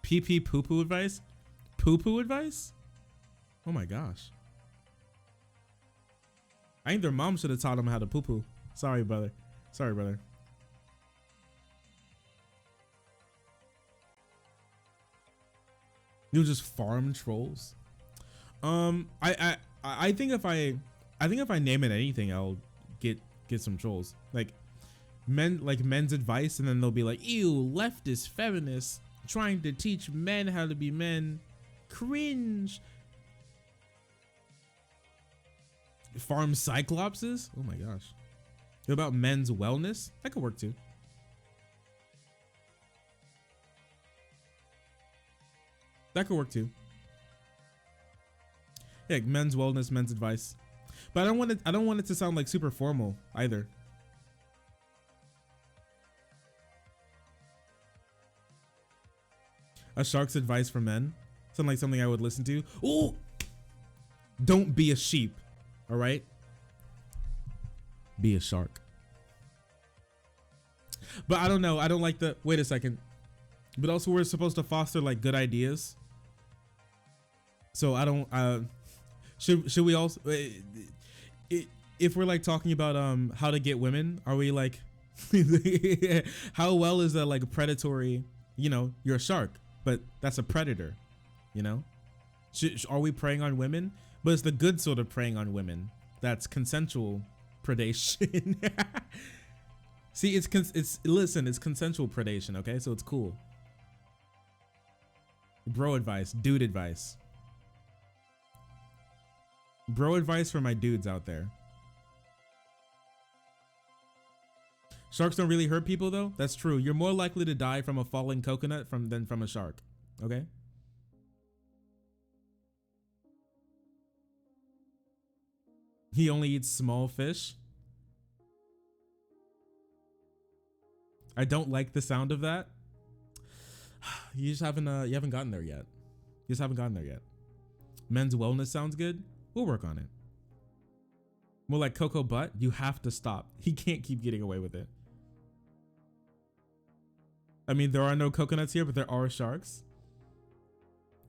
PP poo-poo advice? Poo-poo advice? Oh my gosh. I think their mom should have taught them how to poo-poo. Sorry, brother. Sorry, brother. You just farm trolls. I think if I name it anything, I'll get some trolls. Like men's advice, and then they'll be like, ew, leftist feminists trying to teach men how to be men. Cringe. Farm cyclopses? Oh my gosh. What about men's wellness? That could work too. That could work too. Yeah, men's wellness, men's advice. But I don't want it to sound like super formal either. A shark's advice for men. Sound like something I would listen to. Oh! Don't be a sheep. All right? Be a shark. But I don't know. I don't like the... Wait a second. But also we're supposed to foster like good ideas. So I don't... Should we also... If we're like talking about how to get women, are we like... how well is that like a predatory... You know, you're a shark, but that's a predator. You know? Are we preying on women? But it's the good sort of preying on women. that's consensual predation. See, it's consensual predation, okay? So it's cool. Bro advice, dude advice. Bro advice for my dudes out there. Sharks don't really hurt people though. That's true. You're more likely to die from a falling coconut than from a shark. Okay? He only eats small fish. I don't like the sound of that. You haven't gotten there yet. You just haven't gotten there yet. Men's wellness sounds good. We'll work on it. More like Cocoa Butt. You have to stop. He can't keep getting away with it. I mean, there are no coconuts here, but there are sharks.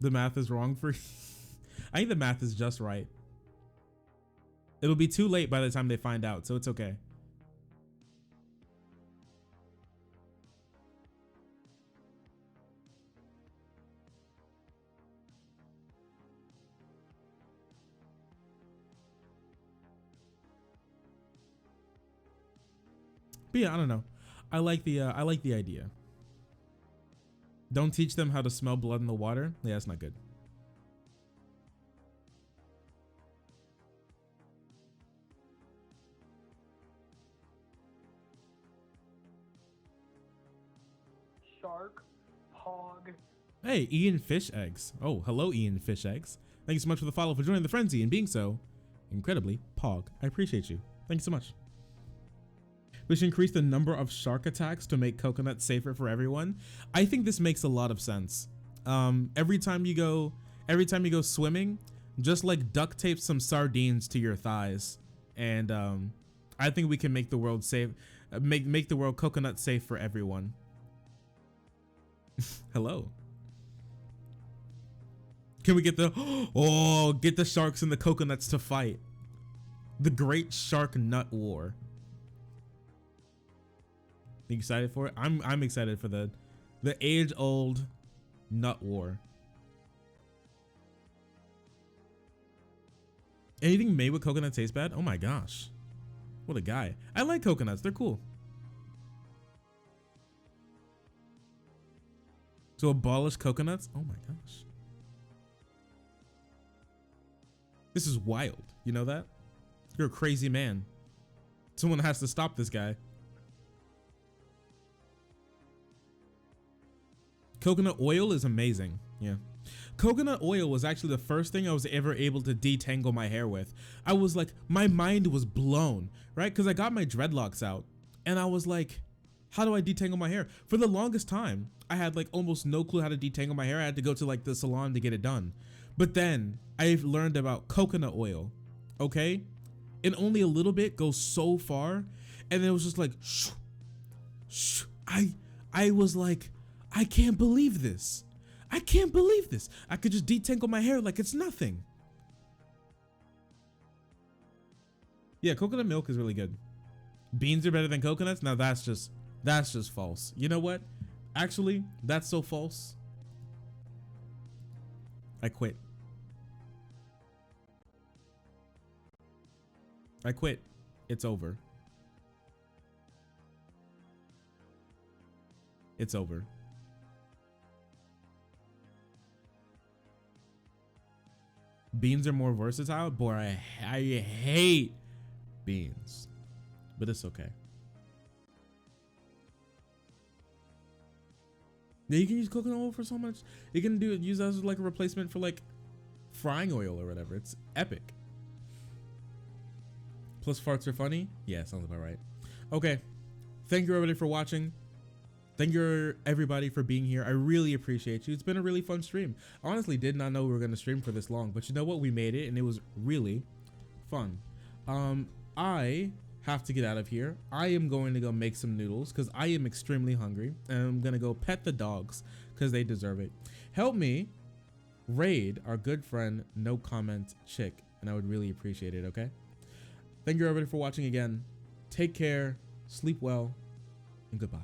The math is wrong for you. I think the math is just right. It'll be too late by the time they find out, so it's okay. But yeah, I don't know. I like the idea. Don't teach them how to smell blood in the water. Yeah, that's not good. Shark, Pog. Hey, Ian Fish Eggs. Oh, hello, Ian Fish Eggs. Thank you so much for the follow, for joining the frenzy, and being so incredibly Pog. I appreciate you. Thank you so much. We should increase the number of shark attacks to make coconuts safer for everyone. I think this makes a lot of sense. Every time you go swimming, just like duct tape some sardines to your thighs, and I think we can make the world safe, make the world coconut safe for everyone. Hello. Can we get the get the sharks and the coconuts to fight? The Great Shark Nut War. You excited for it? I'm excited for the age-old nut war. Anything made with coconut tastes bad? Oh my gosh. What a guy. I like coconuts. They're cool. To abolish coconuts? Oh my gosh. This is wild. You know that? You're a crazy man. Someone has to stop this guy. Coconut oil is amazing. Yeah. Coconut oil was actually the first thing I was ever able to detangle my hair with. I was like, my mind was blown, right? Because I got my dreadlocks out and I was like, how do I detangle my hair? For the longest time, I had like almost no clue how to detangle my hair. I had to go to like the salon to get it done. But then I've learned about coconut oil, okay? And only a little bit goes so far. And it was just like, shh, shh. I was like, I can't believe this. I can't believe this. I could just detangle my hair like it's nothing. Yeah, coconut milk is really good. Beans are better than coconuts? Now that's just false. You know what? Actually, that's so false. I quit. I quit. It's over. It's over. Beans are more versatile. Boy, I hate beans, but it's okay. Yeah, you can use coconut oil for so much. You can use that as like a replacement for like frying oil or whatever. It's epic. Plus farts are funny. Yeah, sounds about right. Okay, thank you everybody for watching. Thank you everybody for being here. I really appreciate you. It's been a really fun stream. I honestly did not know we were going to stream for this long, but you know what? We made it and it was really fun. I have to get out of here. I am going to go make some noodles because I am extremely hungry, and I'm going to go pet the dogs because they deserve it. Help me raid our good friend No Comment Chick, and I would really appreciate it, okay? Thank you everybody for watching again. Take care, sleep well, and goodbye.